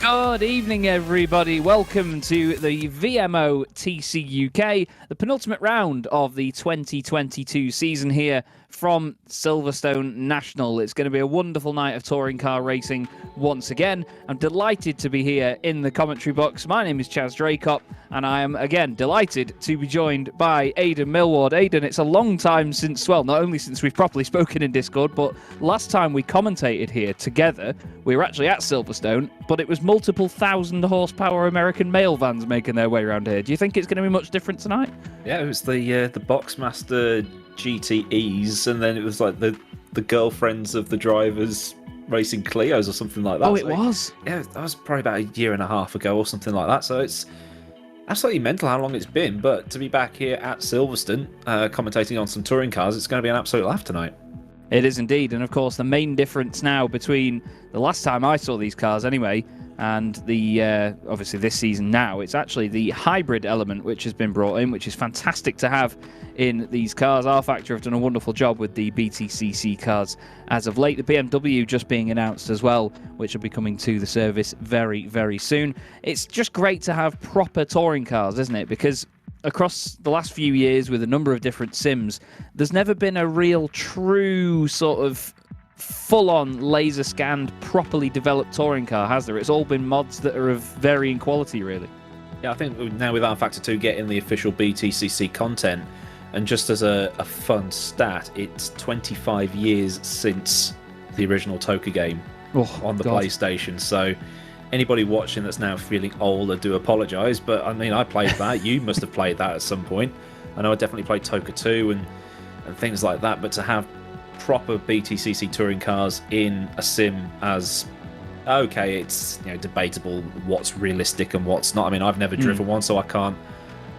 Good evening, everybody. Welcome to the VMO TCUK, the penultimate round of the 2022 season here from Silverstone National. It's going to be a wonderful night of touring car racing once again. I'm delighted to be here in the commentary box. My name is Chaz Dracop, and I am, again, delighted to be joined by Aidan Millward. Aidan, it's a long time since, well, not only since we've properly spoken in Discord, but last time we commentated here together, we were actually at Silverstone, but it was multiple thousand horsepower American mail vans making their way around here. Do you think it's going to be much different tonight? Yeah, it was the Boxmaster GTEs, and then it was like the girlfriends of the drivers racing Clios or something like that. Oh, it was? Yeah, that was probably about a year and a half ago or something like that. So it's absolutely mental how long it's been. But to be back here at Silverstone, commentating on some touring cars, it's going to be an absolute laugh tonight. It is indeed, and of course the main difference now between the last time I saw these cars anyway and the obviously this season now, it's actually the hybrid element which has been brought in, which is fantastic to have in these cars. R Factor have done a wonderful job with the BTCC cars as of late. The BMW just being announced as well, which will be coming to the service very, very soon. It's just great to have proper touring cars, isn't it? Because across the last few years with a number of different sims, there's never been a real true sort of full-on laser scanned, properly developed touring car, has there? It's all been mods that are of varying quality, really. Yeah, I think now with R Factor 2 getting the official BTCC content, and just as a fun stat, it's 25 years since the original Toka game on the PlayStation, so anybody watching that's now feeling old, I do apologise, but I mean, I played that. You must have played that at some point. I know I definitely played Toka 2 and things like that, but to have proper BTCC touring cars in a sim as, okay, it's debatable what's realistic and what's not. I mean, I've never driven one, so I can't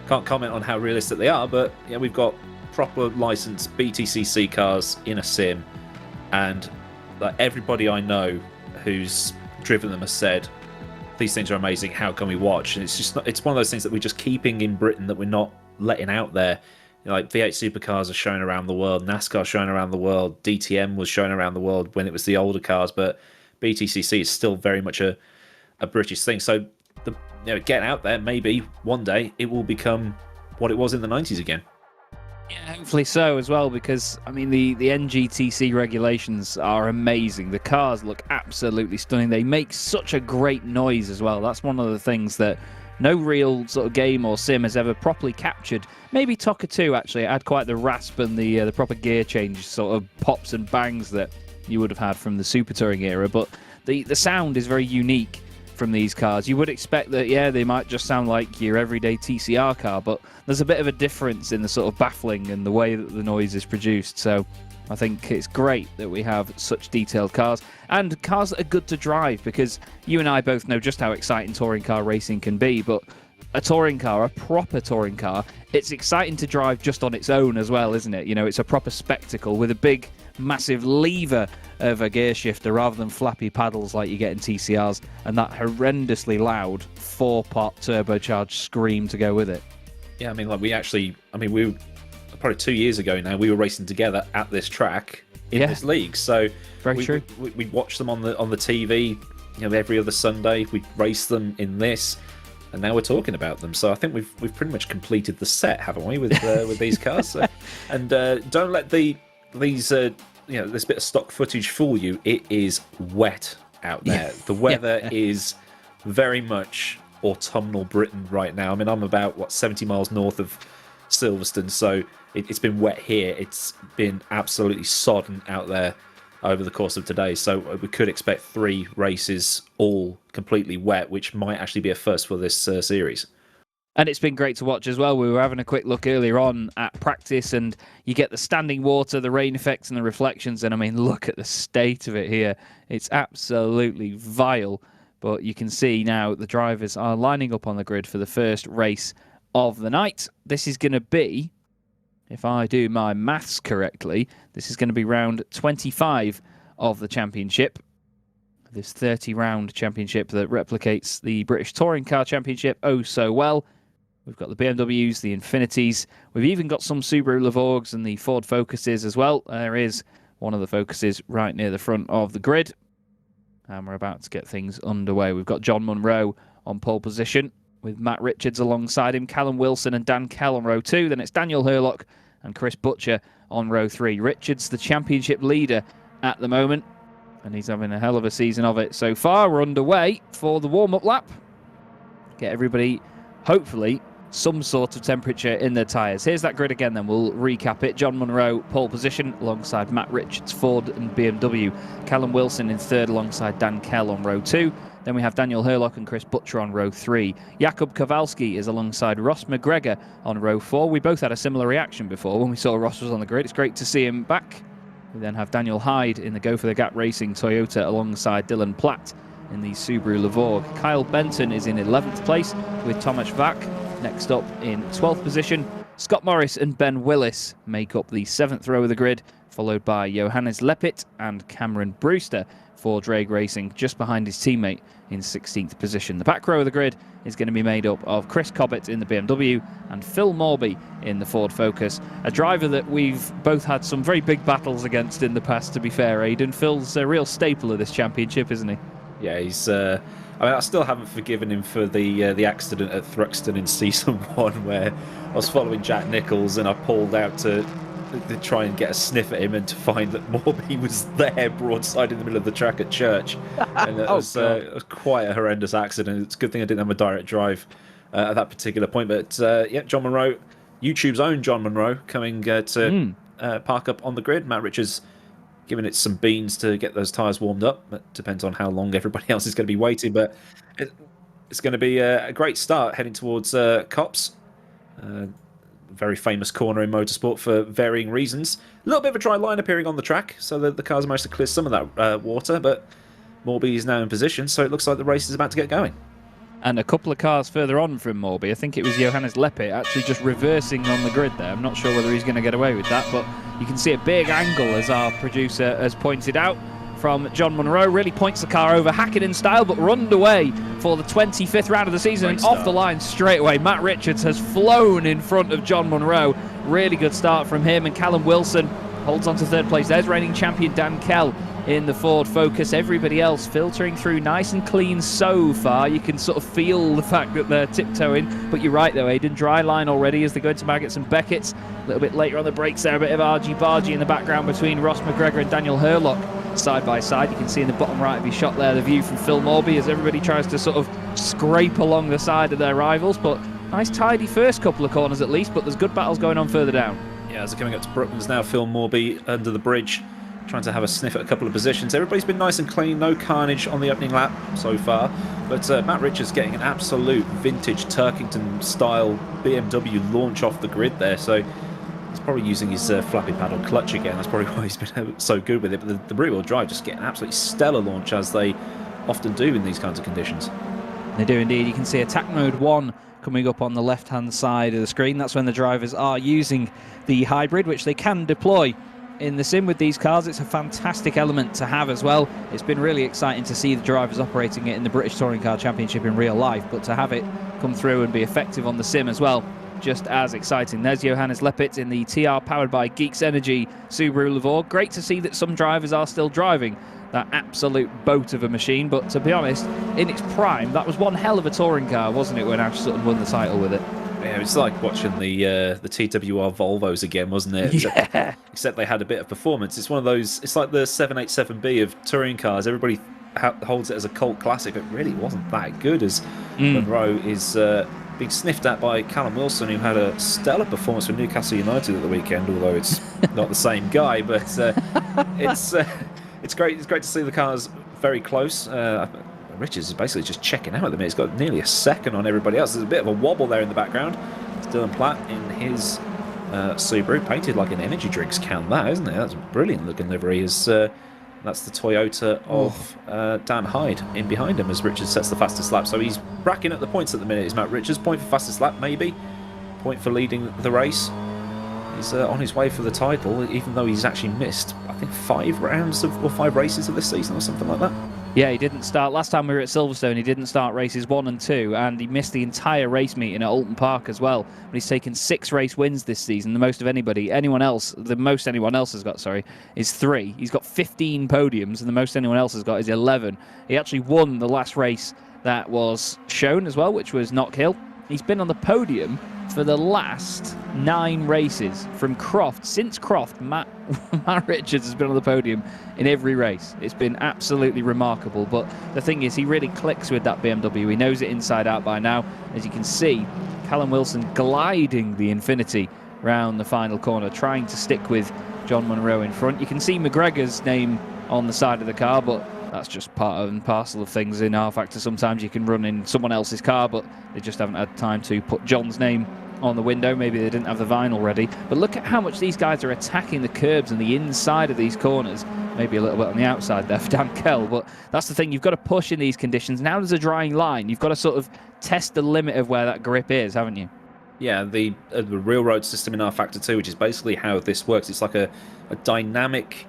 comment on how realistic they are, but we've got proper licensed BTCC cars in a sim, and everybody I know who's driven them has said, these things are amazing, how can we watch? And it's just not, it's one of those things that we're just keeping in Britain that we're not letting out there. Like V8 supercars are shown around the world, NASCAR shown around the world, DTM was shown around the world when it was the older cars, but BTCC is still very much a British thing. So getting out there, maybe one day it will become what it was in the 90s again. Yeah, hopefully so as well, because I mean the NGTC regulations are amazing. The cars look absolutely stunning. They make such a great noise as well. That's one of the things that no real sort of game or sim has ever properly captured. Maybe Toka 2 actually, it had quite the rasp and the proper gear change sort of pops and bangs that you would have had from the Super Touring era, but the sound is very unique from these cars. You would expect that, yeah, they might just sound like your everyday TCR car, but there's a bit of a difference in the sort of baffling and the way that the noise is produced. So I think it's great that we have such detailed cars, and cars that are good to drive, because you and I both know just how exciting touring car racing can be, but a touring car, a proper touring car, it's exciting to drive just on its own as well, isn't it? It's a proper spectacle with a big, massive lever of a gear shifter rather than flappy paddles like you get in TCRs, and that horrendously loud 4-pot turbocharged scream to go with it. Yeah, I mean, we were probably 2 years ago now, we were racing together at this track in this league. So very true. We'd watch them on the TV, every other Sunday. We'd race them in this, and now we're talking about them. So I think we've pretty much completed the set, haven't we, with these cars? So, and don't let these this bit of stock footage fool you. It is wet out there. The weather is very much autumnal Britain right now. I mean, I'm about 70 miles north of Silverstone, so it's been wet here. It's been absolutely sodden out there over the course of today, so we could expect 3 races all completely wet, which might actually be a first for this series. And it's been great to watch as well. We were having a quick look earlier on at practice, and you get the standing water, the rain effects and the reflections, and I mean, look at the state of it here. It's absolutely vile, but you can see now the drivers are lining up on the grid for the first race of the night. This is going to be, if I do my maths correctly, this is going to be round 25 of the championship. This 30-round championship that replicates the British Touring Car Championship oh so well. We've got the BMWs, the Infinities. We've even got some Subaru Levorgs and the Ford Focuses as well. There is one of the Focuses right near the front of the grid. And we're about to get things underway. We've got John Munro on pole position with Matt Richards alongside him, Callum Wilson and Dan Kell on row 2. Then it's Daniel Hurlock and Chris Butcher on row 3. Richards, the championship leader at the moment, and he's having a hell of a season of it so far. We're underway for the warm-up lap. Get everybody, hopefully, some sort of temperature in their tyres. Here's that grid again, then we'll recap it. John Munro, pole position, alongside Matt Richards, Ford and BMW. Callum Wilson in third, alongside Dan Kell on row 2. Then we have Daniel Hurlock and Chris Butcher on row 3. Jakub Kowalski is alongside Ross McGregor on row 4. We both had a similar reaction before when we saw Ross was on the grid. It's great to see him back. We then have Daniel Hyde in the Go for the Gap Racing Toyota alongside Dylan Platt in the Subaru Levorg. Kyle Benton is in 11th place with Tomasz Vak next up in 12th position. Scott Morris and Ben Willis make up the 7th row of the grid, followed by Johannes Lepit and Cameron Brewster for Drake Racing, just behind his teammate in 16th position. The back row of the grid is going to be made up of Chris Cobbett in the BMW and Phil Morby in the Ford Focus, a driver that we've both had some very big battles against in the past, to be fair, Aidan. Phil's a real staple of this championship, isn't he? Yeah, he's... I still haven't forgiven him for the accident at Thruxton in Season 1, where I was following Jack Nicholls and I pulled out to try and get a sniff at him, and to find that Morby was there broadside in the middle of the track at Church. And it was quite a horrendous accident. It's a good thing I didn't have a direct drive at that particular point. But yeah, John Munro, YouTube's own John Munro, coming to park up on the grid. Matt Richards giving it some beans to get those tyres warmed up. That depends on how long everybody else is going to be waiting, but it's going to be a great start heading towards Copse. Very famous corner in motorsport for varying reasons. A little bit of a dry line appearing on the track, so the cars managed to clear some of that water, but Morby is now in position, so it looks like the race is about to get going. And a couple of cars further on from Morby, I think it was Johannes Lepit actually just reversing on the grid there. I'm not sure whether he's going to get away with that, but you can see a big angle, as our producer has pointed out, from John Munro. Really points the car over Hakkinen style, but we're underway for the 25th round of the season. And off the line straight away, Matt Richards has flown in front of John Munro. Really good start from him, and Callum Wilson holds on to third place. There's reigning champion Dan Kell in the Ford Focus. Everybody else filtering through nice and clean so far. You can sort of feel the fact that they're tiptoeing, but you're right though, Aidan, dry line already as they go into Maggotts and Beckett's. A little bit later on the brakes there, a bit of argy-bargy in the background between Ross McGregor and Daniel Hurlock side by side. You can see in the bottom right of your shot there the view from Phil Morby as everybody tries to sort of scrape along the side of their rivals, but nice tidy first couple of corners at least, but there's good battles going on further down. Yeah, as they're coming up to Brooklands now, Phil Morby under the bridge, trying to have a sniff at a couple of positions. Everybody's been nice and clean, no carnage on the opening lap so far, but Matt Richards getting an absolute vintage Turkington-style BMW launch off the grid there, so he's probably using his flappy paddle clutch again. That's probably why he's been so good with it, but the rear-wheel drive just get an absolutely stellar launch, as they often do in these kinds of conditions. They do indeed. You can see attack mode 1 coming up on the left-hand side of the screen. That's when the drivers are using the hybrid, which they can deploy in the sim with these cars. It's a fantastic element to have as well. It's been really exciting to see the drivers operating it in the British Touring Car Championship in real life, but to have it come through and be effective on the sim as well, just as exciting. There's Johannes Lepit in the TR powered by Geeks Energy Subaru Levorg. Great to see that some drivers are still driving that absolute boat of a machine, but to be honest, in its prime, that was one hell of a touring car, wasn't it, when Ash Sutton won the title with it? Yeah, it's like watching the TWR Volvos again, wasn't it? Yeah. Except they had a bit of performance. It's one of those, it's like the 787B of touring cars. Everybody holds it as a cult classic, but really it wasn't that good, as Munro is being sniffed at by Callum Wilson, who had a stellar performance for Newcastle United at the weekend, although it's not the same guy, but it's great to see the cars very close. Richards is basically just checking out at the minute. He's got nearly a second on everybody else. There's a bit of a wobble there in the background. It's Dylan Platt in his Subaru, painted like an energy drinks can, that, isn't it? That's a brilliant looking livery. That's the Toyota of Dan Hyde in behind him as Richards sets the fastest lap. So he's racking up the points at the minute, is Matt Richards. Point for fastest lap, maybe. Point for leading the race. He's on his way for the title, even though he's actually missed, I think, 5 rounds or 5 races of this season or something like that. Yeah, he didn't start. Last time we were at Silverstone, he didn't start races 1 and 2, and he missed the entire race meeting at Alton Park as well. But he's taken 6 race wins this season, the most of anybody. The most anyone else has got, is 3. He's got 15 podiums, and the most anyone else has got is 11. He actually won the last race that was shown as well, which was Knock Hill. He's been on the podium for the last 9 races from Croft. Since Croft, Matt Richards has been on the podium in every race. It's been absolutely remarkable. But the thing is, he really clicks with that BMW. He knows it inside out by now. As you can see, Callum Wilson gliding the Infinity round the final corner, trying to stick with John Munro in front. You can see McGregor's name on the side of the car, but that's just part and parcel of things in R-Factor. Sometimes you can run in someone else's car, but they just haven't had time to put John's name on the window. Maybe they didn't have the vinyl ready. But look at how much these guys are attacking the curbs and the inside of these corners. Maybe a little bit on the outside there for Dan Kell, but that's the thing. You've got to push in these conditions. Now there's a drying line. You've got to sort of test the limit of where that grip is, haven't you? Yeah, the railroad system in R-Factor 2, which is basically how this works. It's like a dynamic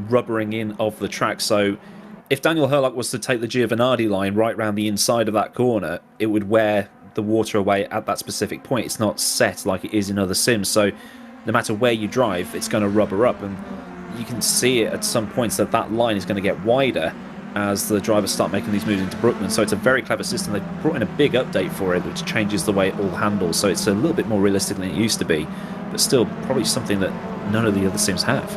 rubbering in of the track. So if Daniel Hurlock was to take the Giovanardi line right round the inside of that corner, it would wear the water away at that specific point. It's not set like it is in other sims, so no matter where you drive, it's going to rubber up, and you can see it at some points that line is going to get wider as the drivers start making these moves into Brooklyn. So it's a very clever system. They brought in a big update for it, which changes the way it all handles, so it's a little bit more realistic than it used to be, but still probably something that none of the other sims have.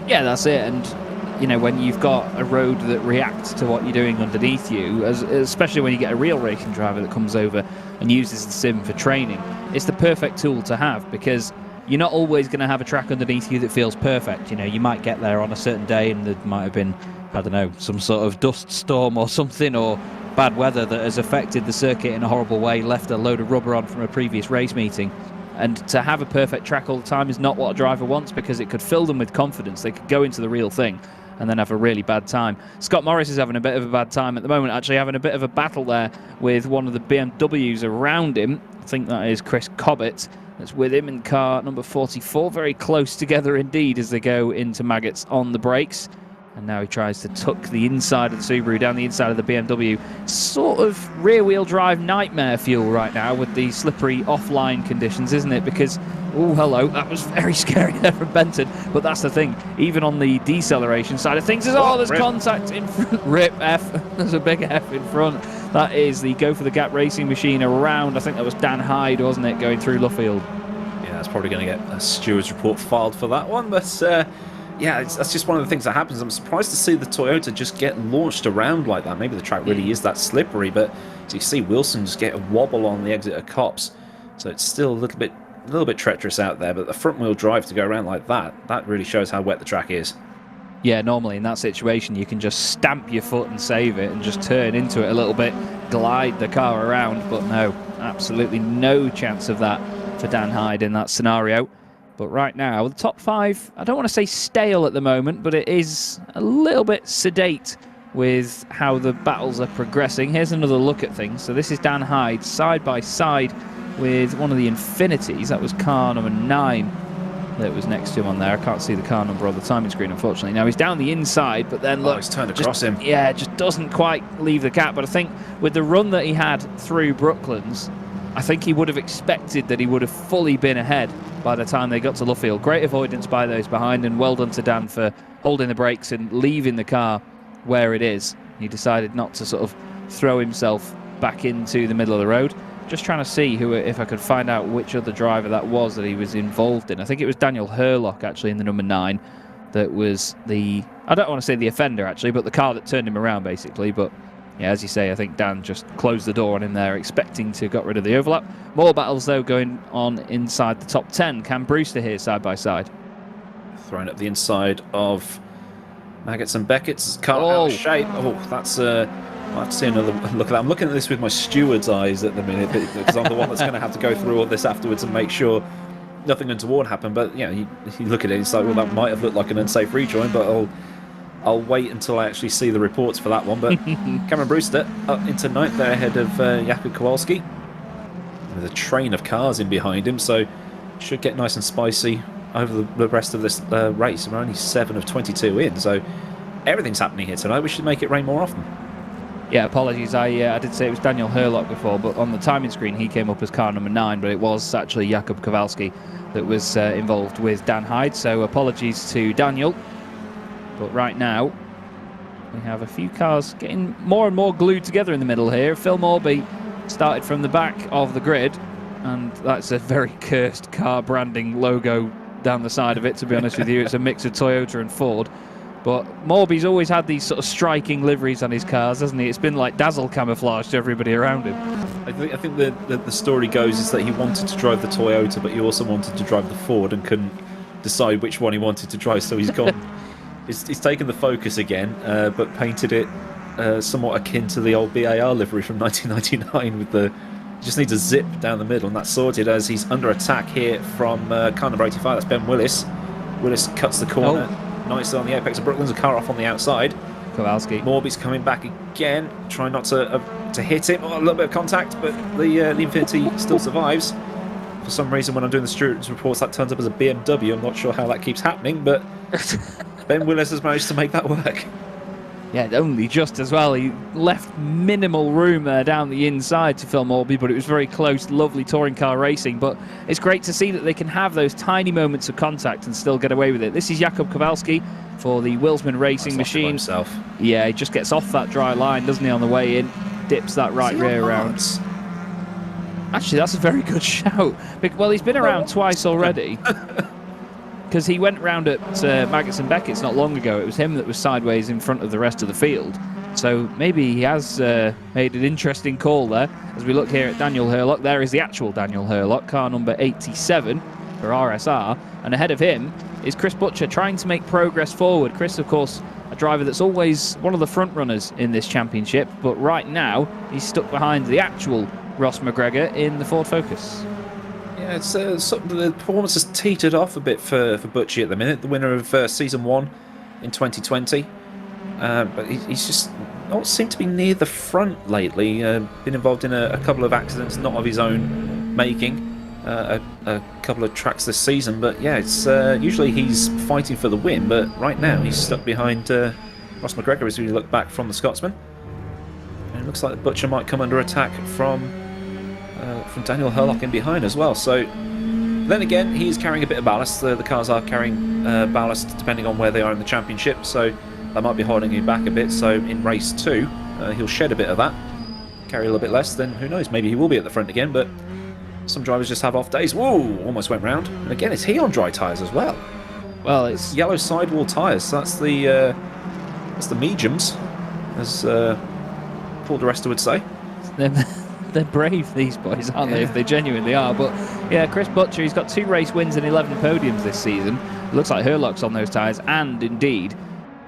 Yeah, that's it. And you know, when you've got a road that reacts to what you're doing underneath you, especially when you get a real racing driver that comes over and uses the sim for training, it's the perfect tool to have, because you're not always going to have a track underneath you that feels perfect. You know, you might get there on a certain day and there might have been, I don't know, some sort of dust storm or something, or bad weather that has affected the circuit in a horrible way, left a load of rubber on from a previous race meeting. And to have a perfect track all the time is not what a driver wants, because it could fill them with confidence. They could go into the real thing and then have a really bad time. Scott Morris is having a bit of a bad time at the moment, actually having a bit of a battle there with one of the BMWs around him. I think that is Chris Cobbett that's with him in car number 44. Very close together indeed as they go into Maggots on the brakes. And now he tries to tuck the inside of the Subaru down the inside of the BMW. Sort of rear-wheel drive nightmare fuel right now with the slippery offline conditions, isn't it? Because, oh, hello, that was very scary there from Benton. But that's the thing. Even on the deceleration side of things, there's contact in front. Rip F. There's a big F in front. That is the Go for the Gap racing machine around. I think that was Dan Hyde, wasn't it, going through Luffield? Yeah, that's probably going to get a steward's report filed for that one, but yeah, that's just one of the things that happens. I'm surprised to see the Toyota just get launched around like that. Maybe the track really is that slippery, but as you see, Wilson just get a wobble on the exit of Copse, so it's still a little bit treacherous out there. But the front wheel drive to go around like that really shows how wet the track is. Yeah, normally in that situation you can just stamp your foot and save it and just turn into it a little bit, glide the car around, but no, absolutely no chance of that for Dan Hyde in that scenario. But right now, the top 5, I don't want to say stale at the moment, but it is a little bit sedate with how the battles are progressing. Here's another look at things. So this is Dan Hyde side by side with one of the Infinities. That was car number 9 that was next to him on there. I can't see the car number on the timing screen, unfortunately. Now he's down the inside, but then look, he's turned across him. Yeah, just doesn't quite leave the gap. But I think with the run that he had through Brooklands, I think he would have expected that he would have fully been ahead by the time they got to Luffield. Great avoidance by those behind, and well done to Dan for holding the brakes and leaving the car where it is. He decided not to sort of throw himself back into the middle of the road. Just trying to see if I could find out which other driver that was that he was involved in. I think it was Daniel Hurlock, actually, in the number 9. That was the, I don't want to say the offender, actually, but the car that turned him around, basically. But yeah, as you say, I think Dan just closed the door on him there, expecting to get rid of the overlap. More battles, though, going on inside the top 10. Cam Brewster here, side by side. Thrown up the inside of Maggots and Beckett's car out of shape. Oh, that's I'll have to see another look at that. I'm looking at this with my steward's eyes at the minute, because I'm the one that's going to have to go through all this afterwards and make sure nothing untoward happened. But you know, you look at it, it's like, well, that might have looked like an unsafe rejoin, but I'll wait until I actually see the reports for that one. But Cameron Brewster up into 9th there ahead of Jakub Kowalski, with a train of cars in behind him, so should get nice and spicy over the rest of this race. We're only 7 of 22 in, so everything's happening here tonight. We should make it rain more often. Yeah, apologies. I did say it was Daniel Herlock before, but on the timing screen he came up as car number 9, but it was actually Jakub Kowalski that was involved with Dan Hyde. So apologies to Daniel. But right now, we have a few cars getting more and more glued together in the middle here. Phil Morby started from the back of the grid, and that's a very cursed car branding logo down the side of it, to be honest with you. It's a mix of Toyota and Ford. But Morby's always had these sort of striking liveries on his cars, hasn't he? It's been like dazzle camouflage to everybody around him. I think the story goes is that he wanted to drive the Toyota, but he also wanted to drive the Ford and couldn't decide which one he wanted to drive, so he's gone. he's taken the Focus again, but painted it somewhat akin to the old BAR livery from 1999 with the... Just needs a zip down the middle, and that's sorted as he's under attack here from car number 85. That's Ben Willis. Willis cuts the corner. Nicely on the apex of Brooklands, a car off on the outside. Kowalski. Morby's coming back again, trying not to hit him. Oh, a little bit of contact, but the Infinity still survives. For some reason, when I'm doing the students reports, that turns up as a BMW. I'm not sure how that keeps happening, but Ben Willis has managed to make that work. Yeah, only just as well. He left minimal room down the inside to Phil Morby, but it was very close, lovely touring car racing. But it's great to see that they can have those tiny moments of contact and still get away with it. This is Jakub Kowalski for the Wilsman Racing Machine. Himself. Yeah, he just gets off that dry line, doesn't he, on the way in? Dips that right rear around. Actually, that's a very good shout. Well, he's been around twice already. Because he went round at Maggots and Beckett's not long ago. It was him that was sideways in front of the rest of the field. So maybe he has made an interesting call there. As we look here at Daniel Herlock, there is the actual Daniel Herlock, car number 87 for RSR. And ahead of him is Chris Butcher trying to make progress forward. Chris, of course, a driver that's always one of the front runners in this championship. But right now, he's stuck behind the actual Ross McGregor in the Ford Focus. Yeah, it's the performance has teetered off a bit for Butchie at the minute, the winner of Season 1 in 2020. But he's just not seemed to be near the front lately. Been involved in a couple of accidents, not of his own making, a couple of tracks this season. But yeah, it's usually he's fighting for the win, but right now he's stuck behind Ross McGregor as we look back from the Scotsman. And it looks like Butcher might come under attack from Daniel Herlock in behind as well. So then again, he is carrying a bit of ballast. The cars are carrying ballast depending on where they are in the championship, so that might be holding him back a bit. So in race 2, he'll shed a bit of that, carry a little bit less, then who knows, maybe he will be at the front again. But some drivers just have off days. Whoa, almost went round. And again, is he on dry tyres as well? Well, it's yellow sidewall tyres. So that's the mediums, as Paul de Resta would say. They're brave, these boys, aren't they, if they genuinely are. But yeah, Chris Butcher, he's got 2 race wins and 11 podiums this season. It looks like Herlock's on those tyres, and indeed,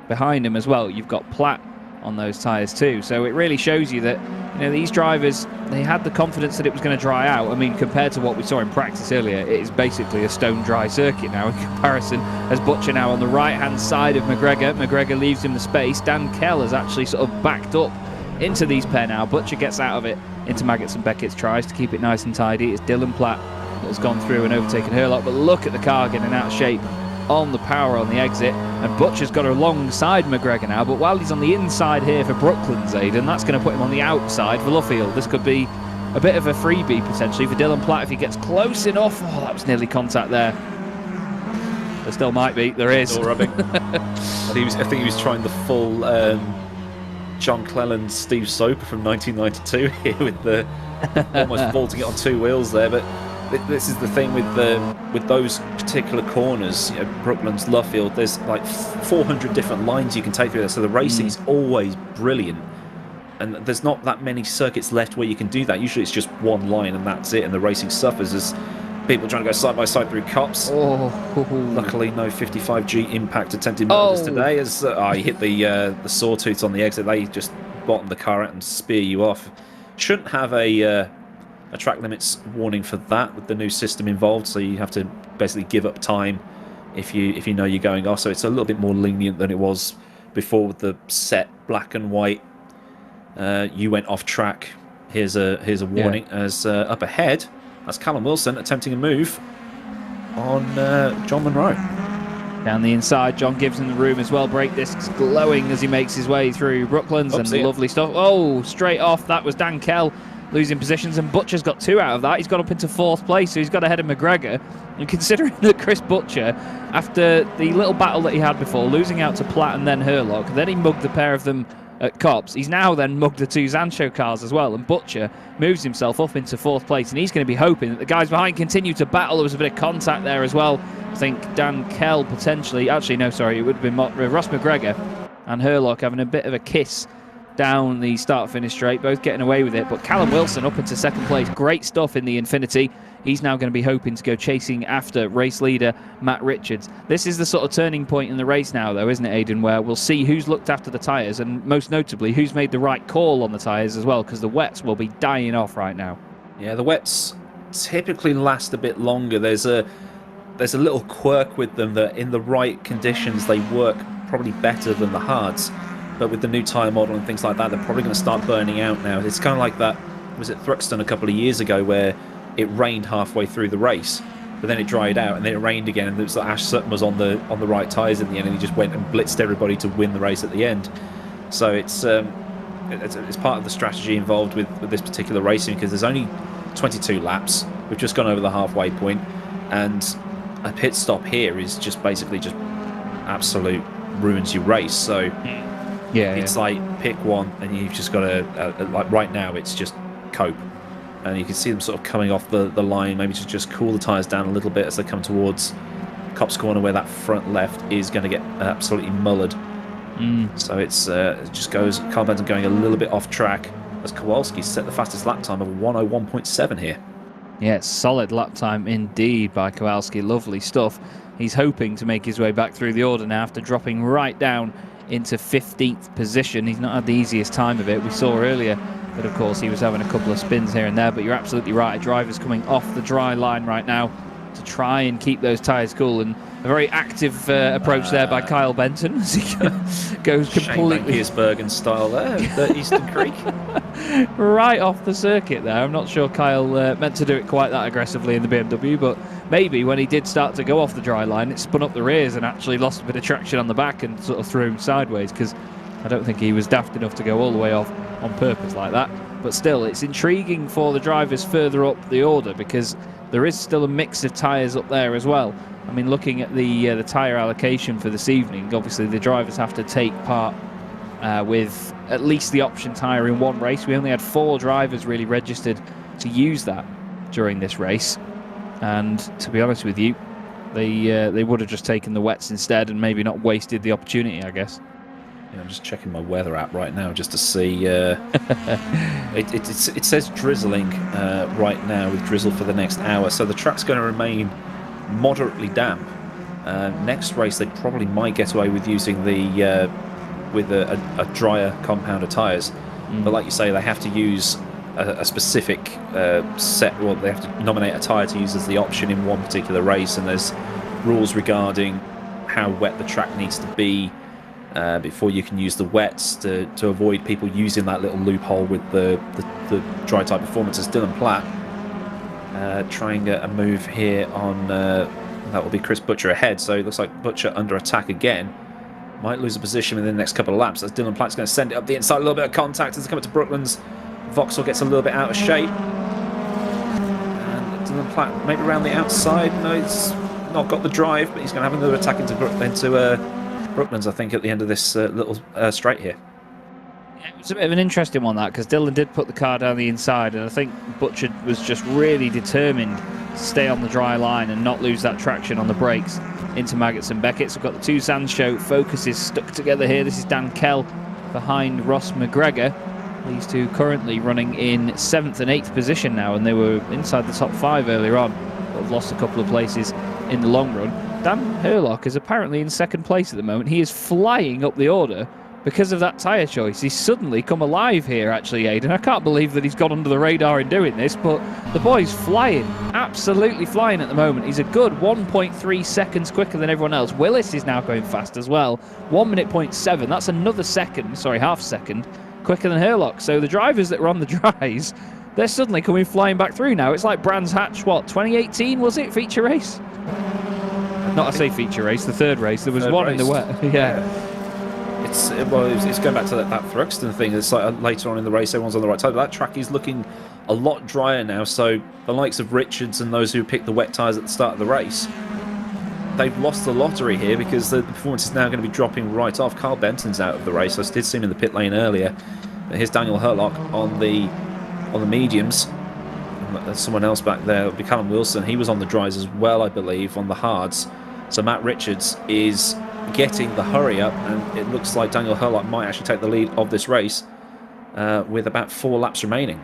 behind him as well, you've got Platt on those tyres too. So it really shows you that, you know, these drivers, they had the confidence that it was going to dry out. I mean, compared to what we saw in practice earlier, it is basically a stone dry circuit now in comparison, as Butcher now on the right-hand side of McGregor. McGregor leaves him the space. Dan Kell has actually sort of backed up into these pair now. Butcher gets out of it into Maggots and Beckett's, tries to keep it nice and tidy. It's Dylan Platt that has gone through and overtaken Herlock, but look at the car getting out of shape on the power on the exit, and Butcher's got alongside McGregor now, but while he's on the inside here for Brooklands, Aidan, that's going to put him on the outside for Luffield. This could be a bit of a freebie potentially for Dylan Platt if he gets close enough. Oh, that was nearly contact there. There still might be. There is. Still rubbing. I think he was trying the full John Cleland, Steve Soper from 1992 here with the almost vaulting it on 2 wheels there. But this is the thing with those particular corners, you know, Brooklands, Luffield. There's like 400 different lines you can take through there, so the racing's always brilliant. And there's not that many circuits left where you can do that. Usually it's just one line and that's it, and the racing suffers as people trying to go side by side through cops. Luckily, no 55G impact attempted murders today, as he hit the sawtooths on the exit. They just bottom the car out and spear you off. Shouldn't have a track limits warning for that with the new system involved, so you have to basically give up time if you know you're going off. So it's a little bit more lenient than it was before with the set black and white. You went off track. Here's a warning. As up ahead, that's Callum Wilson attempting a move on John Munro. Down the inside, John gives him the room as well. Brake discs glowing as he makes his way through Brooklands and lovely stuff. Oh, straight off. That was Dan Kell losing positions, and Butcher's got 2 out of that. He's got up into 4th place, so he's got ahead of McGregor. And considering that Chris Butcher, after the little battle that he had before, losing out to Platt and then Herlock, then he mugged the pair of them at Copse. He's now then mugged the 2 Zancho cars as well, and Butcher moves himself up into 4th place, and he's going to be hoping that the guys behind continue to battle. There was a bit of contact there as well. I think Dan Kell potentially, actually no, sorry, it would have been Ross McGregor and Herlock having a bit of a kiss down the start-finish straight, both getting away with it. But Callum Wilson up into 2nd place. Great stuff in the Infinity. He's now going to be hoping to go chasing after race leader Matt Richards. This is the sort of turning point in the race now, though, isn't it, Aidan, where we'll see who's looked after the tyres and, most notably, who's made the right call on the tyres as well, because the wets will be dying off right now. Yeah, the wets typically last a bit longer. There's a little quirk with them that in the right conditions they work probably better than the hards. But with the new tyre model and things like that, they're probably going to start burning out now. It's kind of like that, was it Thruxton a couple of years ago, where it rained halfway through the race, but then it dried out, and then it rained again, and it was like Ash Sutton was on the right tyres in the end, and he just went and blitzed everybody to win the race at the end. So it's part of the strategy involved with this particular racing, because there's only 22 laps. We've just gone over the halfway point, and a pit stop here is just basically just absolute ruins your race. So it's like pick one, and you've just got to like right now it's just cope, and you can see them sort of coming off the line, maybe to just cool the tyres down a little bit as they come towards Copse Corner, where that front left is going to get absolutely mullered. So it just goes, Carl Benton going a little bit off track as Kowalski set the fastest lap time of 1:01.7 here. Yeah, solid lap time indeed by Kowalski. Lovely stuff. He's hoping to make his way back through the order now after dropping right down into 15th position. He's not had the easiest time of it. We saw earlier that, of course, he was having a couple of spins here and there, but you're absolutely right. A driver's coming off the dry line right now to try and keep those tyres cool, and a very active approach there by Kyle Benton as he goes completely Piersbergen style there, the Eastern Creek. Right off the circuit there. I'm not sure Kyle meant to do it quite that aggressively in the BMW, but maybe when he did start to go off the dry line, it spun up the rears and actually lost a bit of traction on the back and sort of threw him sideways, because I don't think he was daft enough to go all the way off on purpose like that. But still, it's intriguing for the drivers further up the order, because there is still a mix of tyres up there as well. I mean, looking at the tyre allocation for this evening, obviously the drivers have to take part with at least the option tyre in one race. We only had 4 drivers really registered to use that during this race, and to be honest with you, they would have just taken the wets instead and maybe not wasted the opportunity, I guess. Yeah, I'm just checking my weather app right now just to see. It says drizzling right now, with drizzle for the next hour, so the track's going to remain moderately damp. Next race they probably might get away with using the with a drier compound of tyres, but like you say, they have to use a specific set, or they have to nominate a tyre to use as the option in one particular race, and there's rules regarding how wet the track needs to be before you can use the wets, to avoid people using that little loophole with the dry type performances. Dylan Platt trying a move here on that will be Chris Butcher ahead, so it looks like Butcher under attack again. Might lose a position within the next couple of laps as Dylan Platt's going to send it up the inside. A little bit of contact as they come up to Brooklands. Vauxhall gets a little bit out of shape, and Dylan Platt maybe around the outside. No, he's not got the drive, but he's going to have another attack into Brooklands, I think, at the end of this little straight here. Yeah, it was a bit of an interesting one, that, because Dylan did put the car down the inside, and I think Butcher was just really determined to stay on the dry line and not lose that traction on the brakes into Maggots and Beckett's. We've got the 2 Sancho Focuses stuck together here. This is Dan Kell behind Ross McGregor. These two currently running in 7th and 8th position now, and they were inside the top 5 earlier on, but have lost a couple of places in the long run. Dan Herlock is apparently in 2nd place at the moment. He is flying up the order because of that tyre choice. He's suddenly come alive here, actually, Aidan. I can't believe that he's got under the radar in doing this, but the boy's flying, absolutely flying at the moment. He's a good 1.3 seconds quicker than everyone else. Willis is now going fast as well, 1:07. That's another second, sorry, half second, quicker than Herlock. So the drivers that were on the dries, they're suddenly coming flying back through now. It's like Brands Hatch, what, 2018 was it, feature race? Not, I say feature race, the third race. There was one in the wet. Yeah. It's going back to that Thruxton thing. It's like later on in the race, everyone's on the right side. But that track is looking a lot drier now. So the likes of Richards and those who picked the wet tyres at the start of the race, they've lost the lottery here because the performance is now going to be dropping right off. Carl Benton's out of the race. I did see him in the pit lane earlier. Here's Daniel Hurlock on the mediums. There's someone else back there. It'll be Callum Wilson. He was on the dries as well, I believe, on the hards. So Matt Richards is getting the hurry up, and it looks like Daniel Hurlock might actually take the lead of this race with about 4 laps remaining.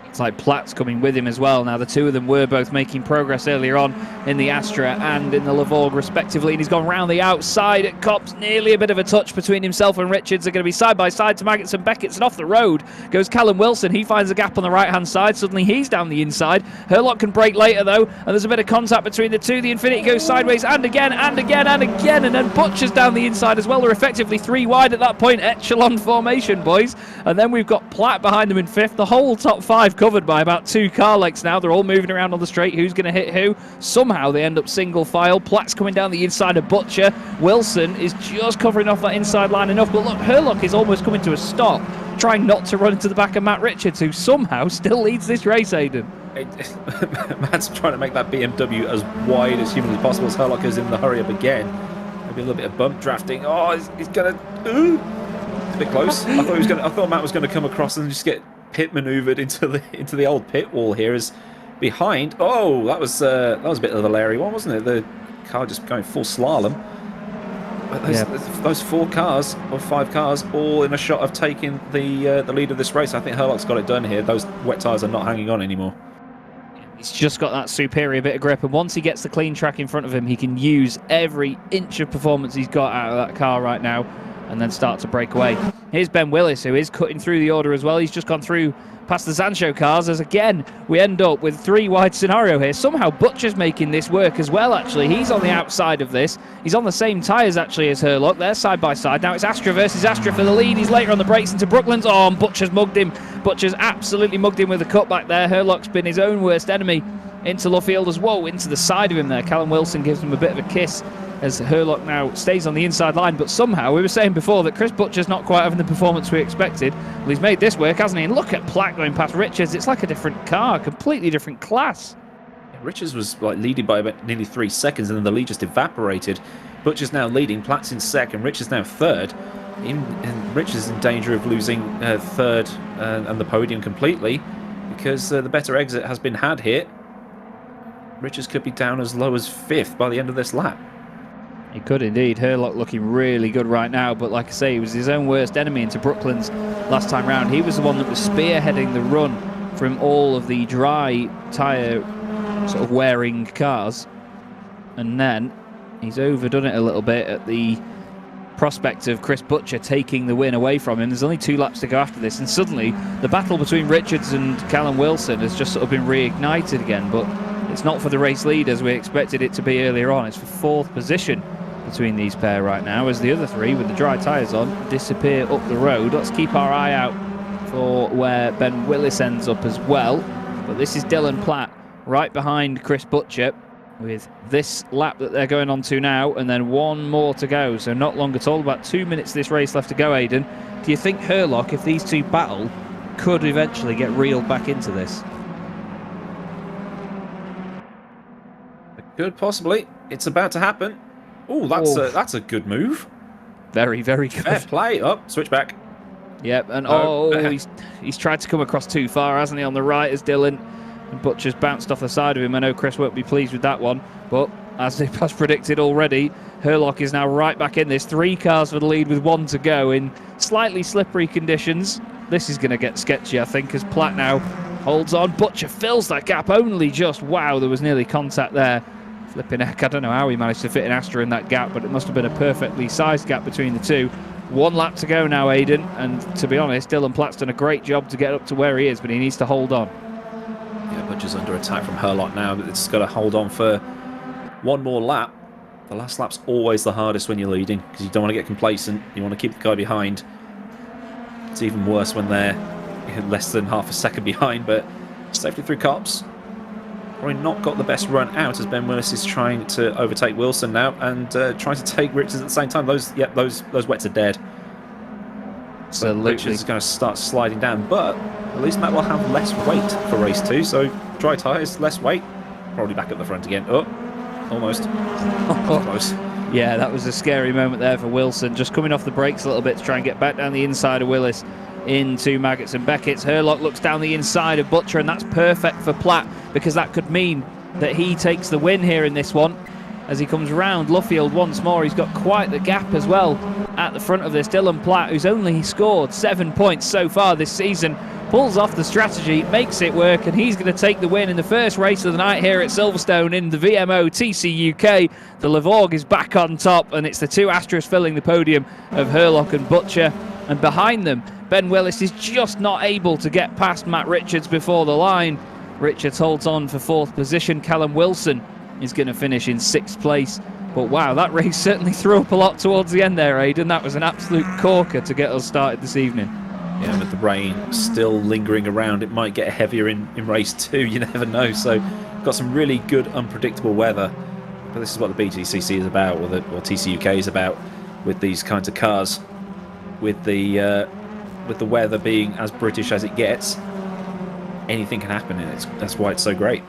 It's like Platt's coming with him as well. Now, the two of them were both making progress earlier on in the Astra and in the Lavorg, respectively. And he's gone round the outside at Copse. Nearly a bit of a touch between himself and Richards. They're going to be side by side to Maggots and Beckett's. And off the road goes Callum Wilson. He finds a gap on the right-hand side. Suddenly he's down the inside. Hurlock can break later, though. And there's a bit of contact between the two. The Infinity goes sideways and again and again and again. And then Butcher's down the inside as well. They're effectively 3 wide at that point. Echelon formation, boys. And then we've got Platt behind them in 5th. The whole top 5 covered by about 2 car lengths now. They're all moving around on the straight. Who's going to hit who? Somehow they end up single file. Platt's coming down the inside of Butcher. Wilson is just covering off that inside line enough. But look, Hurlock is almost coming to a stop, trying not to run into the back of Matt Richards, who somehow still leads this race, Aidan. Matt's trying to make that BMW as wide as humanly possible as Hurlock is in the hurry up again. Maybe a little bit of bump drafting. Oh, he's going to... It's a bit close. I thought Matt was going to come across and just get pit manoeuvred into the old pit wall here. Is behind. Oh, that was a bit of a Larry one, wasn't it? The car just going full slalom. But those 4 cars or 5 cars all in a shot of taking the lead of this race. I think Hurlock's got it done here. Those wet tyres are not hanging on anymore. He's just got that superior bit of grip, and once he gets the clean track in front of him, he can use every inch of performance he's got out of that car right now and then start to break away. Here's Ben Willis, who is cutting through the order as well. He's just gone through past the Zancho cars, as again we end up with 3 wide scenario here. Somehow Butcher's making this work as well, actually. He's on the outside of this. He's on the same tyres, actually, as Hurlock. They're side by side. Now it's Astra versus Astra for the lead. He's later on the brakes into Brooklands. Oh, and Butcher's mugged him. Butcher's absolutely mugged him with a cutback there. Hurlock's been his own worst enemy into Luffield as well, into the side of him there. Callum Wilson gives him a bit of a kiss as Hurlock now stays on the inside line, but somehow we were saying before that Chris Butcher's not quite having the performance we expected. Well, he's made this work, hasn't he? And look at Platt going past Richards. It's like a different car, completely different class. Richards was like leading by about nearly 3 seconds, and then the lead just evaporated. Butcher's now leading, Platt's in second, Richards now third. And Richards is in danger of losing third and the podium completely because the better exit has been had here. Richards could be down as low as 5th by the end of this lap. He could indeed. Hurlock looking really good right now, but like I say, he was his own worst enemy into Brooklands last time round. He was the one that was spearheading the run from all of the dry tyre sort of wearing cars, and then he's overdone it a little bit at the prospect of Chris Butcher taking the win away from him. There's only 2 laps to go after this, and suddenly the battle between Richards and Callum Wilson has just sort of been reignited again, but it's not for the race lead as we expected it to be earlier on. It's for 4th position between these pair right now, as the other 3 with the dry tyres on disappear up the road. Let's keep our eye out for where Ben Willis ends up as well, but this is Dylan Platt right behind Chris Butcher with this lap that they're going on to now, and then 1 more to go, so not long at all. About 2 minutes of this race left to go. Aidan, do you think Hurlock, if these 2 battle, could eventually get reeled back into this? Could possibly. It's about to happen. Oh, that's a good move. Very, very good. Fair play. Up, switch back. Yep, and he's tried to come across too far, hasn't he, on the right as Dylan. And Butcher's bounced off the side of him. I know Chris won't be pleased with that one, but as he has predicted already, Hurlock is now right back in this. 3 cars for the lead with 1 to go in slightly slippery conditions. This is going to get sketchy, I think, as Platt now holds on. Butcher fills that gap only just. Wow, there was nearly contact there. Flipping heck, I don't know how he managed to fit an Astra in that gap, but it must have been a perfectly sized gap between the 2. 1 lap to go now, Aidan, and to be honest, Dylan Platt's done a great job to get up to where he is, but he needs to hold on. Yeah, Butcher's under attack from Hurlock now, but it's got to hold on for 1 more lap. The last lap's always the hardest when you're leading, because you don't want to get complacent, you want to keep the guy behind. It's even worse when they're less than half a second behind, but safely through Copse. probably not got the best run out as Ben Willis is trying to overtake Wilson now and trying to take Richards at the same time. Those wets are dead. So Richards is going to start sliding down, but at least Matt will have less weight for race 2. So dry tyres, less weight, probably back at the front again. Oh, almost. Close. Yeah, that was a scary moment there for Wilson, just coming off the brakes a little bit to try and get back down the inside of Willis into Maggots and Beckett's. Herlock looks down the inside of Butcher, and that's perfect for Platt, because that could mean that he takes the win here in this one. As he comes round Luffield once more, he's got quite the gap as well at the front of this. Dylan Platt, who's only scored 7 points so far this season, pulls off the strategy, makes it work, and he's going to take the win in the first race of the night here at Silverstone in the VMO TCUK. The Levorg is back on top, and it's the two Astras filling the podium of Herlock and Butcher. And behind them, Ben Willis is just not able to get past Matt Richards before the line. Richards holds on for 4th position. Callum Wilson is going to finish in 6th place. But wow, that race certainly threw up a lot towards the end there, Aidan. That was an absolute corker to get us started this evening. Yeah, with the rain still lingering around, it might get heavier in race 2. You never know. So got some really good unpredictable weather. But this is what the BTCC is about, or TCUK is about, with these kinds of cars. With the weather being as British as it gets, anything can happen, and that's why it's so great.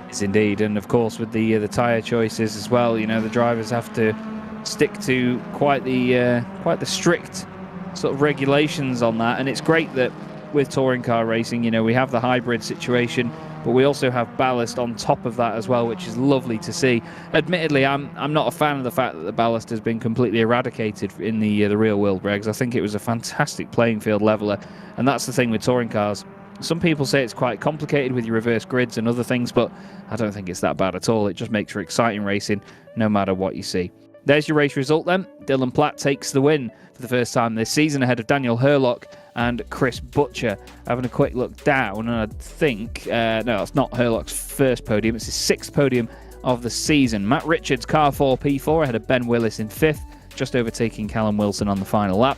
It's indeed, and of course with the tyre choices as well, you know, the drivers have to stick to quite the strict sort of regulations on that, and it's great that with touring car racing, you know, we have the hybrid situation, but we also have ballast on top of that as well, which is lovely to see. Admittedly, I'm not a fan of the fact that the ballast has been completely eradicated in the real world regs. I think it was a fantastic playing field leveler, and that's the thing with touring cars. Some people say it's quite complicated with your reverse grids and other things, but I don't think it's that bad at all. It just makes for exciting racing no matter what you see. There's your race result then. Dylan Platt takes the win for the first time this season ahead of Daniel Herlock and Chris Butcher. Having a quick look down, and I think, no, it's not Herlock's first podium, it's his 6th podium of the season. Matt Richards, car 4, P4, ahead of Ben Willis in 5th, just overtaking Callum Wilson on the final lap.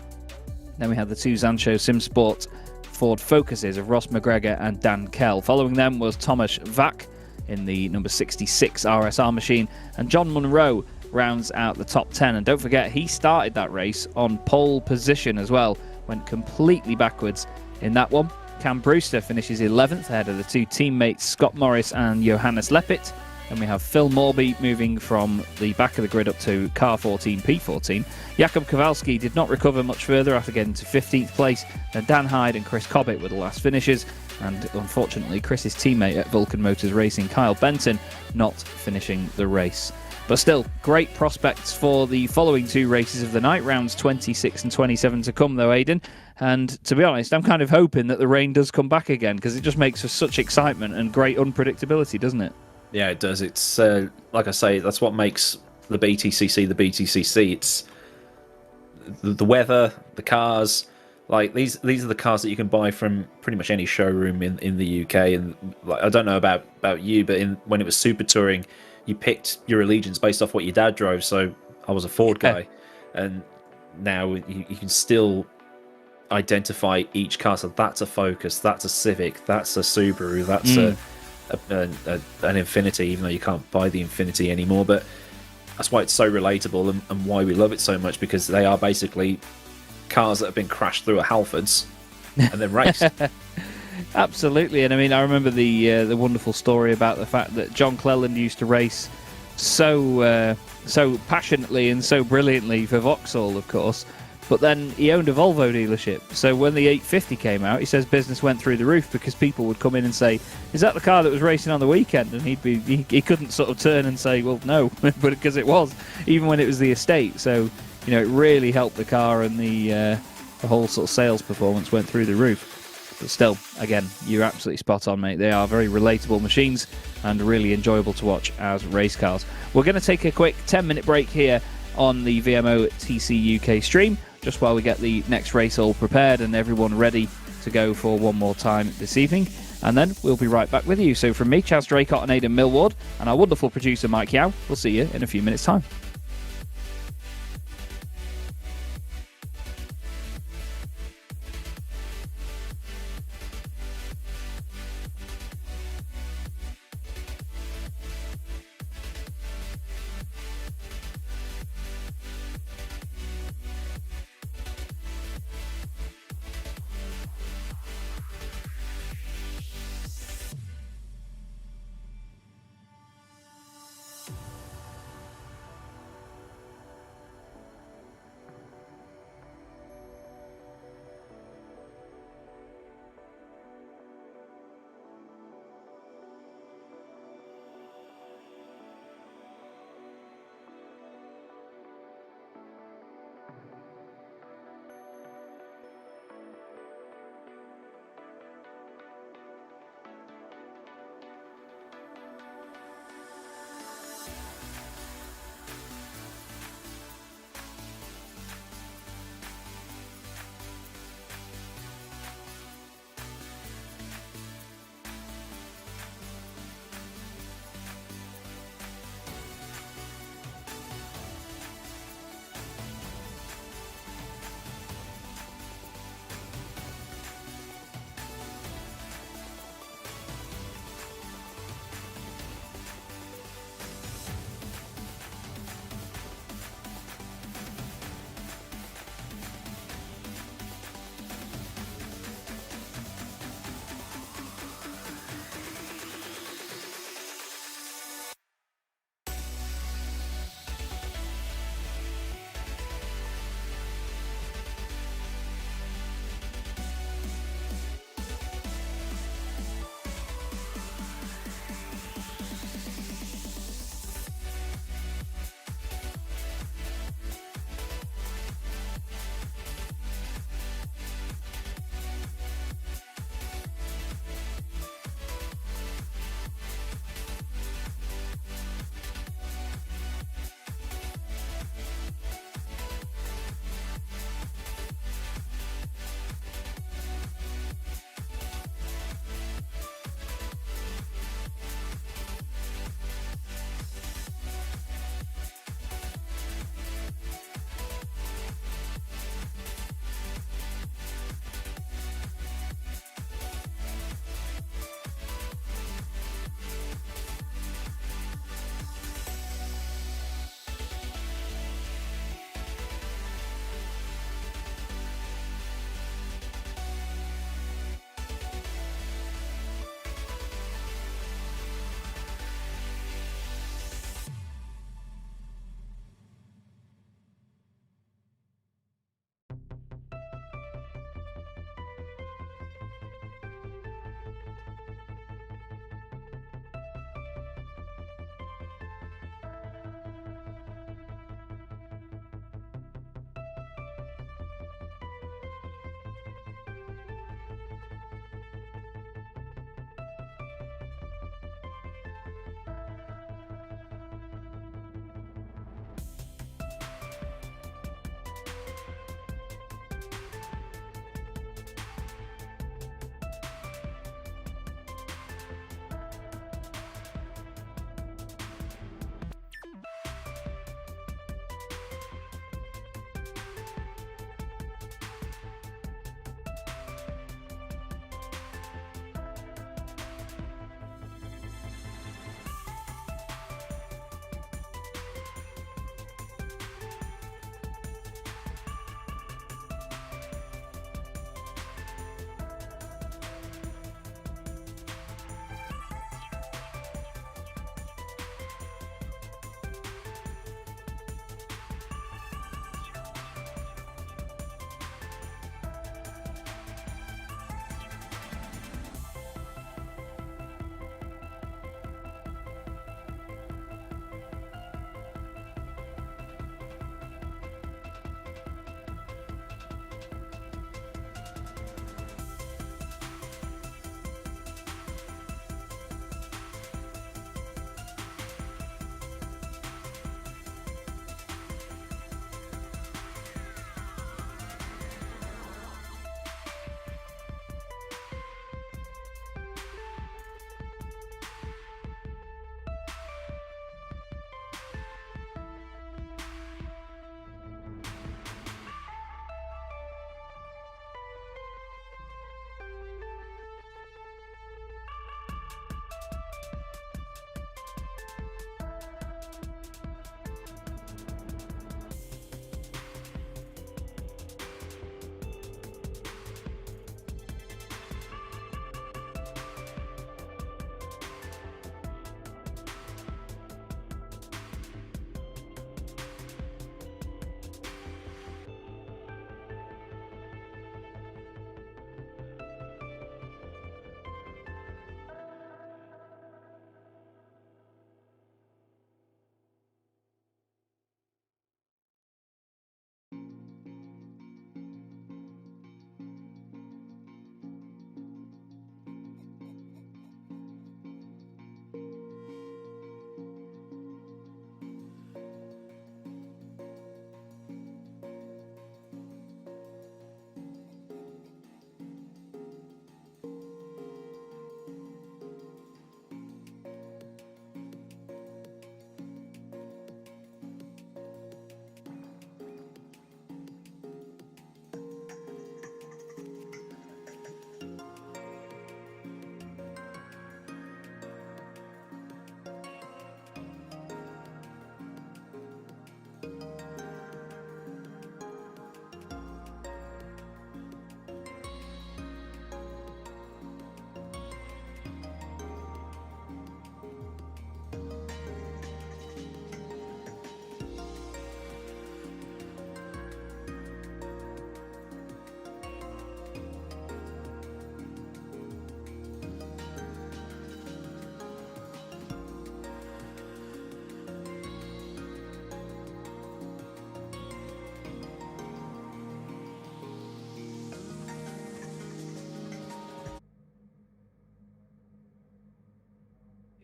Then we had the two Zancho Simsport Ford Focuses of Ross McGregor and Dan Kell. Following them was Tomasz Vak in the number 66 RSR machine, and John Munro rounds out the top 10. And don't forget, he started that race on pole position as well, went completely backwards in that one. Cam Brewster finishes 11th ahead of the two teammates Scott Morris and Johannes Leppit. And we have Phil Morby moving from the back of the grid up to car 14, P14. Jakub Kowalski did not recover much further after getting to 15th place. Then Dan Hyde and Chris Cobbett were the last finishers. And unfortunately, Chris's teammate at Vulcan Motors Racing, Kyle Benton, not finishing the race. But still, great prospects for the following two races of the night, rounds 26 and 27 to come though, Aidan. And to be honest, I'm kind of hoping that the rain does come back again, because it just makes for such excitement and great unpredictability, doesn't it? Yeah, it does. It's like I say, that's what makes the BTCC the BTCC. It's the weather, the cars. Like these are the cars that you can buy from pretty much any showroom in the UK. And like, I don't know about you, but when it was Super Touring, you picked your allegiance based off what your dad drove. So I was a Ford guy, and now you can still identify each car. So that's a Focus, that's a Civic, that's a Subaru, that's an Infinity, even though you can't buy the Infinity anymore. But that's why it's so relatable and why we love it so much, because they are basically cars that have been crashed through a Halfords and then raced. Absolutely. And I mean, I remember the wonderful story about the fact that John Cleland used to race so passionately and so brilliantly for Vauxhall, of course. But then he owned a Volvo dealership. So when the 850 came out, he says business went through the roof, because people would come in and say, "Is that the car that was racing on the weekend?" And he couldn't sort of turn and say, "Well, no," but because it was, even when it was the estate. So, you know, it really helped the car, and the whole sort of sales performance went through the roof. But still, again, you're absolutely spot on, mate. They are very relatable machines and really enjoyable to watch as race cars. We're going to take a quick 10-minute break here on the VMO TCUK stream, just while we get the next race all prepared and everyone ready to go for one more time this evening. And then we'll be right back with you. So from me, Chaz Draycott and Aidan Millward, and our wonderful producer, Mike Yao, we'll see you in a few minutes' time.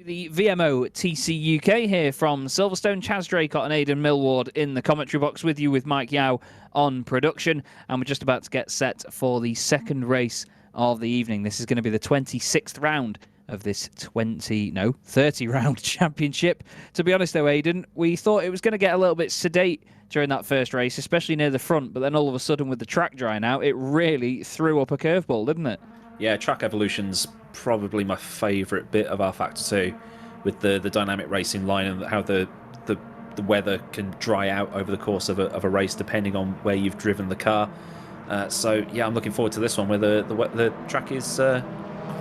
The VMO TCUK here from Silverstone. Chaz Draycott and Aidan Millward in the commentary box with you, with Mike Yao on production. And we're just about to get set for the second race of the evening. This is going to be the 26th round of this 30 round championship. To be honest though, Aidan, we thought it was going to get a little bit sedate during that first race, especially near the front, but then all of a sudden with the track drying out, it really threw up a curveball, didn't it? Yeah, track evolution's probably my favourite bit of R-Factor 2, with the dynamic racing line and how the weather can dry out over the course of a race depending on where you've driven the car. So yeah, I'm looking forward to this one where the track is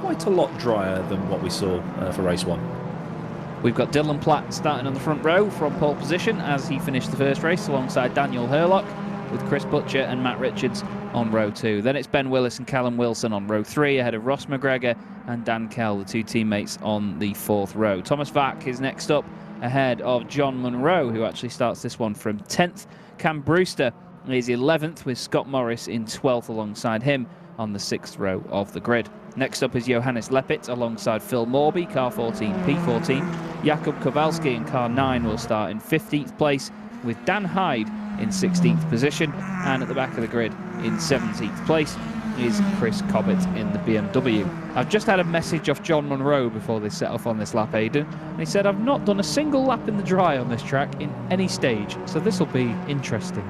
quite a lot drier than what we saw for race 1. We've got Dylan Platt starting on the front row from pole position as he finished the first race alongside Daniel Hurlock, with Chris Butcher and Matt Richards on row 2. Then it's Ben Willis and Callum Wilson on row 3, ahead of Ross McGregor and Dan Kell, the two teammates, on the 4th row. Thomas Vack is next up, ahead of John Munro, who actually starts this one from 10th. Cam Brewster is 11th, with Scott Morris in 12th alongside him on the 6th row of the grid. Next up is Johannes Leppit alongside Phil Morby, car 14, P14. Jakub Kowalski in car 9 will start in 15th place, with Dan Hyde in 16th position, and at the back of the grid in 17th place is Chris Cobbett in the BMW. I've just had a message off John Munro before they set off on this lap, Aidan, and he said, I've not done a single lap in the dry on this track in any stage, so this will be interesting.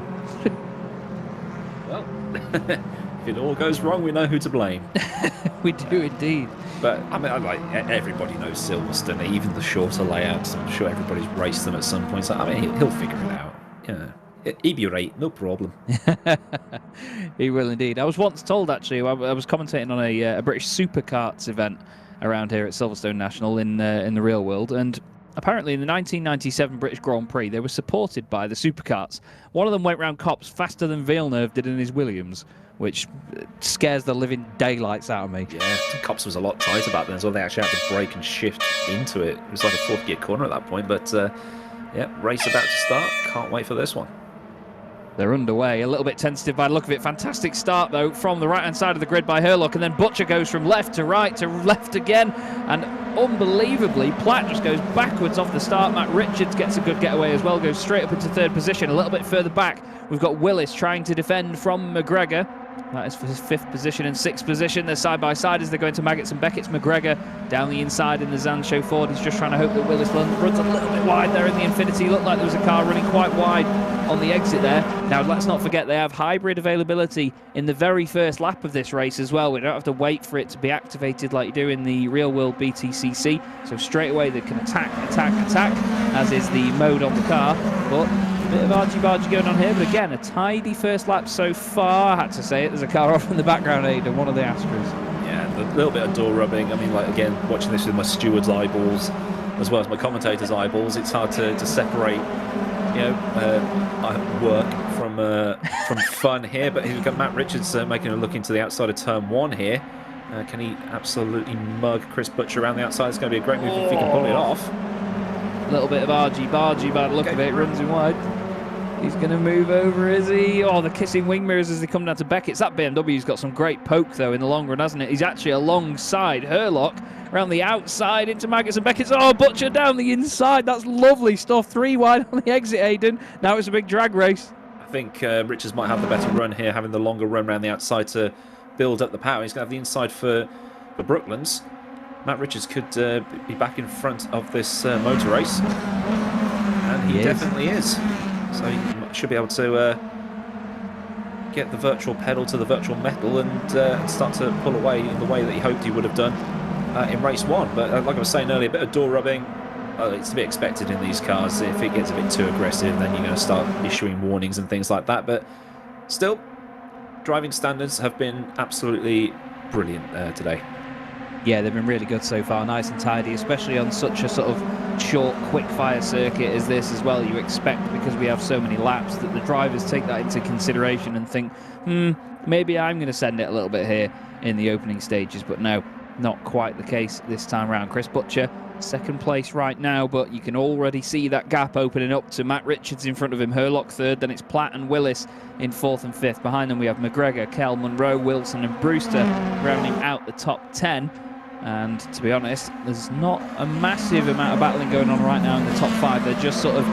Well, if it all goes wrong, we know who to blame. We do indeed. But I mean, like, everybody knows Silverstone, even the shorter layouts. I'm sure everybody's raced them at some point. So I mean, he'll figure it out. Yeah. He'd be right, no problem. He will indeed. I was once told, actually, I was commentating on a British Supercarts event around here at Silverstone National in the real world, and apparently in the 1997 British Grand Prix, they were supported by the Supercarts. One of them went round Copse faster than Villeneuve did in his Williams, which scares the living daylights out of me. Yeah, Copse was a lot tighter back then, so they actually had to brake and shift into it. It was like a 4th gear corner at that point, but yeah, race about to start. Can't wait for this one. They're underway, a little bit tentative by the look of it. Fantastic start, though, from the right-hand side of the grid by Hurlock, and then Butcher goes from left to left again, and unbelievably, Platt just goes backwards off the start. Matt Richards gets a good getaway as well, goes straight up into 3rd position. A little bit further back, we've got Willis trying to defend from McGregor. That is for his 5th position and 6th position. They're side by side as they're going to Maggots and Beckett's. McGregor down the inside in the Zanshow Ford. He's just trying to hope that Willis runs a little bit wide there in the Infinity. Looked like there was a car running quite wide on the exit there. Now, let's not forget they have hybrid availability in the very first lap of this race as well. We don't have to wait for it to be activated like you do in the real world BTCC. So straight away they can attack, as is the mode on the car. But a bit of argy-bargy going on here, but again, a tidy first lap so far. I had to say it, there's a car off in the background, Aidan, one of the Astras. Yeah, a little bit of door rubbing. I mean, like, again, watching this with my steward's eyeballs as well as my commentator's eyeballs, it's hard to separate, you know, work from fun here. But we've got Matt Richards making a look into the outside of turn 1 here. Can he absolutely mug Chris Butcher around the outside? It's going to be a great move if he can pull it off. A little bit of argy-bargy by the look of it, runs in wide. He's going to move over, is he? Oh, the kissing wing mirrors as they come down to Beckett's. That BMW's got some great poke, though, in the long run, hasn't it? He's actually alongside Hurlock, around the outside into Maggots and Beckett's. Oh, Butcher down the inside. That's lovely stuff. 3 wide on the exit, Aidan. Now it's a big drag race. I think Richards might have the better run here, having the longer run around the outside to build up the power. He's going to have the inside for Brooklands. Matt Richards could be back in front of this motor race. And he definitely is. So he should be able to get the virtual pedal to the virtual metal and start to pull away in the way that he hoped he would have done in race 1. But like I was saying earlier, a bit of door rubbing. It's to be expected in these cars. If it gets a bit too aggressive, then you're going to start issuing warnings and things like that. But still, driving standards have been absolutely brilliant today. Yeah, they've been really good so far, nice and tidy, especially on such a sort of short, quick-fire circuit as this as well. You expect, because we have so many laps, that the drivers take that into consideration and think, maybe I'm going to send it a little bit here in the opening stages. But no, not quite the case this time around. Chris Butcher, 2nd place right now, but you can already see that gap opening up to Matt Richards in front of him, Hurlock 3rd, then it's Platt and Willis in 4th and 5th. Behind them we have McGregor, Kell, Munro, Wilson and Brewster rounding out the top 10. And to be honest, there's not a massive amount of battling going on right now in the top 5. They're just sort of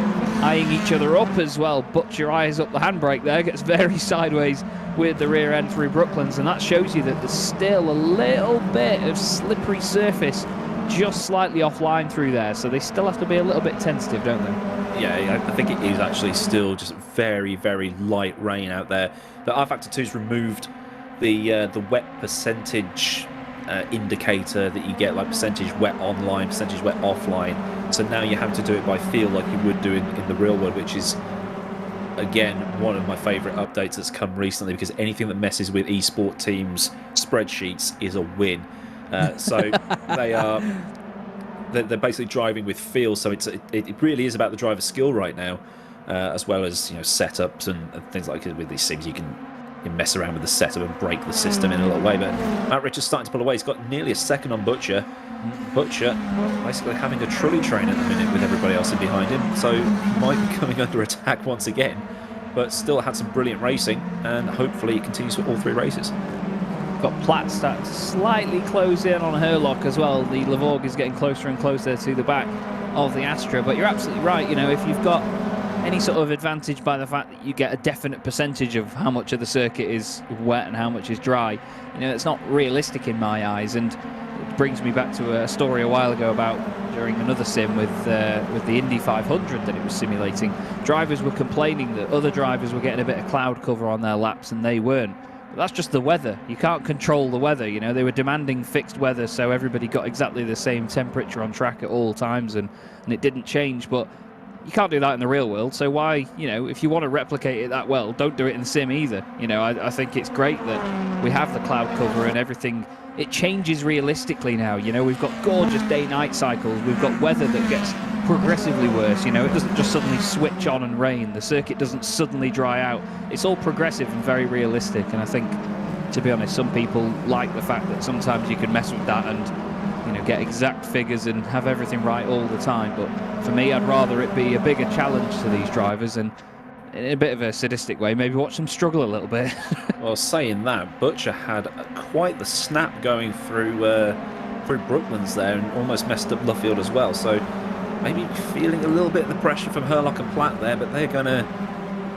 eyeing each other up as well. Butcher eyes up the handbrake there, gets very sideways with the rear end through Brooklands, and that shows you that there's still a little bit of slippery surface just slightly offline through there, so they still have to be a little bit tentative, don't they? Yeah, I think it is actually still just very, very light rain out there. The R Factor 2's removed the wet percentage indicator that you get, like percentage wet online, percentage wet offline. So now you have to do it by feel like you would do in the real world, which is, again, one of my favourite updates that's come recently, because anything that messes with esport teams' spreadsheets is a win. So they're basically driving with feel, so it really is about the driver's skill right now, as well as setups and things like it. With these sims, you can mess around with the setup and break the system in a little way. But Matt Richards starting to pull away. He's got nearly a second on Butcher. Butcher basically having a trolley train at the minute with everybody else in behind him, so he might be coming under attack once again. But still had some brilliant racing, and hopefully it continues for all 3 races. Got Platt starting to slightly close in on Herlock as well. The Lavorg is getting closer and closer to the back of the Astra, but you're absolutely right. If you've got any sort of advantage by the fact that you get a definite percentage of how much of the circuit is wet and how much is dry, it's not realistic in my eyes. And it brings me back to a story a while ago about during another sim with the Indy 500 that it was simulating. Drivers were complaining that other drivers were getting a bit of cloud cover on their laps and they weren't. But that's just the weather. You can't control the weather. They were demanding fixed weather, so everybody got exactly the same temperature on track at all times, and it didn't change. But you can't do that in the real world, so why, if you want to replicate it that well, don't do it in the sim either. I think it's great that we have the cloud cover and everything. It changes realistically now. We've got gorgeous day-night cycles. We've got weather that gets progressively worse. It doesn't just suddenly switch on and rain. The circuit doesn't suddenly dry out. It's all progressive and very realistic, and I think, to be honest, some people like the fact that sometimes you can mess with that and get exact figures and have everything right all the time. But for me, I'd rather it be a bigger challenge to these drivers, and in a bit of a sadistic way, maybe watch them struggle a little bit. Well, saying that, Butcher had quite the snap going through Brooklands there, and almost messed up Luffield as well. So maybe feeling a little bit of the pressure from Herlock and Platt there, but they're going to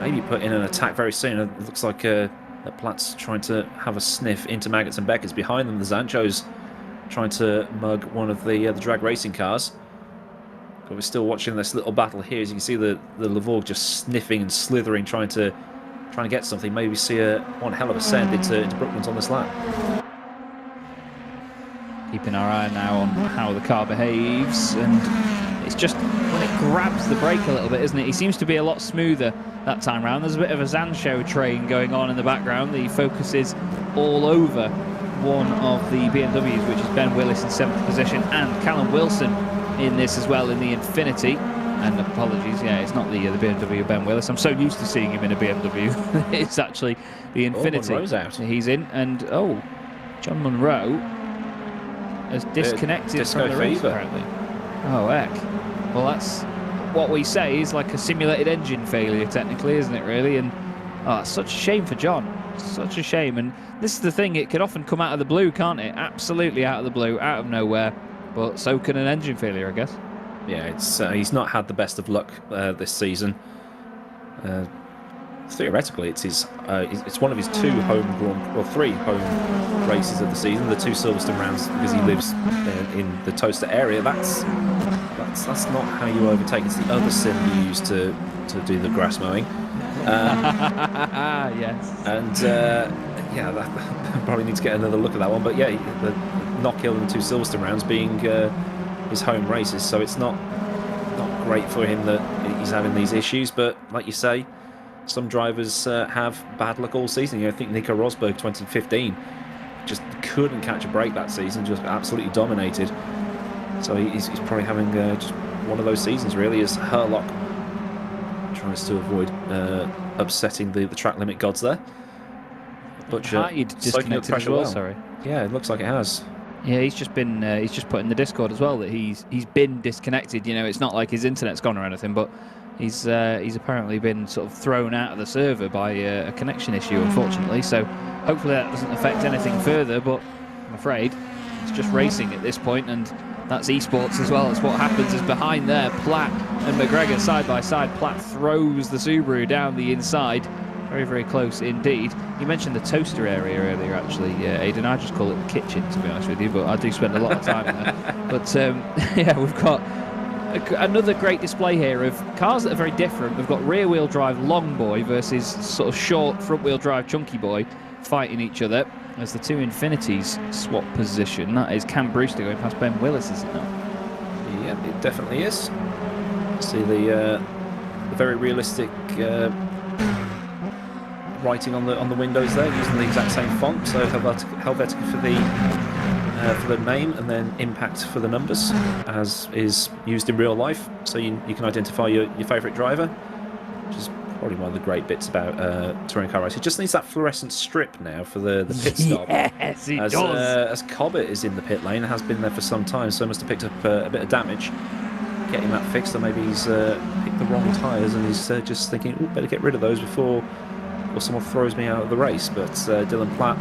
maybe put in an attack very soon. It looks like that Platt's trying to have a sniff into Maggots and Beckers. Behind them, the Zancho's trying to mug one of the drag racing cars. But we're still watching this little battle here. As you can see, the Lavorg just sniffing and slithering, trying to get something. Maybe see one hell of a send into Brooklands on this lap. Keeping our eye now on how the car behaves, and it's just when it grabs the brake a little bit, isn't it? He seems to be a lot smoother that time round. There's a bit of a Zancho train going on in the background. The focus is all over one of the BMWs, which is Ben Willis in 7th position, and Callum Wilson in this as well in the Infinity. And apologies, yeah, it's not the BMW Ben Willis. I'm so used to seeing him in a BMW. It's actually the Infinity. Monroe's out. He's in, and John Monroe has disconnected from the race apparently. Oh heck. Well, that's what we say is like a simulated engine failure technically, isn't it really? And it's such a shame for John. Such a shame. And this is the thing, it can often come out of the blue, can't it? Absolutely out of the blue, out of nowhere. But so can an engine failure, I guess. Yeah, it's he's not had the best of luck this season. Theoretically, it's one of his 2 3 home races of the season. The 2 Silverstone rounds, because he lives in the Toaster area. That's not how you overtake. It's the other sim you use to do the grass mowing. Yes. And that probably need to get another look at that one. But yeah, the Knockhill and the 2 Silverstone rounds being his home races, so it's not great for him that he's having these issues. But like you say, some drivers have bad luck all season. I think Nico Rosberg 2015 just couldn't catch a break that season, just absolutely dominated. So he's probably having just one of those seasons really, as Herlock tries to avoid upsetting the track limit gods there. But soaking up pressure well. Sorry. Yeah, it looks like it has. Yeah, he's just put in the Discord as well that he's been disconnected. It's not like his internet's gone or anything, but he's apparently been sort of thrown out of the server by a connection issue, unfortunately. So hopefully that doesn't affect anything further. But I'm afraid it's just racing at this point, and that's esports as well. It's what happens is behind there, Platt and McGregor side by side. Platt throws the Subaru down the inside. Very, very close indeed. You mentioned the toaster area earlier, actually, Aidan. I just call it the kitchen, to be honest with you, but I do spend a lot of time there. But yeah, we've got another great display here of cars that are very different. We've got rear-wheel drive long boy versus sort of short front-wheel drive chunky boy fighting each other as the two Infinities swap position. That is Cam Brewster going past Ben Willis, is it not? Yeah, it definitely is. See the very realistic writing on the windows there, using the exact same font. So Helvetica for the name, and then Impact for the numbers, as is used in real life. So you can identify your favourite driver, which is probably one of the great bits about touring car racing. It just needs that fluorescent strip now for the pit stop. Yes, it does. As Cobbett is in the pit lane and has been there for some time, so must have picked up a bit of damage. Getting that fixed, or maybe he's picked the wrong tyres and he's just thinking, oh, better get rid of those before someone throws me out of the race. But Dylan Platt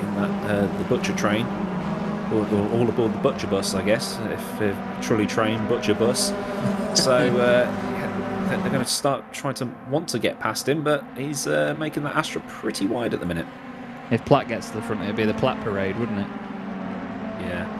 in that the Butcher train, or all aboard the Butcher bus, I guess, if Trolley train, Butcher bus. So they're going to start trying to want to get past him, but he's making that Astra pretty wide at the minute. If Platt gets to the front, it'd be the Platt parade, wouldn't it? Yeah.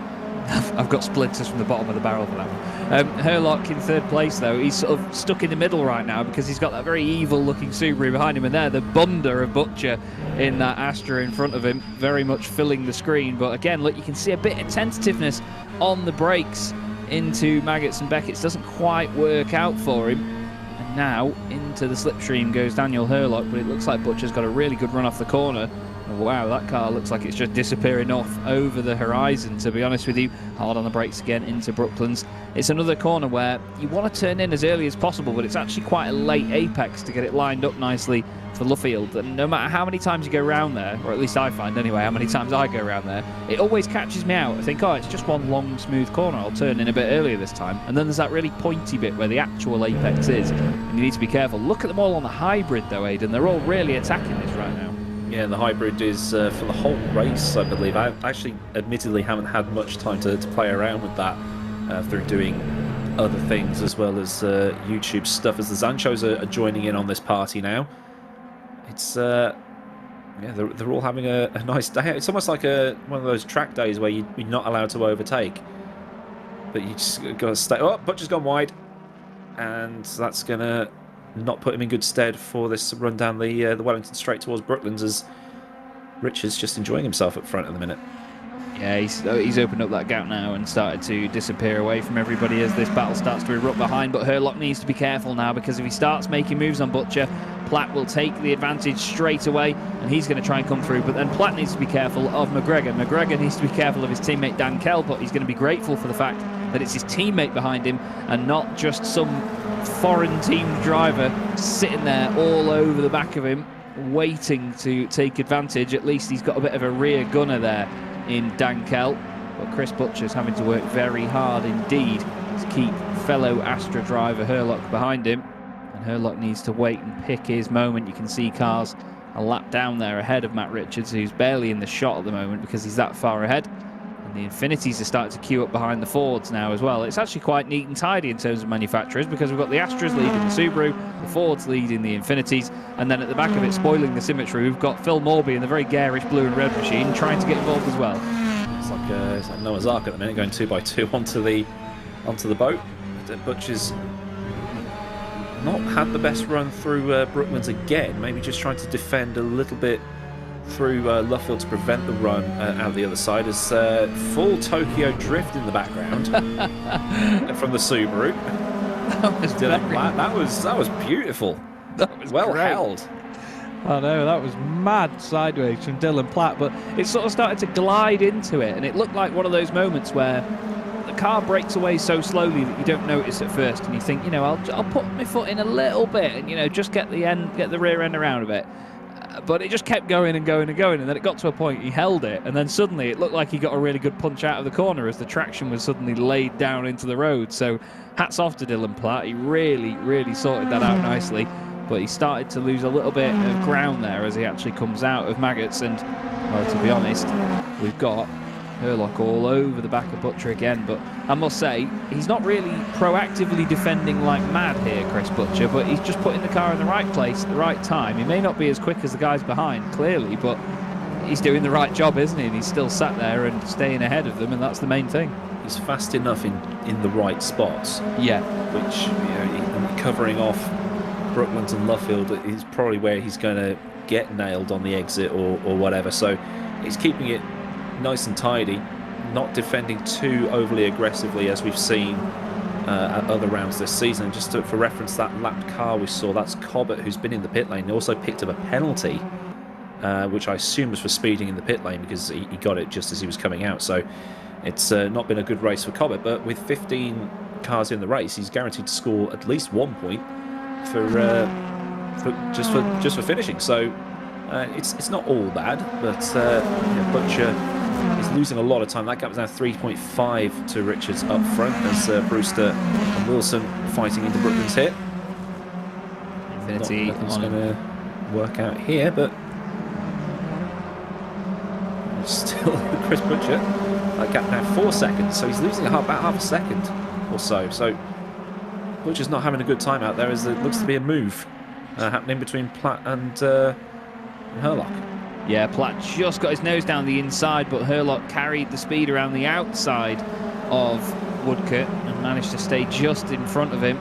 I've got splinters from the bottom of the barrel for that one. Herlock in third place, though. He's sort of stuck in the middle right now because he's got that very evil-looking Subaru behind him, and there, the bunda of Butcher in that Astra in front of him, very much filling the screen. But again, look, you can see a bit of tentativeness on the brakes into Maggots and Beckett's. Doesn't quite work out for him. And now into the slipstream goes Daniel Herlock, but it looks like Butcher's got a really good run off the corner. Wow, that car looks like it's just disappearing off over the horizon, to be honest with you. Hard on the brakes again into Brooklands. It's another corner where you want to turn in as early as possible, but it's actually quite a late apex to get it lined up nicely for Luffield. And no matter how many times you go around there, or at least I find anyway, how many times I go around there, it always catches me out. I think, oh, it's just one long, smooth corner. I'll turn in a bit earlier this time. And then there's that really pointy bit where the actual apex is, and you need to be careful. Look at them all on the hybrid, though, Aidan. They're all really attacking this right now. Yeah, the hybrid is for the whole race, I believe. I actually, admittedly, haven't had much time to play around with that through doing other things as well as YouTube stuff, as the Zanchos are joining in on this party now. It's yeah, they're all having a nice day. It's almost like one of those track days where you're not allowed to overtake, but you just got to stay. Oh, Butcher's gone wide, and that's gonna not put him in good stead for this run down the Wellington straight towards Brooklands, as Richard's just enjoying himself up front at the minute. Yeah, he's opened up that gap now and started to disappear away from everybody as this battle starts to erupt behind. But Herlock needs to be careful now, because if he starts making moves on Butcher, Platt will take the advantage straight away, and he's going to try and come through. But then Platt needs to be careful of McGregor. McGregor needs to be careful of his teammate Dan Kell, but he's going to be grateful for the fact that it's his teammate behind him and not just some foreign team driver sitting there all over the back of him waiting to take advantage. At least he's got a bit of a rear gunner there in Dan Kell, but Chris Butcher's having to work very hard indeed to keep fellow Astra driver Herlock behind him, and Herlock needs to wait and pick his moment. You can see cars a lap down there ahead of Matt Richards, who's barely in the shot at the moment because he's that far ahead. And the Infinities are starting to queue up behind the Fords now as well. It's actually quite neat and tidy in terms of manufacturers, because we've got the Astras leading the Subaru, the Fords leading the Infinities, and then at the back of it, spoiling the symmetry, we've got Phil Morby in the very garish blue and red machine trying to get involved as well. It's like Noah's Ark at the minute, going 2x2 onto the boat. Butcher's not had the best run through Brooklands again, maybe just trying to defend a little bit through Luffield to prevent the run out the other side, as full Tokyo drift in the background from the Subaru. That was Dylan Platt. That was beautiful. That was well great. held. I know, that was mad sideways from Dylan Platt, but it sort of started to glide into it, and it looked like one of those moments where the car breaks away so slowly that you don't notice at first, and you think, you know, I'll put my foot in a little bit, and, you know, just get the rear end around a bit. But it just kept going and going and going, and then it got to a point he held it, and then suddenly it looked like he got a really good punch out of the corner as the traction was suddenly laid down into the road. So hats off to Dylan Platt. He really, really sorted that out nicely, but he started to lose a little bit of ground there as he actually comes out of Maggots. And, well, to be honest, we've got Herlock all over the back of Butcher again, but I must say, he's not really proactively defending like mad here, Chris Butcher, but he's just putting the car in the right place at the right time. He may not be as quick as the guys behind, clearly, but he's doing the right job, isn't he? And he's still sat there and staying ahead of them, and that's the main thing. He's fast enough in the right spots. Yeah. Which, covering off Brooklands and Luffield is probably where he's going to get nailed on the exit or whatever. So he's keeping it nice and tidy, not defending too overly aggressively as we've seen at other rounds this season. Just for reference, that lapped car we saw, that's Cobbett, who's been in the pit lane. He also picked up a penalty, which I assume was for speeding in the pit lane, because he got it just as he was coming out. So it's not been a good race for Cobbett, but with 15 cars in the race, he's guaranteed to score at least 1 point just for finishing. So it's not all bad, but Butcher is losing a lot of time. That gap is now 3.5 to Richards up front, as Brewster and Wilson fighting into Brooklands here. Infinity Nothing's going to work out here, but still Chris Butcher. That gap now 4 seconds, so he's losing about half a second or so. So Butcher's not having a good time out there, as it looks to be a move happening between Platt and Herlock. Yeah, Platt just got his nose down the inside, but Herlock carried the speed around the outside of Woodcote and managed to stay just in front of him,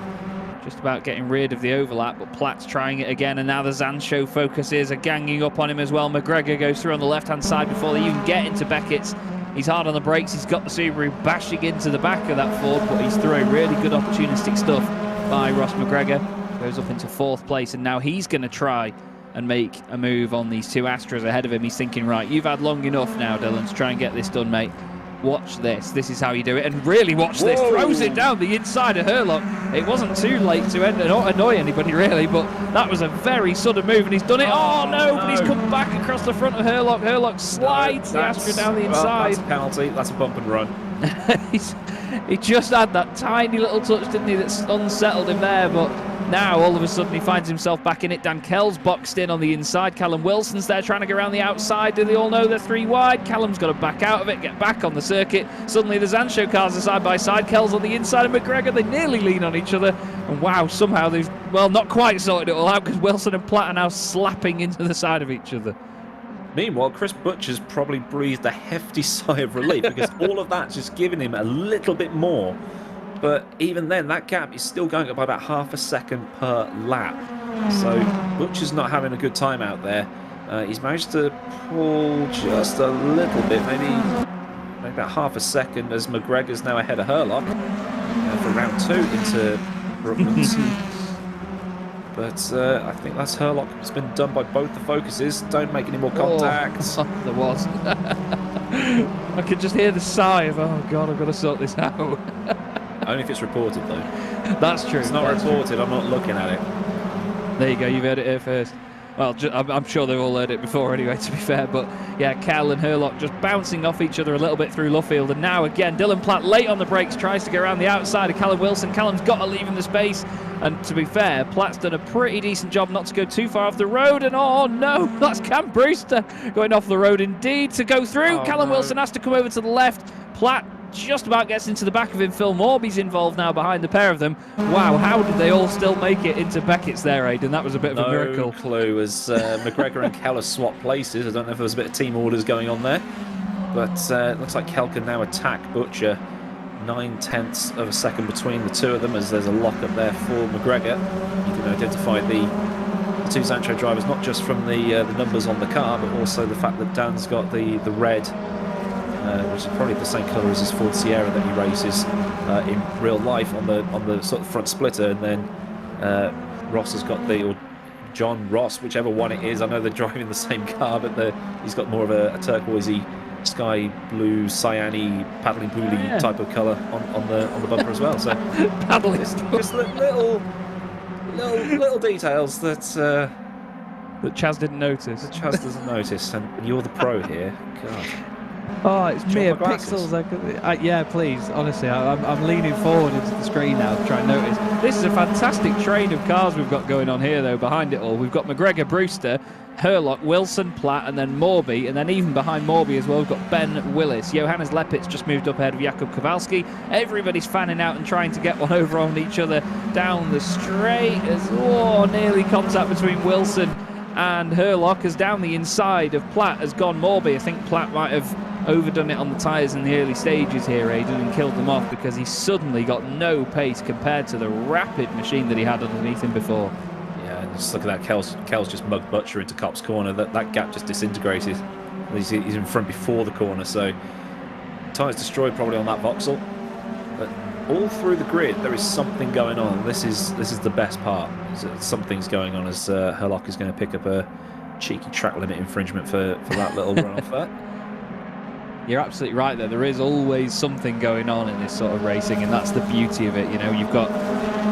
just about getting rid of the overlap. But Platt's trying it again, and now the Zanshow focuses are ganging up on him as well. McGregor goes through on the left-hand side before they even get into Beckett's. He's hard on the brakes. He's got the Subaru bashing into the back of that Ford, but he's through. Really good opportunistic stuff by Ross McGregor. Goes up into 4th place, and now he's going to try and make a move on these 2 Astras ahead of him. He's thinking, right, you've had long enough now, Dylan, to try and get this done, mate. Watch this. This is how you do it. And really watch this. Throws it down the inside of Herlock. It wasn't too late to annoy anybody, really, but that was a very sudden move, and he's done it. Oh, no, but he's come back across the front of Herlock. Herlock slides the Astra down the inside. That's a penalty. That's a bump and run. He just had that tiny little touch, didn't he, that's unsettled him there, but now all of a sudden he finds himself back in it. Dan Kell's boxed in on the inside. Callum Wilson's there trying to go around the outside. Do they all know they're 3 wide? Callum's got to back out of it, get back on the circuit. Suddenly the Zanshow cars are side by side. Kell's on the inside of McGregor. They nearly lean on each other. And wow, somehow they've, well, not quite sorted it all out, because Wilson and Platt are now slapping into the side of each other. Meanwhile, Chris Butcher's probably breathed a hefty sigh of relief, because all of that's just given him a little bit more. But even then, that gap is still going up by about half a second per lap. So Butcher's not having a good time out there. He's managed to pull just a little bit, maybe about half a second, as McGregor's now ahead of Herlock for round 2 into Brooklands. But I think that's Herlock. It's been done by both the focuses. Don't make any more contact. Oh, there was. I could just hear the sigh of, oh God, I've got to sort this out. Only if it's reported, though. That's true. It's not reported. I'm not looking at it. There you go. You've heard it here first. Well, I'm sure they've all heard it before anyway, to be fair. But yeah, Cal and Herlock just bouncing off each other a little bit through Luffield. And now again, Dylan Platt late on the brakes, tries to go around the outside of Callum Wilson. Callum's got to leave him the space. And to be fair, Platt's done a pretty decent job not to go too far off the road. And oh no, that's Cam Brewster going off the road indeed to go through. Callum Wilson has to come over to the left. Platt just about gets into the back of him. Phil Morby's involved now behind the pair of them. Wow, how did they all still make it into Beckett's there, Aidan? That was a bit of a miracle. No clue, as McGregor and Kell have swapped places. I don't know if there was a bit of team orders going on there. But it looks like Kell can now attack Butcher. 9/10 of a second between the two of them, as there's a lock up there for McGregor. You can identify the 2 Zanshow drivers not just from the numbers on the car, but also the fact that Dan's got the red, which is probably the same colour as his Ford Sierra that he races in real life on the sort of front splitter, and then Ross has got or John Ross, whichever one it is. I know they're driving the same car, but he's got more of a turquoisey, sky blue, cyany, paddling pooly type of colour on the bumper as well. So paddling, just little details that Chaz didn't notice. That Chaz doesn't notice, and you're the pro here. God. Oh, it's mere pixels. Yeah, please. Honestly, I'm leaning forward into the screen now to try and notice. This is a fantastic train of cars we've got going on here, though, behind it all. We've got McGregor, Brewster, Herlock, Wilson, Platt, and then Morby. And then even behind Morby as well, we've got Ben Willis. Johannes Lepit's just moved up ahead of Jakub Kowalski. Everybody's fanning out and trying to get one over on each other down the straight as, nearly contact between Wilson and Herlock, as down the inside of Platt has gone Morby. I think Platt might have overdone it on the tyres in the early stages here, Aidan, and killed them off because he suddenly got no pace compared to the rapid machine that he had underneath him before. Yeah, and just look at that. Kel's just mugged Butcher into Cop's corner. That gap just disintegrated. He's in front before the corner, so tyres destroyed probably on that Vauxhall. But all through the grid, there is something going on. This is the best part. Something's going on as Herlock is going to pick up a cheeky track limit infringement for that little run off there. You're absolutely right there. There is always something going on in this sort of racing, and that's the beauty of it. You know, you've got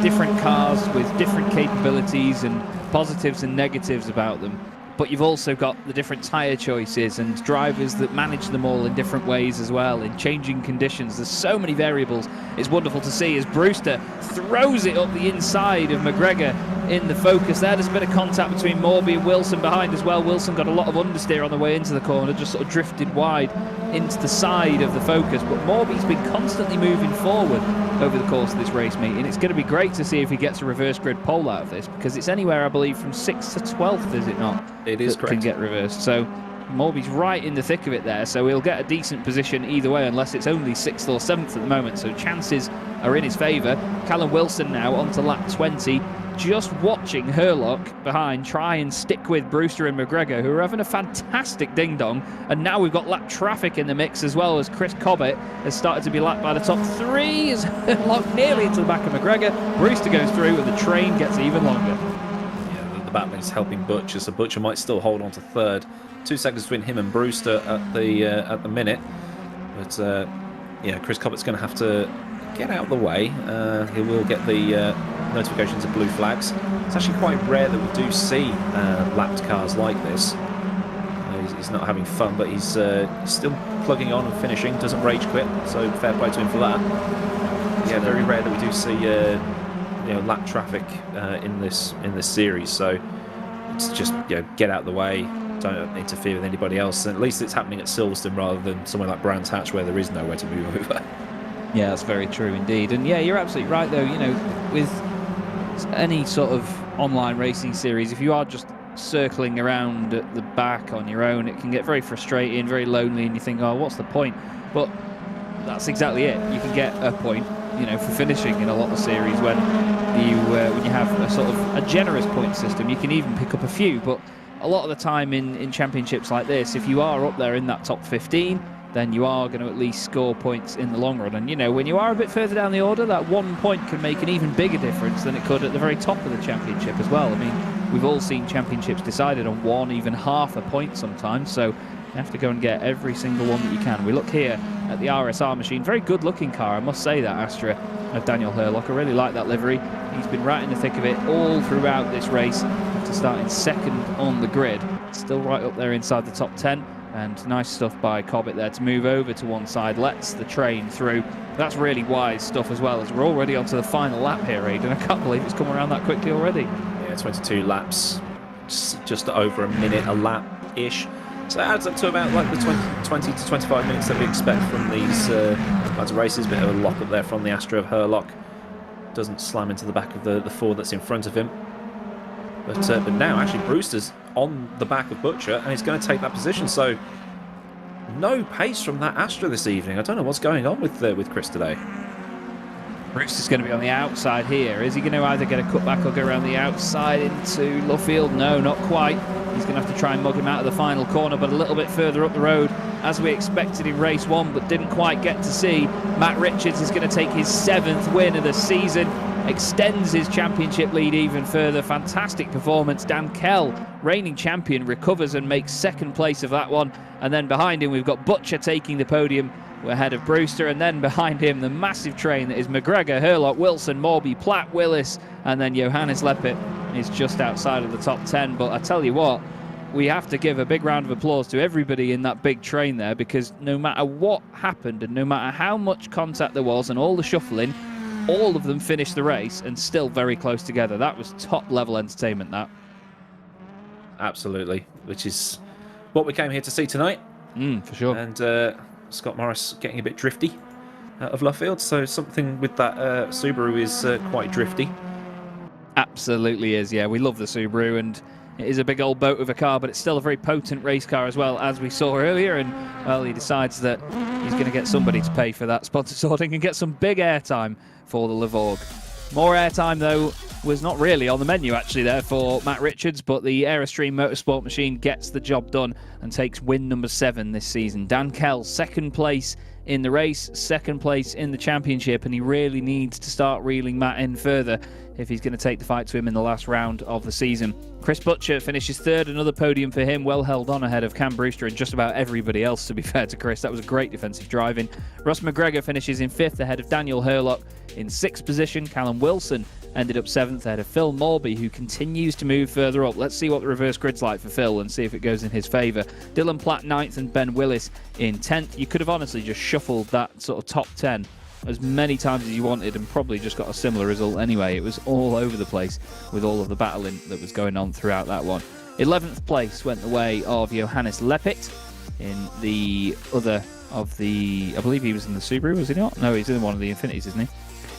different cars with different capabilities and positives and negatives about them. But you've also got the different tyre choices and drivers that manage them all in different ways as well, in changing conditions. There's so many variables. It's wonderful to see as Brewster throws it up the inside of McGregor in the focus there. There's a bit of contact between Morby and Wilson behind as well. Wilson got a lot of understeer on the way into the corner, just sort of drifted wide into the side of the focus. But Morby's been constantly moving forward over the course of this race meet, and it's going to be great to see if he gets a reverse grid pole out of this, because it's anywhere, I believe, from 6th to 12th, is it not? It is correct. Can get reversed. So Morby's right in the thick of it there, so he'll get a decent position either way, unless it's only 6th or 7th at the moment, so chances are in his favour. Callum Wilson now onto lap 20, just watching Herlock behind try and stick with Brewster and McGregor, who are having a fantastic ding-dong. And now we've got lap traffic in the mix as well, as Chris Cobbett has started to be lapped by the top 3 as Herlock nearly into the back of McGregor. Brewster goes through and the train gets even longer. Yeah, the battle's helping Butcher, so Butcher might still hold on to 3rd. 2 seconds between him and Brewster at the minute. But yeah, Chris Cobbett's going to have to get out of the way. He will get the notifications of blue flags. It's actually quite rare that we do see lapped cars like this. He's not having fun, but he's still plugging on and finishing, doesn't rage quit, so fair play to him for that. Yeah, very rare that we do see lap traffic in this series, so it's just get out of the way, don't interfere with anybody else. And at least it's happening at Silverstone rather than somewhere like Brands Hatch where there is nowhere to move over. Yeah, that's very true indeed. And yeah, you're absolutely right though, with any sort of online racing series, if you are just circling around at the back on your own, it can get very frustrating, very lonely, and you think, oh, what's the point? But that's exactly it. You can get a point, for finishing in a lot of series when you have a sort of a generous point system. You can even pick up a few, but a lot of the time in championships like this, if you are up there in that top 15, then you are going to at least score points in the long run. And, when you are a bit further down the order, that 1 point can make an even bigger difference than it could at the very top of the championship as well. I mean, we've all seen championships decided on 1, even half a point sometimes, so you have to go and get every single one that you can. We look here at the RSR machine. Very good-looking car, I must say that, Astra, of Daniel Herlock. I really like that livery. He's been right in the thick of it all throughout this race, after starting 2nd on the grid. Still right up there inside the top 10. And nice stuff by Cobbett there to move over to one side, lets the train through. That's really wise stuff as well, as we're already onto the final lap here, Aidan. I can't believe it's come around that quickly already. Yeah, 22 laps, just over a minute a lap-ish. So that adds up to about like the 20 to 25 minutes that we expect from these kinds of races. Bit of a lock up there from the Astra of Herlock. Doesn't slam into the back of the Ford that's in front of him. But now, actually, Brewster's on the back of Butcher, and he's going to take that position. So, no pace from that Astra this evening. I don't know what's going on with Chris today. Brewster's going to be on the outside here. Is he going to either get a cutback or go around the outside into Luffield? No, not quite. He's going to have to try and mug him out of the final corner, but a little bit further up the road, as we expected in race 1, but didn't quite get to see. Matt Richards is going to take his 7th win of the season. Extends his championship lead even further. Fantastic performance. Dan Kell, reigning champion, recovers and makes 2nd place of that one. And then behind him, we've got Butcher taking the podium. We're ahead of Brewster, and then behind him, the massive train that is McGregor, Herlock, Wilson, Morby, Platt, Willis, and then Johannes Lepit is just outside of the top 10. But I tell you what, we have to give a big round of applause to everybody in that big train there, because no matter what happened and no matter how much contact there was and all the shuffling, all of them finished the race and still very close together. That was top-level entertainment, that. Absolutely, which is what we came here to see tonight. For sure. And Scott Morris getting a bit drifty out of Luffield, so something with that Subaru is quite drifty. Absolutely is, yeah. We love the Subaru, and it is a big old boat of a car, but it's still a very potent race car as well, as we saw earlier. And, well, he decides that he's going to get somebody to pay for that sponsor sorting and get some big airtime for the Levorg. More airtime, though, was not really on the menu, actually, there for Matt Richards, but the Aerostream Motorsport machine gets the job done and takes win number 7 this season. Dan Kell, second place in the race, second place in the championship, and he really needs to start reeling Matt in further if he's going to take the fight to him in the last round of the season. Chris Butcher finishes third, another podium for him, well held on ahead of Cam Brewster and just about everybody else, to be fair to Chris. That was a great defensive driving. Ross McGregor finishes in 5th ahead of Daniel Hurlock. In 6th position, Callum Wilson ended up 7th ahead of Phil Morby, who continues to move further up. Let's see what the reverse grid's like for Phil and see if it goes in his favour. Dylan Platt 9th and Ben Willis in 10th. You could have honestly just shuffled that sort of top 10 as many times as you wanted and probably just got a similar result anyway. It was all over the place with all of the battling that was going on throughout that one. 11th place went the way of Johannes Lepit in the other of the... I believe he was in the Subaru, was he not? No, he's in one of the Infinities, isn't he?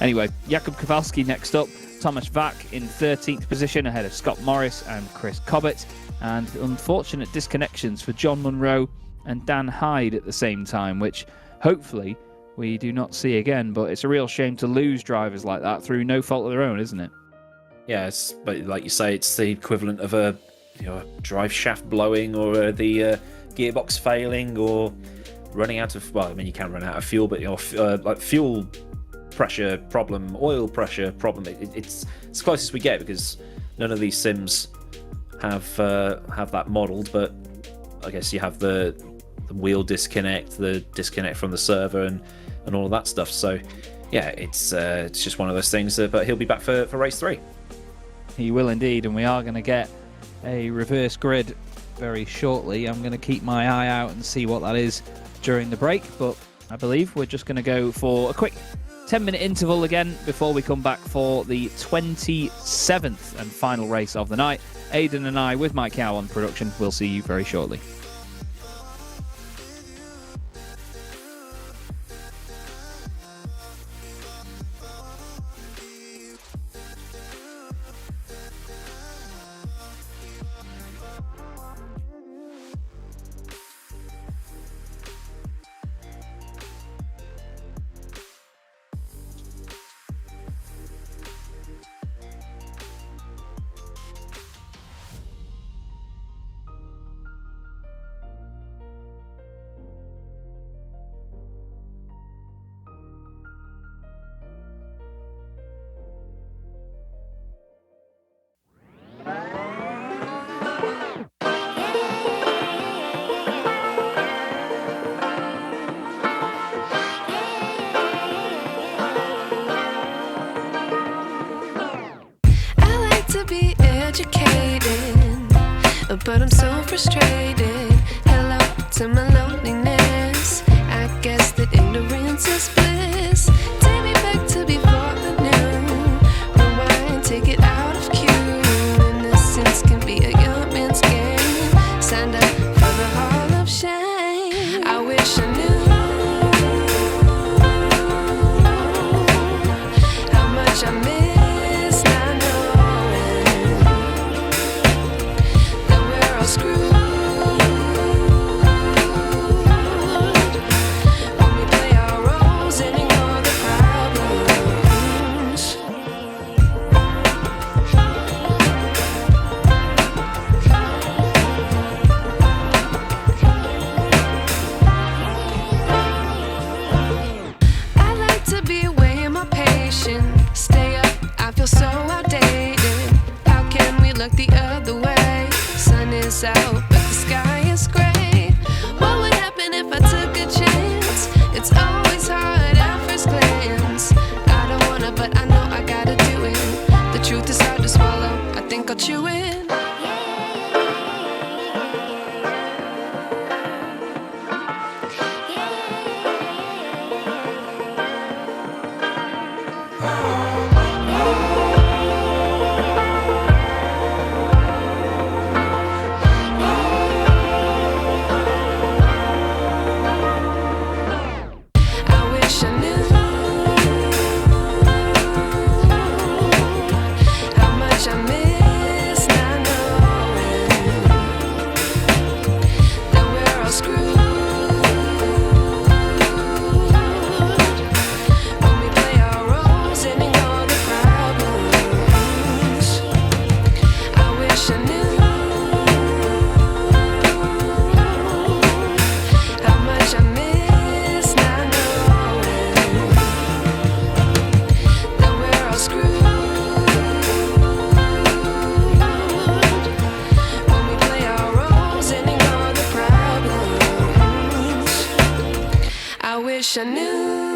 Anyway, Jakub Kowalski next up. Thomas Vack in 13th position ahead of Scott Morris and Chris Cobbett. And unfortunate disconnections for John Munro and Dan Hyde at the same time, which hopefully we do not see again. But it's a real shame to lose drivers like that through no fault of their own, isn't it? Yes, but like you say, it's the equivalent of a drive shaft blowing or the gearbox failing or running out of... Well, I mean, you can run out of fuel, but like fuel pressure problem, oil pressure problem. It's the closest we get, because none of these sims have that modelled. But I guess you have the wheel disconnect, the disconnect from the server, and all of that stuff. So yeah, it's just one of those things. But he'll be back for race 3. He will indeed, and we are going to get a reverse grid very shortly. I'm going to keep my eye out and see what that is during the break, but I believe we're just going to go for a quick 10-minute interval again before we come back for the 27th and final race of the night. Aidan and I, with Mike Cow on production, will see you very shortly. But I'm so frustrated. Hello to my loneliness. I guess that ignorance is bliss. Take me back to before I knew. Rewind, take it out of cue. Innocence can be a young man's game. Signed up for the hall of shame. I wish I knew how much I miss not knowing. Screw I wish I knew.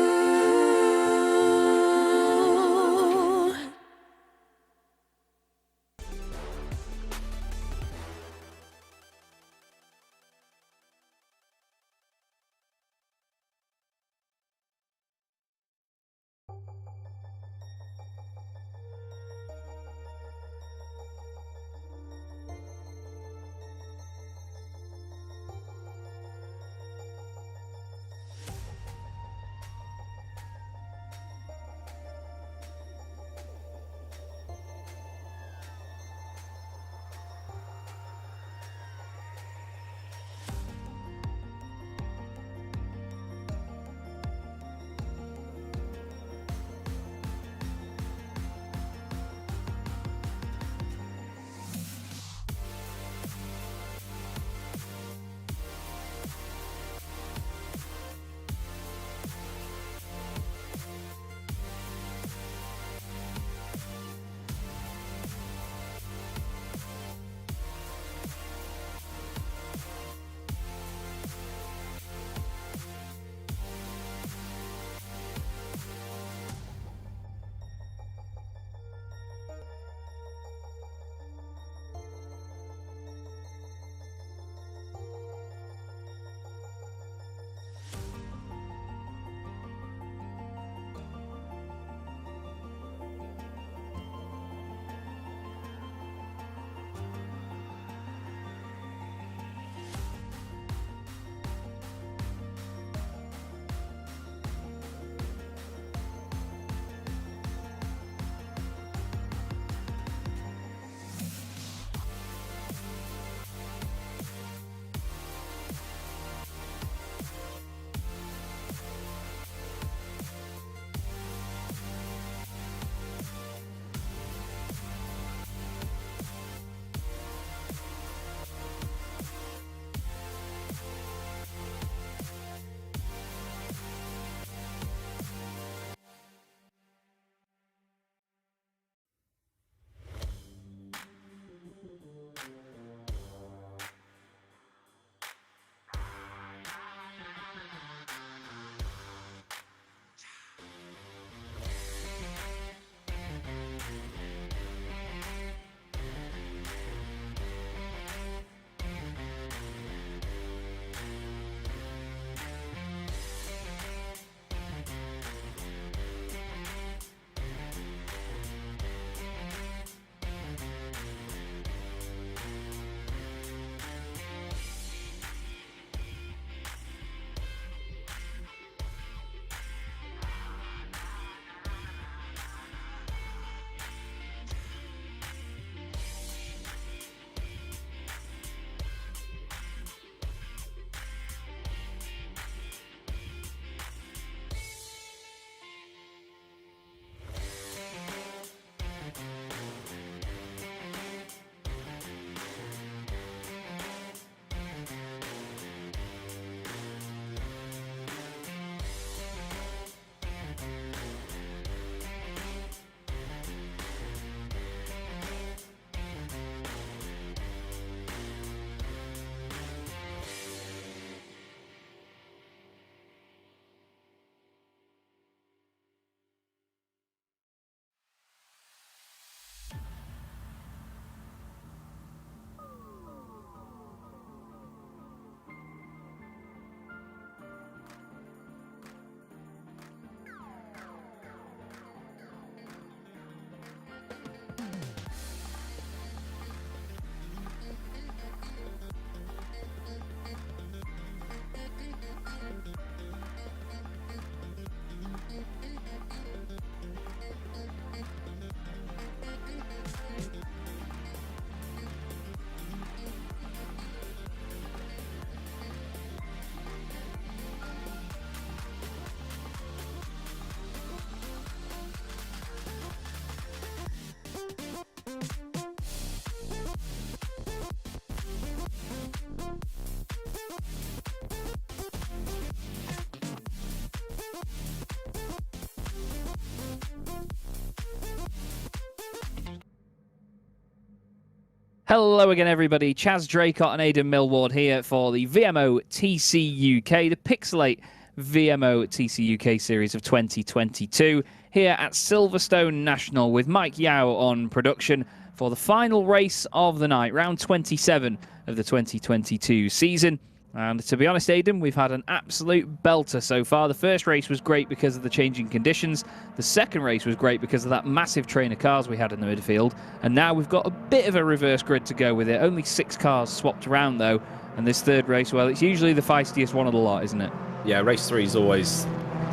Hello again, everybody. Chaz Draycott and Aidan Millward here for the VMO TCUK, the Pixelate VMO TCUK Series of 2022 here at Silverstone National with Mike Yao on production for the final race of the night, round 27 of the 2022 season. And to be honest, Aidan, we've had an absolute belter so far. The first race was great because of the changing conditions. The second race was great because of that massive train of cars we had in the midfield. And now we've got a bit of a reverse grid to go with it. Only 6 cars swapped around, though. And this third race, well, it's usually the feistiest one of the lot, isn't it? Yeah, race 3 is always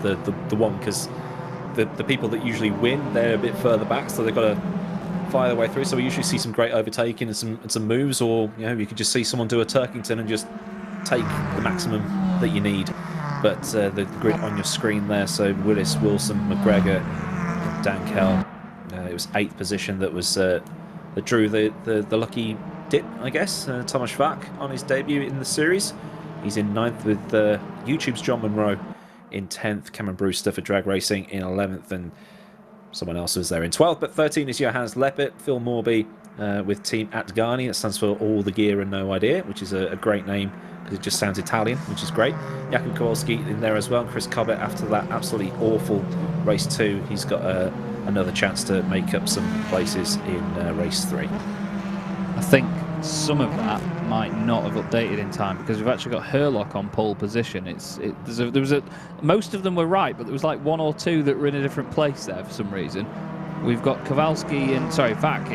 the one, because the people that usually win, they're a bit further back, so they've got to fire their way through. So we usually see some great overtaking and some moves, or you could just see someone do a Turkington and just take the maximum that you need. But the grid on your screen there, so Willis, Wilson, McGregor, Dan Kell, it was 8th position that was that drew the lucky dip, I guess. Thomas Schwach on his debut in the series. He's in 9th with YouTube's John Monroe in 10th, Cameron Brewster for drag racing in 11th, and someone else was there in 12th. But 13 is Johannes Leppert, Phil Morby with Team Atgani. That stands for All the Gear and No Idea, which is a great name because it just sounds Italian, which is great. Jakub Kowalski in there as well. Chris Cobbett, after that absolutely awful race 2, he's got another chance to make up some places in race 3. I think some of that might not have updated in time because we've actually got Herlock on pole position. Most of them were right, but there was like 1 or 2 that were in a different place there for some reason. We've got Kowalski and Vak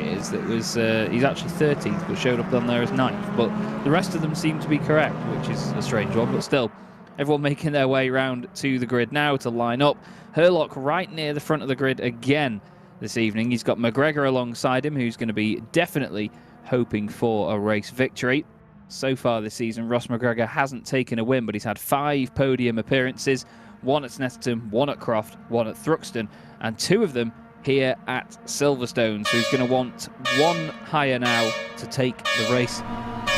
he's actually 13th but showed up on there as 9th, but the rest of them seem to be correct, which is a strange one, but still everyone making their way round to the grid now to line up. Herlock right near the front of the grid again this evening. He's got McGregor alongside him, who's going to be definitely hoping for a race victory. So far this season, Ross McGregor hasn't taken a win, but he's had 5 podium appearances, 1 at Snetterton, 1 at Croft, 1 at Thruxton, and 2 of them here at Silverstone. So he's going to want 1 higher now to take the race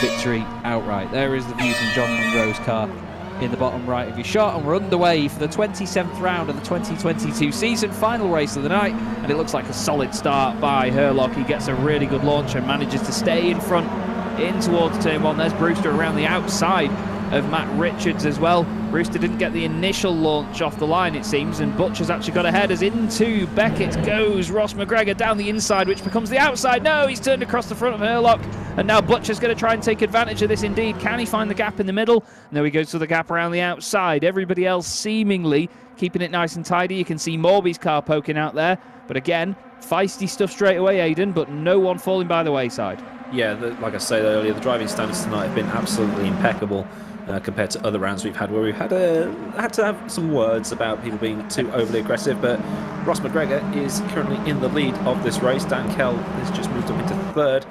victory outright. There is the view from John Monroe's car in the bottom right of your shot, and we're underway for the 27th round of the 2022 season, final race of the night, and it looks like a solid start by Herlock. He gets a really good launch and manages to stay in front in towards turn 1. There's Brewster around the outside of Matt Richards as well. Brewster didn't get the initial launch off the line, it seems, and Butcher's actually got ahead as into Beckett goes Ross McGregor down the inside, which becomes the outside. No, he's turned across the front of Herlock, and now Butcher's going to try and take advantage of this indeed. Can he find the gap in the middle? No, he goes to the gap around the outside. Everybody else seemingly keeping it nice and tidy. You can see Morby's car poking out there, but again, feisty stuff straight away, Aidan, but no one falling by the wayside. Yeah, like I said earlier, the driving standards tonight have been absolutely impeccable. Compared to other rounds we've had where we've had to have some words about people being too overly aggressive, but Ross McGregor is currently in the lead of this race. Dan Kell has just moved up into 3rd.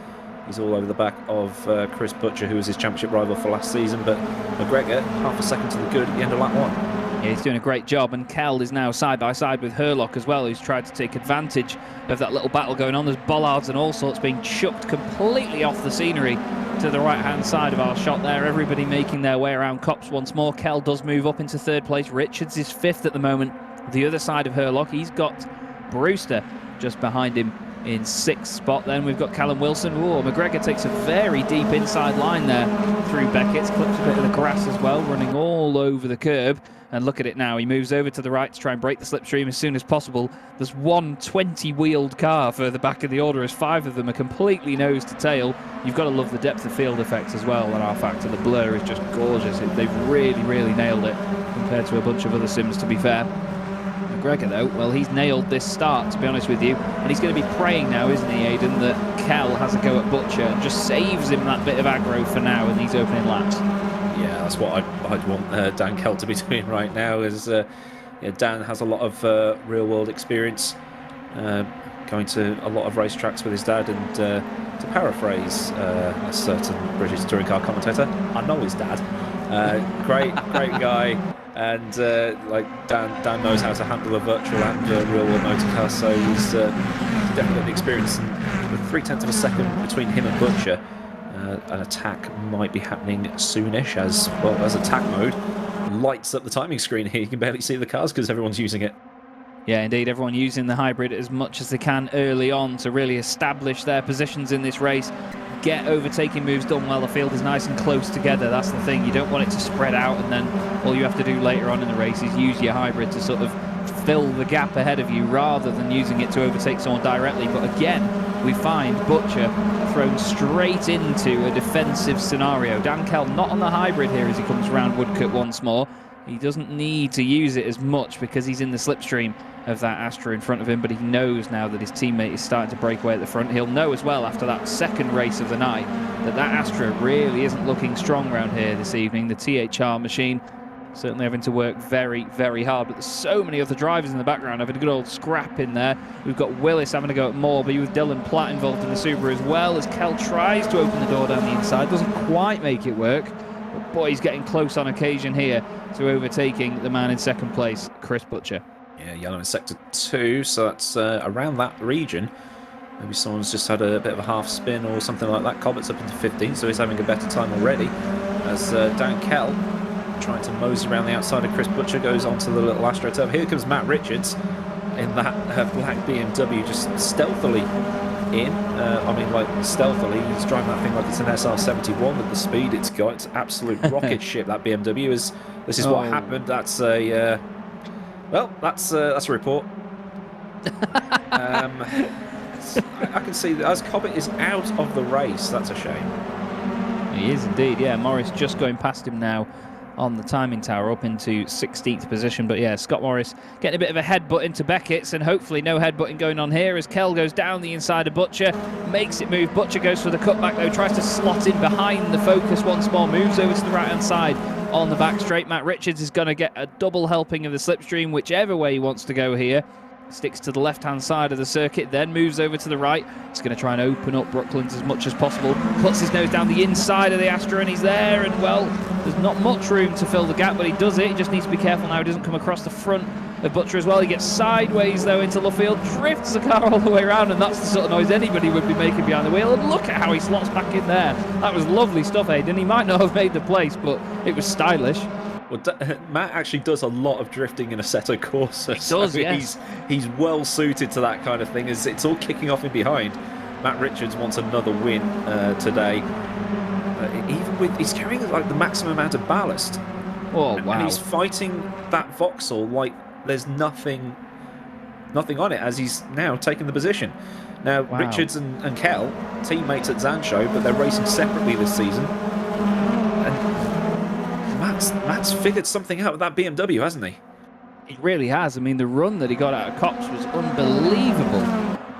He's all over the back of Chris Butcher, who was his championship rival for last season, but McGregor half a second to the good at the end of lap 1. Yeah, he's doing a great job, and Kell is now side by side with Herlock as well, who's tried to take advantage of that little battle going on. There's bollards and all sorts being chucked completely off the scenery to the right-hand side of our shot there. Everybody making their way around Copse once more. Kell does move up into 3rd place. Richards is 5th at the moment. The other side of Herlock, he's got Brewster just behind him in 6th spot. Then we've got Callum Wilson. Ooh, McGregor takes a very deep inside line there through Beckett's, clips a bit of the grass as well, running all over the curb. And look at it now, he moves over to the right to try and break the slipstream as soon as possible. There's 1 20-wheeled car further back in the order as 5 of them are completely nose to tail. You've got to love the depth of field effects as well on our factor. The blur is just gorgeous. They've really, really nailed it compared to a bunch of other sims, to be fair. McGregor, though, well, he's nailed this start, to be honest with you. And he's going to be praying now, isn't he, Aidan, that Kell has a go at Butcher and just saves him that bit of aggro for now in these opening laps. Yeah, that's what I'd want Dan Kell to be doing right now. Is Dan has a lot of real-world experience, going to a lot of racetracks with his dad, and to paraphrase a certain British touring car commentator, I know his dad. Great guy, and like Dan knows how to handle a virtual and real-world motor car, so he's definitely got the experience. And with 0.3 of a second between him and Butcher, an attack might be happening soonish, as attack mode lights up the timing screen here. You can barely see the cars because everyone's using it. Yeah, indeed, everyone using the hybrid as much as they can early on to really establish their positions in this race. get overtaking moves done while the field is nice and close together. That's the thing. You don't want it to spread out, and then all you have to do later on in the race is use your hybrid to sort of fill the gap ahead of you rather than using it to overtake someone directly. But again, we find Butcher thrown straight into a defensive scenario. Dan Kell not on the hybrid here as he comes around Woodcote once more. He doesn't need to use it as much because he's in the slipstream of that Astra in front of him, but he knows now that his teammate is starting to break away at the front. He'll know as well after that second race of the night that Astra really isn't looking strong around here this evening. The THR machine certainly having to work very, very hard, but there's so many other drivers in the background having a good old scrap in there. We've got Willis having to go at Morby with Dylan Platt involved in the Subaru as well as Kell tries to open the door down the inside. Doesn't quite make it work, but boy, he's getting close on occasion here to overtaking the man in second place, Chris Butcher. Yeah, yellow in sector 2, so that's around that region. Maybe someone's just had a bit of a half spin or something like that. Colbert's up into 15, so he's having a better time already. As Dan Kell trying to mosey around the outside of Chris Butcher goes onto the little AstroTurf. Here comes Matt Richards in that black BMW, just stealthily in. I mean, like stealthily, he's driving that thing like it's an SR71 with the speed it's got. It's absolute rocket ship. That BMW is. This is what happened. That's a well, that's a report. I can see that as Cobbett is out of the race. That's a shame. He is indeed. Yeah, Morris just going past him now on the timing tower up into 16th position. But yeah, Scott Morris getting a bit of a headbutt into Beckett's, and hopefully no headbutting going on here as Kell goes down the inside of Butcher, makes it move. Butcher goes for the cutback though, tries to slot in behind the Focus once more, moves over to the right hand side on the back straight. Matt Richards is going to get a double helping of the slipstream whichever way he wants to go here. Sticks to the left-hand side of the circuit, then moves over to the right. He's going to try and open up Brooklands as much as possible. Puts his nose down the inside of the Astra, and he's there. And, well, there's not much room to fill the gap, but he does it. He just needs to be careful now he doesn't come across the front of Butcher as well. He gets sideways, though, into Luffield, drifts the car all the way around, and that's the sort of noise anybody would be making behind the wheel. And look at how he slots back in there. That was lovely stuff, Aidan. He might not have made the place, but it was stylish. Well, Matt actually does a lot of drifting in Assetto Corsa. He does, yes. He's well suited to that kind of thing. As it's all kicking off in behind. Matt Richards wants another win today. Even with he's carrying like the maximum amount of ballast. Oh wow! And he's fighting that Vauxhall like there's nothing on it. As he's now taking the position. Now Richards and Kell, teammates at Zancho, but they're racing separately this season. Matt's figured something out with that BMW, hasn't he? He really has. I mean, the run that he got out of Cops was unbelievable.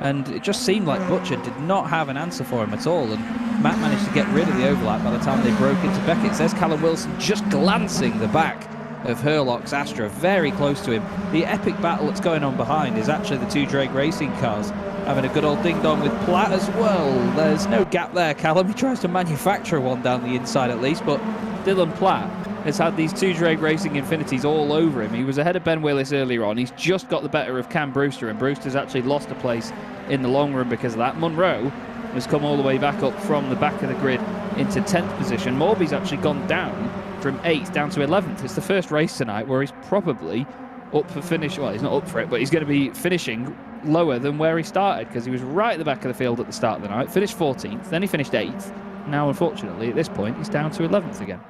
And it just seemed like Butcher did not have an answer for him at all. And Matt managed to get rid of the overlap by the time they broke into Beckett. There's Callum Wilson just glancing the back of Herlock's Astra, very close to him. The epic battle that's going on behind is actually the two Drake Racing cars having a good old ding-dong with Platt as well. There's no gap there, Callum. He tries to manufacture one down the inside at least, but Dylan Platt has had these two Drake Racing Infinities all over him. He was ahead of Ben Willis earlier on. He's just got the better of Cam Brewster, and Brewster's actually lost a place in the long run because of that. Munro has come all the way back up from the back of the grid into 10th position. Morby's actually gone down from 8th down to 11th. It's the first race tonight where he's probably up for finish. Well, he's not up for it, but he's going to be finishing lower than where he started because he was right at the back of the field at the start of the night, finished 14th, then he finished 8th. Now, unfortunately, at this point, he's down to 11th again.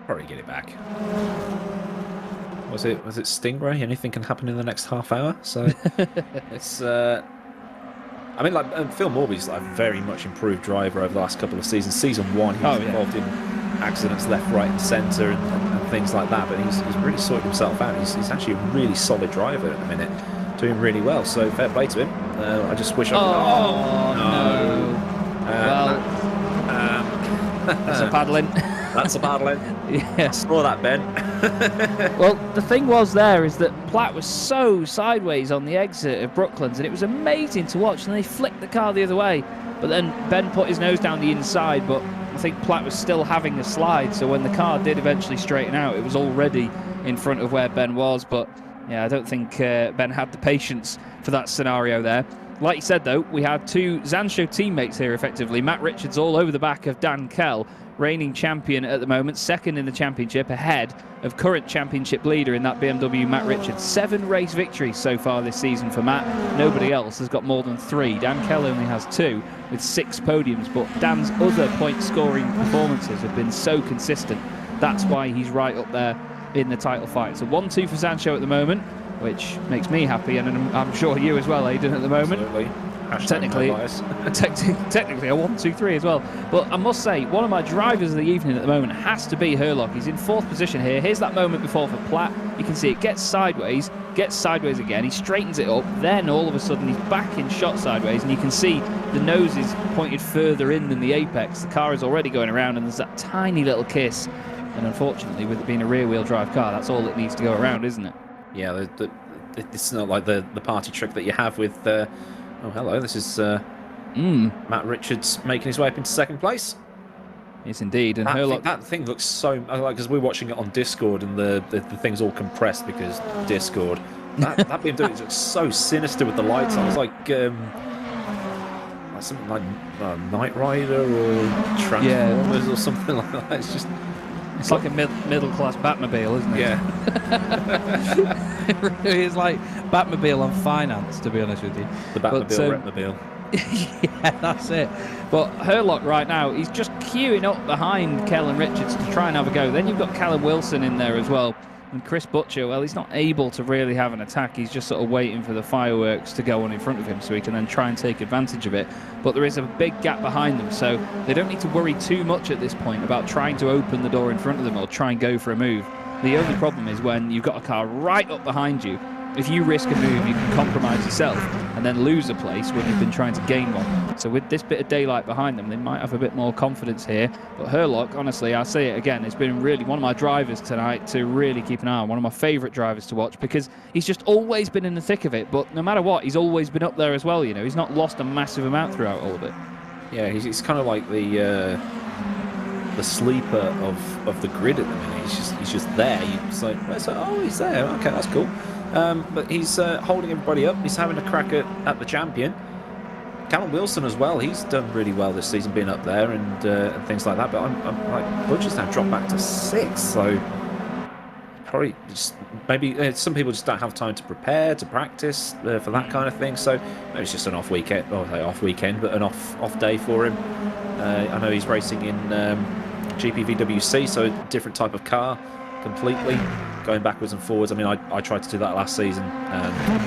Probably get it back. Was it Stingray? Anything can happen in the next half hour. So it's. I mean, like Phil Morby's like a very much improved driver over the last couple of seasons. Season 1, he was involved in accidents left, right, and centre and things like that. But he's really sorted himself out. He's actually a really solid driver at the minute, doing really well. So fair play to him. I just wish I could. No. That's a paddling. That's a paddling. Yeah. I saw that, Ben. Well, the thing was there is that Platt was so sideways on the exit of Brooklands, and it was amazing to watch, and they flicked the car the other way. But then Ben put his nose down the inside, but I think Platt was still having a slide, so when the car did eventually straighten out, it was already in front of where Ben was. But yeah, I don't think Ben had the patience for that scenario there. Like you said, though, we had two Zancho teammates here, effectively. Matt Richards all over the back of Dan Kell, reigning champion at the moment, second in the championship, ahead of current championship leader in that BMW, Matt Richards. 7 race victories so far this season for Matt. Nobody else has got more than 3. Dan Kell only has 2 with 6 podiums, but Dan's other point-scoring performances have been so consistent. That's why he's right up there in the title fight. So 1-2 for Sancho at the moment, which makes me happy, and I'm sure you as well, Aidan, at the moment. Absolutely. Technically a 1-2-3 as well. But I must say, one of my drivers of the evening at the moment has to be Herlock. He's in 4th position here. Here's that moment before for Platt. You can see it gets sideways again. He straightens it up. Then all of a sudden he's back in shot sideways, and you can see the nose is pointed further in than the apex. The car is already going around, and there's that tiny little kiss. And unfortunately, with it being a rear-wheel drive car, that's all it needs to go around, isn't it? Yeah, it's not like the party trick that you have with... oh, hello, this is Matt Richards making his way up into 2nd place. Yes, indeed. And that thing looks so... Like, because we're watching it on Discord, and the thing's all compressed because Discord. That BMW looks so sinister with the lights on. It's like something like Knight Rider or Transformers or something like that. It's like a middle-class Batmobile, isn't it? Yeah. It really is like Batmobile on finance, to be honest with you. The Batmobile, Retmobile. Yeah, that's it. But Herlock right now, he's just queuing up behind Kellen Richards to try and have a go. Then you've got Callum Wilson in there as well. And Chris Butcher, well, he's not able to really have an attack. He's just sort of waiting for the fireworks to go on in front of him so he can then try and take advantage of it. But there is a big gap behind them, so they don't need to worry too much at this point about trying to open the door in front of them or try and go for a move. The only problem is when you've got a car right up behind you. If you risk a move, you can compromise yourself and then lose a place when you've been trying to gain one. So with this bit of daylight behind them, they might have a bit more confidence here. But Herlock, honestly, I'll say it again, it's been really one of my drivers tonight to really keep an eye on. One of my favourite drivers to watch because he's just always been in the thick of it. But no matter what, he's always been up there as well. You know, he's not lost a massive amount throughout all of it. Yeah, he's kind of like the sleeper of the grid at the minute. He's just there. It's like, oh, he's there. Okay, that's cool. But he's holding everybody up. He's having a crack at the champion. Callum Wilson as well. He's done really well this season, being up there and things like that. But I'm like, Butcher's now dropped back to 6th. So probably just maybe some people just don't have time to prepare, to practice for that kind of thing. So maybe it's just an off weekend, but an off day for him. I know he's racing in GPVWC, so a different type of car completely, going backwards and forwards. I mean, I tried to do that last season,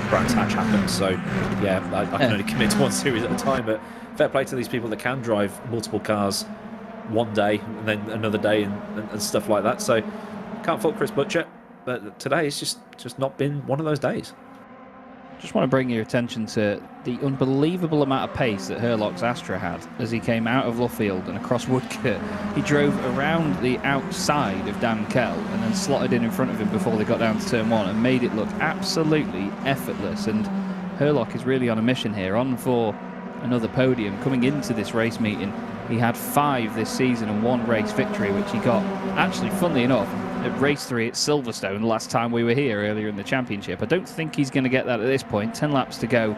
Brands Hatch happened, so yeah, I can only commit to one series at a time. But fair play to these people that can drive multiple cars one day and then another day and stuff like that. So can't fault Chris Butcher, but today it's just not been one of those days. Just want to bring your attention to the unbelievable amount of pace that Herlock's Astra had as he came out of Luffield and across Woodcote. He drove around the outside of Dan Kell and then slotted in front of him before they got down to turn 1 and made it look absolutely effortless. And Herlock is really on a mission here, on for another podium. Coming into this race meeting, he had 5 this season and 1 race victory, which he got, actually, funnily enough, at race 3 at Silverstone last time we were here earlier in the championship. I don't think he's going to get that at this point. 10 laps to go.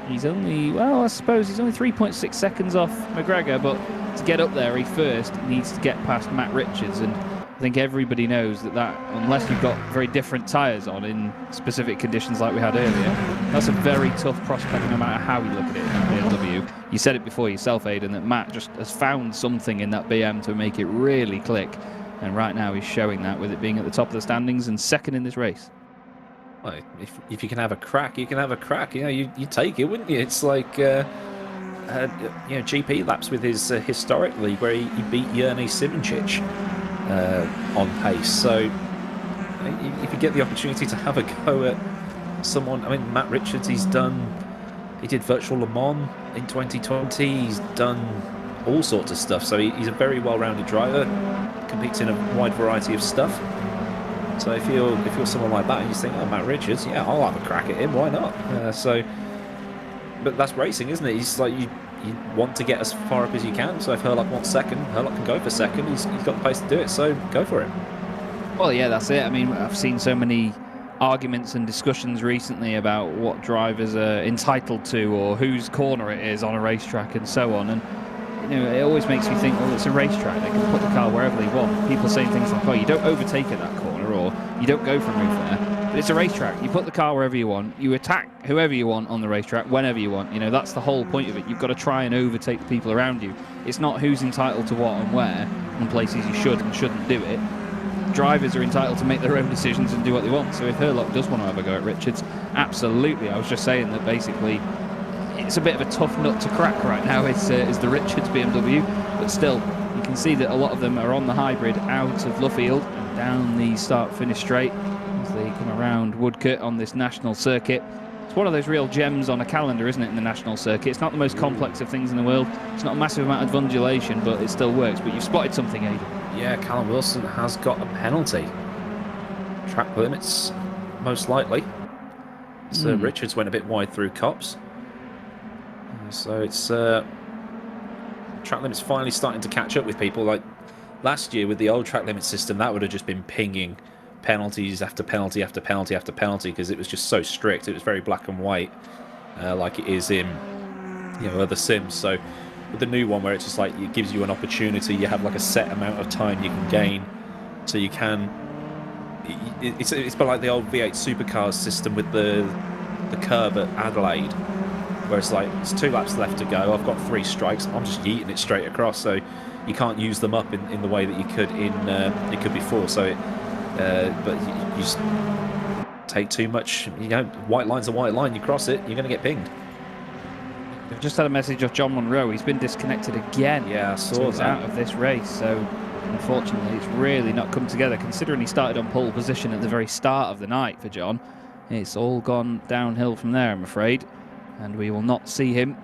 He's only, well, I suppose he's only 3.6 seconds off McGregor, but to get up there, he first needs to get past Matt Richards. And I think everybody knows that unless you've got very different tyres on in specific conditions like we had earlier, that's a very tough prospect no matter how you look at it in that BMW. You said it before yourself, Aidan, that Matt just has found something in that BM to make it really click. And right now he's showing that with it being at the top of the standings and second in this race. Well, if you can have a crack, you can have a crack. You know, you take it, wouldn't you? It's like GP laps with his historic league where he beat Yerny Sivincic on pace. So if you get the opportunity to have a go at someone, I mean, Matt Richards, he did virtual Le Mans in 2020. He's done all sorts of stuff. So he's a very well-rounded driver. Competes in a wide variety of stuff. So if you're someone like that and you think, oh, Matt Richards, yeah, I'll have a crack at him, why not? But that's racing, isn't it? He's like, you want to get as far up as you can. So if Herlock wants second, Herlock can go for second. He's got the pace to do it, so go for it. Well, yeah, that's it. I mean, I've seen so many arguments and discussions recently about what drivers are entitled to or whose corner it is on a racetrack and so on. And it always makes me think, well, it's a racetrack. They can put the car wherever they want. People saying things like, oh, you don't overtake at that corner, or you don't go for a move there. But it's a racetrack. You put the car wherever you want. You attack whoever you want on the racetrack whenever you want. That's the whole point of it. You've got to try and overtake the people around you. It's not who's entitled to what and where and places you should and shouldn't do it. Drivers are entitled to make their own decisions and do what they want. So if Herlock does want to have a go at Richards, absolutely. I was just saying that basically it's a bit of a tough nut to crack right now is the Richards BMW, but still you can see that a lot of them are on the hybrid out of Luffield and down the start-finish straight as they come around Woodcote on this national circuit. It's one of those real gems on a calendar, isn't it, in the national circuit? It's not the most complex of things in the world. It's not a massive amount of undulation, but it still works. But you've spotted something, Aidan. Yeah, Callum Wilson has got a penalty. Track limits, most likely. So Richards went a bit wide through Copse. So it's track limits finally starting to catch up with people. Like last year with the old track limit system, that would have just been pinging penalties after penalty after penalty after penalty because it was just so strict. It was very black and white, like it is in other sims. So with the new one, where it's just like it gives you an opportunity, you have like a set amount of time you can gain, so you can. It's a bit like the old V8 supercars system with the curb at Adelaide, where it's like it's 2 laps left to go. I've got 3 strikes. I'm just yeeting it straight across, so you can't use them up in the way that you could in before. So, but you just take too much. White line's a white line. You cross it, you're going to get pinged. We've just had a message of John Monroe. He's been disconnected again. Yeah, I saw that. Out of this race. So unfortunately, it's really not come together. Considering he started on pole position at the very start of the night for John, it's all gone downhill from there, I'm afraid. And we will not see him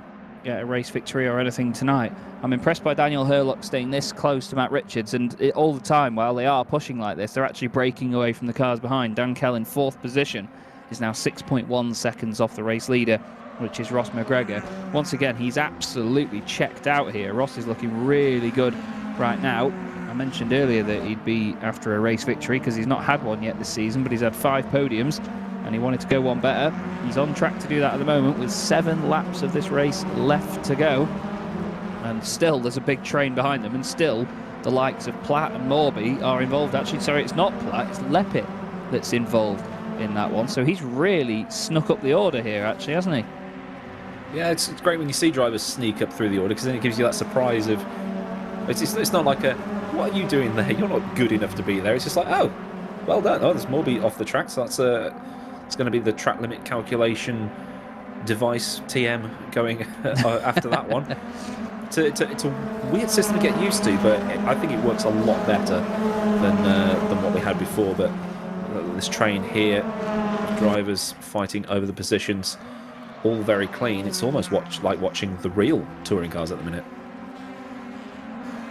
get a race victory or anything tonight. I'm impressed by Daniel Herlock staying this close to Matt Richards, and all the time while they are pushing like this, they're actually breaking away from the cars behind. Dan Kell in 4th position is now 6.1 seconds off the race leader, which is Ross McGregor. Once again, he's absolutely checked out here. Ross is looking really good right now. I mentioned earlier that he'd be after a race victory because he's not had one yet this season, but he's had 5 podiums. And he wanted to go one better. He's on track to do that at the moment with 7 laps of this race left to go. And still there's a big train behind them, and still the likes of Platt and Morby are involved. Actually, sorry, it's not Platt, it's Leppit that's involved in that one. So he's really snuck up the order here, actually, hasn't he? Yeah, it's great when you see drivers sneak up through the order, because then it gives you that surprise of... It's not like a, what are you doing there? You're not good enough to be there. It's just like, oh, well done. Oh, there's Morby off the track, so that's it's going to be the track limit calculation device TM going after that one. It's a weird system to get used to, but I think it works a lot better than what we had before. But this train here, drivers fighting over the positions, all very clean. It's almost like watching the real touring cars at the minute.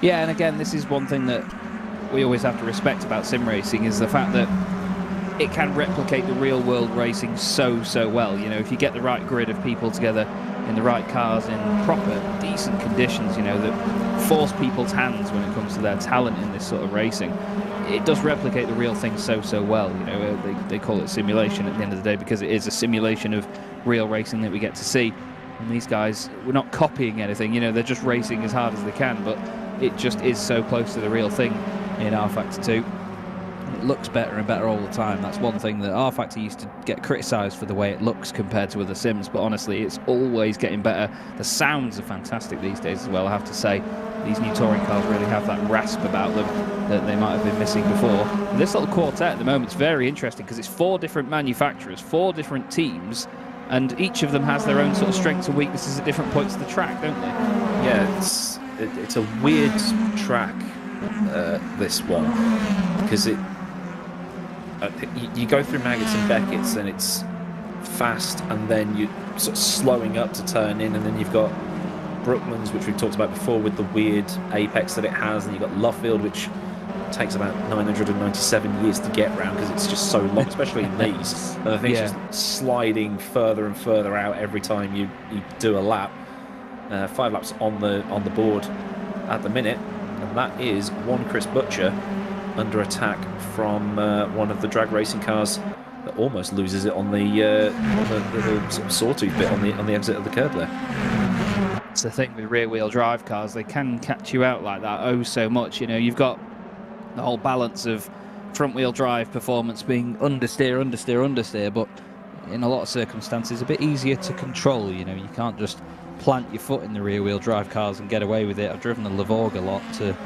Yeah, and again, this is one thing that we always have to respect about sim racing, is the fact that it can replicate the real world racing so well. If you get the right grid of people together in the right cars in proper, decent conditions, that force people's hands when it comes to their talent in this sort of racing, it does replicate the real thing so well. They call it simulation at the end of the day because it is a simulation of real racing that we get to see. And these guys, we're not copying anything, they're just racing as hard as they can, but it just is so close to the real thing in R-Factor 2. It looks better and better all the time. That's one thing that R-Factor used to get criticised for, the way it looks compared to other sims, but honestly it's always getting better. The sounds are fantastic these days as well, I have to say. These new touring cars really have that rasp about them that they might have been missing before. And this little quartet at the moment is very interesting because it's 4 different manufacturers, 4 different teams, and each of them has their own sort of strengths and weaknesses at different points of the track, don't they? Yeah, it's a weird track, this one, because you go through Maggots and Beckett's and it's fast, and then you're sort of slowing up to turn in, and then you've got Brooklands, which we've talked about before, with the weird apex that it has, and you've got Luffield, which takes about 997 years to get around because it's just so long, especially in these. And I think it's just sliding further and further out every time you do a lap. 5 laps on the board at the minute, and that is one Chris Butcher under attack from one of the drag racing cars that almost loses it on the little sort of sawtooth bit on the exit of the curb there. It's the thing with rear-wheel drive cars. They can catch you out like that so much. You know, you've got the whole balance of front-wheel drive performance being understeer, understeer, understeer, but in a lot of circumstances a bit easier to control. You know, you can't just plant your foot in the rear-wheel drive cars and get away with it. I've driven the Levorg a lot to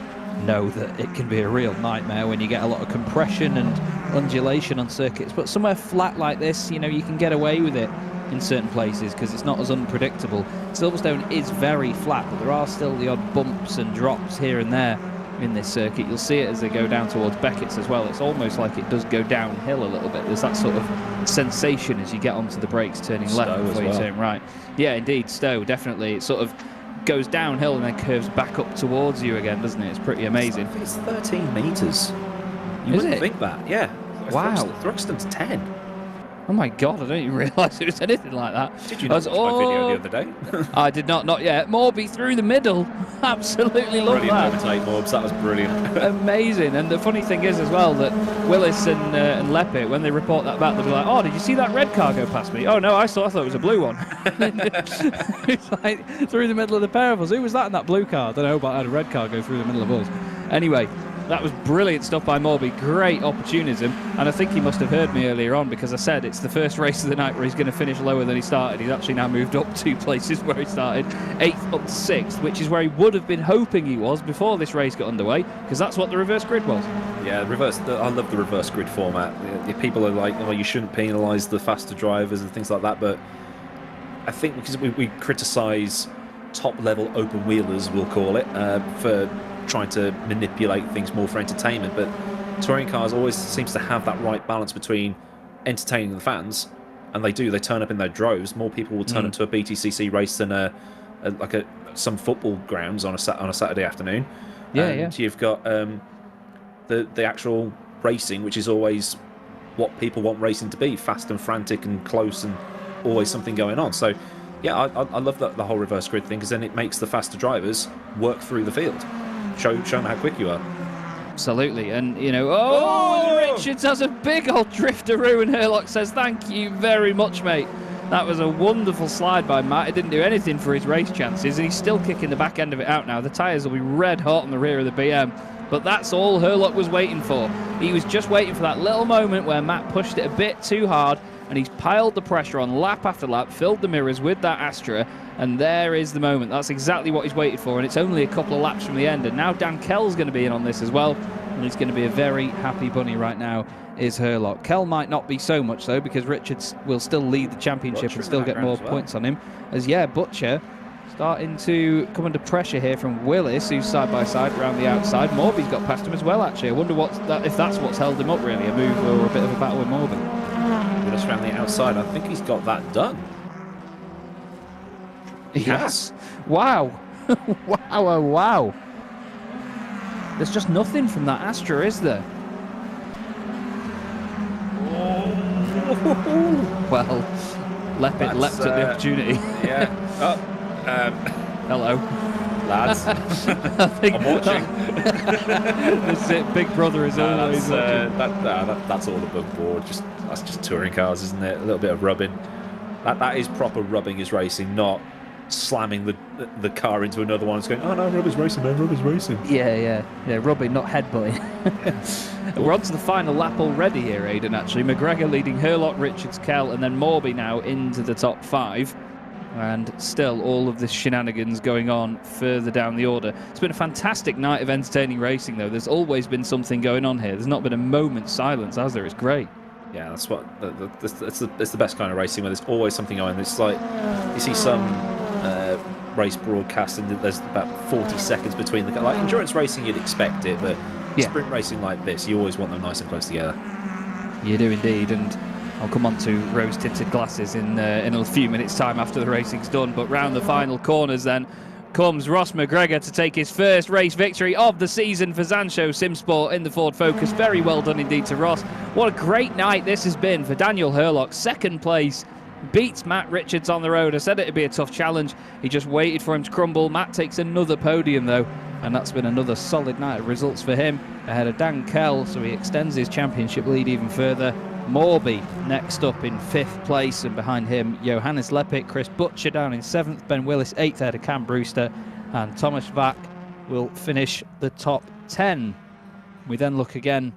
know that it can be a real nightmare when you get a lot of compression and undulation on circuits. But somewhere flat like this, you know, you can get away with it in certain places because it's not as unpredictable. Silverstone is very flat, but there are still the odd bumps and drops here and there in this circuit. You'll see it as they go down towards Beckett's as well. It's almost like it does go downhill a little bit. There's that sort of sensation as you get onto the brakes turning left before you turn right. Yeah, indeed, Stowe, definitely. It sort of goes downhill and then curves back up towards you again, doesn't it? It's pretty amazing. It's 13 metres. You wouldn't think that, yeah. Wow. Thruxton's 10. Oh my God, I didn't even realise it was anything like that. Did you not watch my video the other day? I did not yet. Morby through the middle. Absolutely love that. Brilliant overtake, Morbs. That was brilliant. Amazing. And the funny thing is as well that Willis and Leppit, when they report that back, they'll be like, oh, did you see that red car go past me? Oh no, I thought it was a blue one. It's like through the middle of the pair of us. Who was that in that blue car? I don't know, but I had a red car go through the middle of us. Anyway, that was brilliant stuff by Morby. Great opportunism. And I think he must have heard me earlier on because I said it's the first race of the night where he's going to finish lower than he started. He's actually now moved up 2 places where he started. 8th up to 6th, which is where he would have been hoping he was before this race got underway, because that's what the reverse grid was. Yeah, I love the reverse grid format. People are like, oh, you shouldn't penalise the faster drivers and things like that, but I think because we criticise top-level open-wheelers, we'll call it, for trying to manipulate things more for entertainment, but touring cars always seems to have that right balance between entertaining the fans, and they turn up in their droves. More people will turn up to a BTCC race than some football grounds on a Saturday afternoon. You've got the actual racing, which is always what people want racing to be: fast and frantic and close, and always something going on. So yeah, I love the whole reverse grid thing, because then it makes the faster drivers work through the field. Show them how quick you are. Absolutely. And, you know, Richards has a big old drifteroo, and Herlock says, thank you very much, mate. That was a wonderful slide by Matt. It didn't do anything for his race chances, and he's still kicking the back end of it out now. The tyres will be red hot on the rear of the BM, but that's all Herlock was waiting for. He was just waiting for that little moment where Matt pushed it a bit too hard, and he's piled the pressure on lap after lap, filled the mirrors with that Astra, and there is the moment. That's exactly what he's waited for, and it's only a couple of laps from the end, and now Dan Kell's going to be in on this as well, and he's going to be a very happy bunny right now, is Herlock. Kell might not be so much, though, because Richards will still lead the championship and still get more points on him, as, Butcher starting to come under pressure here from Willis, who's side-by-side around the outside. Morby's got past him as well, actually. I wonder if that's what's held him up, really, a move or a bit of a battle with Morby. Willis around the outside. I think he's got that done. He has. Wow. Wow. There's just nothing from that Astra, is there? Well, Leppit leapt at the opportunity. Yeah. Hello. Lads. I'm watching. That's it. Big Brother is always watching. That's all above board. That's just touring cars, isn't it? A little bit of rubbing. That is proper rubbing is racing, not slamming the car into another one and going, oh no, rubber's racing, man, rubber's racing. Yeah, rubbing, not headbutting. We're on to the final lap already here, Aidan, actually. McGregor leading Herlock, Richards, Kell, and then Morby now into the top 5. And still all of this shenanigans going on further down the order. It's been a fantastic night of entertaining racing, though. There's always been something going on here. There's not been a moment's silence, has there? It's great. Yeah, that's what it's the best kind of racing, where there's always something going. It's like you see some race broadcast and there's about 40 seconds between the like endurance racing, you'd expect it, but sprint racing like this, you always want them nice and close together. You do indeed, and I'll come on to rose-tinted glasses in a few minutes' time after the racing's done. But round the final corners then comes Ross McGregor to take his first race victory of the season for Zansho Simsport in the Ford Focus. Very well done indeed to Ross. What a great night this has been for Daniel Herlock. Second place, beats Matt Richards on the road. I said it'd be a tough challenge. He just waited for him to crumble. Matt takes another podium though, and that's been another solid night of results for him ahead of Dan Kell, so he extends his championship lead even further. Morby next up in 5th place, and behind him Johannes Lepik, Chris Butcher down in 7th, Ben Willis 8th ahead of Cam Brewster, and Thomas Vack will finish the top 10. We then look again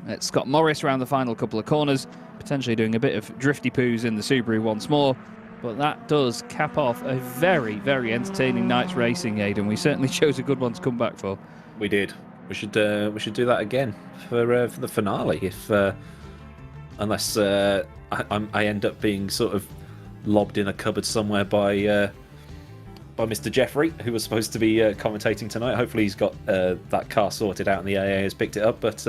at Scott Morris around the final couple of corners, potentially doing a bit of drifty poos in the Subaru once more. But that does cap off a very, very entertaining night's racing, Aidan. We certainly chose a good one to come back for. We did. We should do that again for the finale, if unless I end up being sort of lobbed in a cupboard somewhere by Mr. Jeffrey, who was supposed to be commentating tonight. Hopefully he's got that car sorted out and the AA has picked it up. But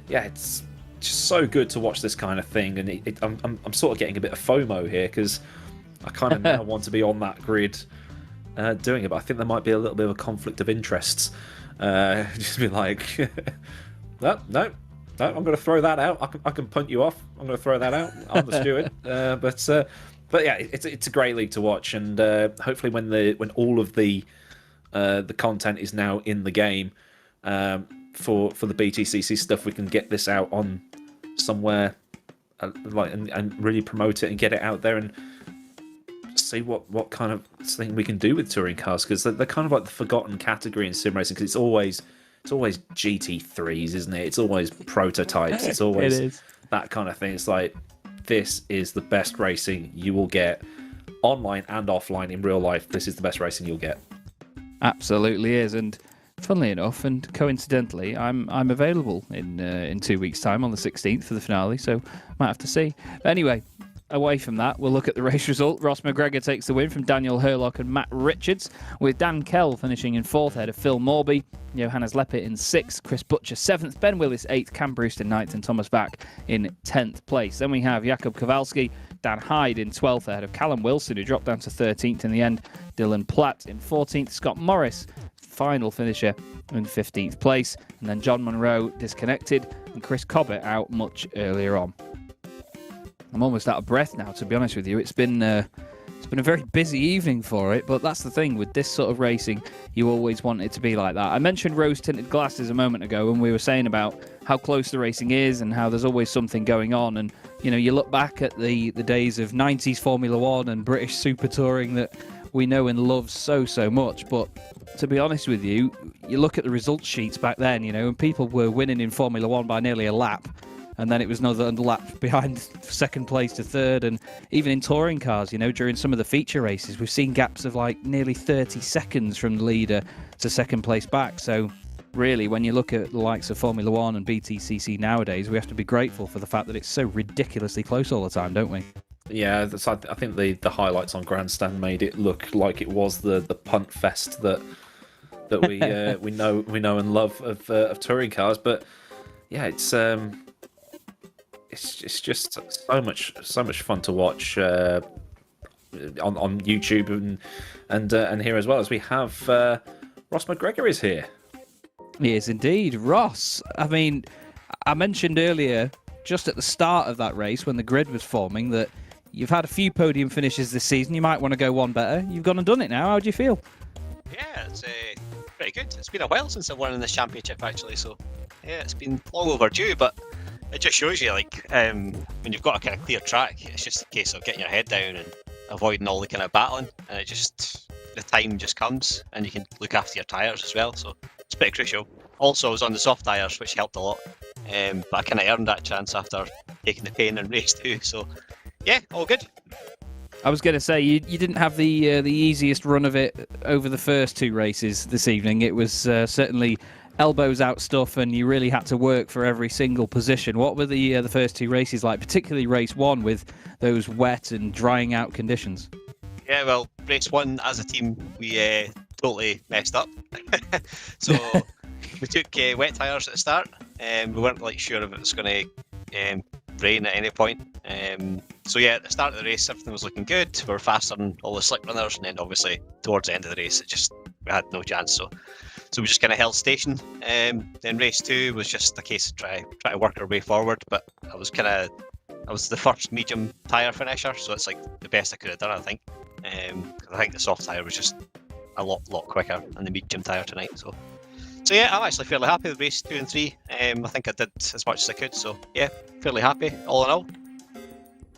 yeah, it's just so good to watch this kind of thing, and I'm sort of getting a bit of FOMO here because I kind of now want to be on that grid doing it. But I think there might be a little bit of a conflict of interests. Just be like, no, I'm going to throw that out. I can punt you off. I'm going to throw that out. I'm the steward. But yeah, it's a great league to watch, and hopefully when all of the content is now in the game for the BTCC stuff, we can get this out on somewhere and really promote it and get it out there and see what kind of thing we can do with touring cars, because they're kind of like the forgotten category in sim racing, because it's always GT3s, isn't it? It's always prototypes. It's always that kind of thing. It's like, this is the best racing you will get online and offline in real life. This is the best racing you'll get. Absolutely is. And funnily enough, and coincidentally, I'm available in 2 weeks' time on the 16th for the finale, so might have to see. But anyway, away from that, we'll look at the race result. Ross McGregor takes the win from Daniel Hurlock and Matt Richards, with Dan Kell finishing in 4th ahead of Phil Morby, Johannes Lepik in 6th, Chris Butcher 7th, Ben Willis 8th, Cam Brewster 9th, and Thomas Vack in 10th place. Then we have Jakub Kowalski, Dan Hyde in 12th ahead of Callum Wilson, who dropped down to 13th in the end, Dylan Platt in 14th, Scott Morris, final finisher, in 15th place, and then John Monroe disconnected and Chris Cobbett out much earlier on. I'm almost out of breath now, to be honest with you. It's been a very busy evening for it, but that's the thing with this sort of racing, you always want it to be like that. I mentioned rose-tinted glasses a moment ago when we were saying about how close the racing is and how there's always something going on. And you know, you look back at the days of 90s Formula One and British Super Touring that we know and love so much, but to be honest with you, you look at the results sheets back then, you know, and people were winning in Formula One by nearly a lap. And then it was another lap behind second place to third. And even in touring cars, you know, during some of the feature races, we've seen gaps of like nearly 30 seconds from the leader to second place back. So really, when you look at the likes of Formula One and BTCC nowadays, we have to be grateful for the fact that it's so ridiculously close all the time, don't we? Yeah, I think the highlights on Grandstand made it look like it was the punt fest that we know and love of touring cars. But yeah, it's just so much fun to watch on YouTube and here as well, as we have Ross McGregor is here. He is indeed. Ross, I mean, I mentioned earlier, just at the start of that race when the grid was forming, that you've had a few podium finishes this season. You might want to go one better. You've gone and done it now. How do you feel? Yeah, it's pretty good. It's been a while since I've won in this championship, actually, so yeah, it's been long overdue, but it just shows you, like, when you've got a kind of clear track, it's just a case of getting your head down and avoiding all the kind of battling, and the time just comes, and you can look after your tyres as well, so it's pretty crucial. Also, I was on the soft tyres, which helped a lot, but I kind of earned that chance after taking the pain in race 2, so yeah, all good. I was going to say, you didn't have the easiest run of it over the first 2 races this evening. It was certainly elbows out stuff, and you really had to work for every single position. What were the first 2 races like, particularly race 1 with those wet and drying out conditions? Yeah, well, race 1 as a team, we totally messed up. So we took wet tyres at the start, and we weren't like sure if it was going to rain at any point. So yeah, at the start of the race, everything was looking good. We were faster than all the slick runners, and then obviously towards the end of the race, we had no chance. So we just kind of held station. Then race 2 was just a case of try to work our way forward. But I was the first medium tyre finisher, so it's like the best I could have done, I think. I think the soft tyre was just a lot quicker than the medium tyre tonight. So So yeah, I'm actually fairly happy with race 2 and 3. I think I did as much as I could, so yeah, fairly happy all in all.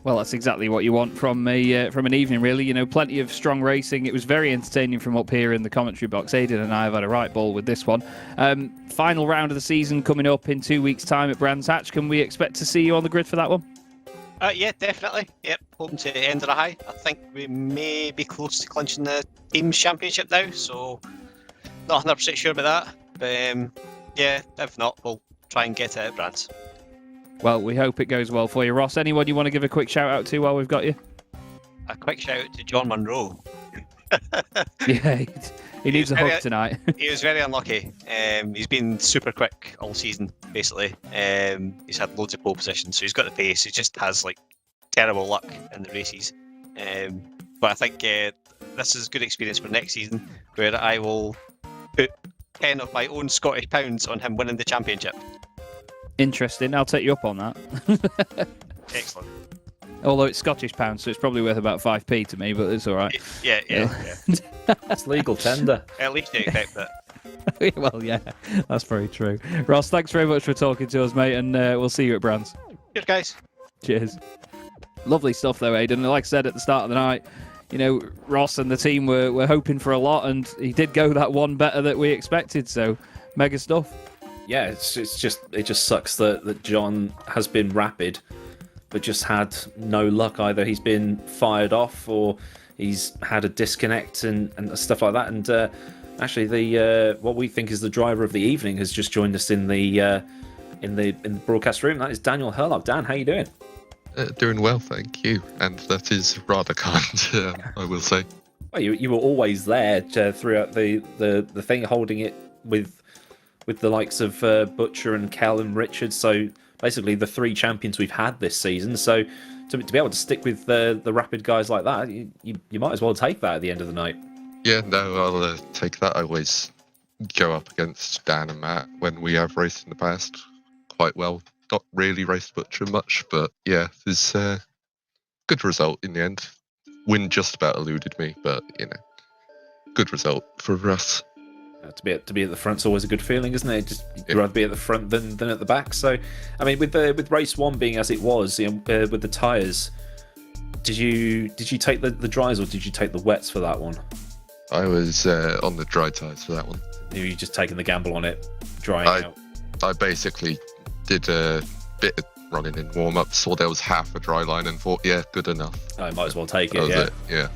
Well, that's exactly what you want from an evening, really. You know, plenty of strong racing. It was very entertaining from up here in the commentary box. Aidan and I have had a right ball with this one. Final round of the season coming up in 2 weeks' time at Brands Hatch. Can we expect to see you on the grid for that one? Yeah, definitely. Yep, hoping to end of the high. I think we may be close to clinching the teams championship now, so not 100% sure about that. But yeah, if not, we'll try and get it at Brands. Well, we hope it goes well for you. Ross, anyone you want to give a quick shout out to while we've got you? A quick shout out to John Munro. Yeah, he needs a hug tonight. He was very unlucky. He's been super quick all season, basically. He's had loads of pole positions, so he's got the pace. He just has like terrible luck in the races. But I think this is a good experience for next season, where I will put 10 of my own Scottish pounds on him winning the championship. Interesting. I'll take you up on that. Excellent. Although it's Scottish pounds, so it's probably worth about 5p to me, but it's all right. Yeah. It's legal tender. At least you expect that. Well, yeah, that's very true. Ross, thanks very much for talking to us, mate, and we'll see you at Brands. Cheers, guys. Cheers. Lovely stuff, though, Aidan. Like I said at the start of the night, you know, Ross and the team were hoping for a lot, and he did go that one better that we expected, so mega stuff. Yeah, it just sucks that John has been rapid, but just had no luck either. He's been fired off, or he's had a disconnect and stuff like that. And actually, the what we think is the driver of the evening has just joined us in the broadcast room. That is Daniel Herlock. Dan, how you doing? Doing well, thank you. And that is rather kind, I will say. Well, you were always there throughout the thing, holding it with the likes of Butcher and Kel and Richard. So basically the three champions we've had this season. So to be able to stick with the rapid guys like that, you might as well take that at the end of the night. Yeah, no, I'll take that. I always go up against Dan and Matt when we have raced in the past quite well. Not really raced Butcher much, but yeah, there's a good result in the end. Win just about eluded me, but good result for us. To be at the front's always a good feeling, isn't it? You'd rather be at the front than at the back. So, I mean, with race one being as it was, with the tyres, did you take the dries or did you take the wets for that one? I was on the dry tyres for that one. Were you just taking the gamble on it drying out? I basically did a bit of running in warm up, saw there was half a dry line, and thought, yeah, good enough. I might as well take That it. was Yeah. it.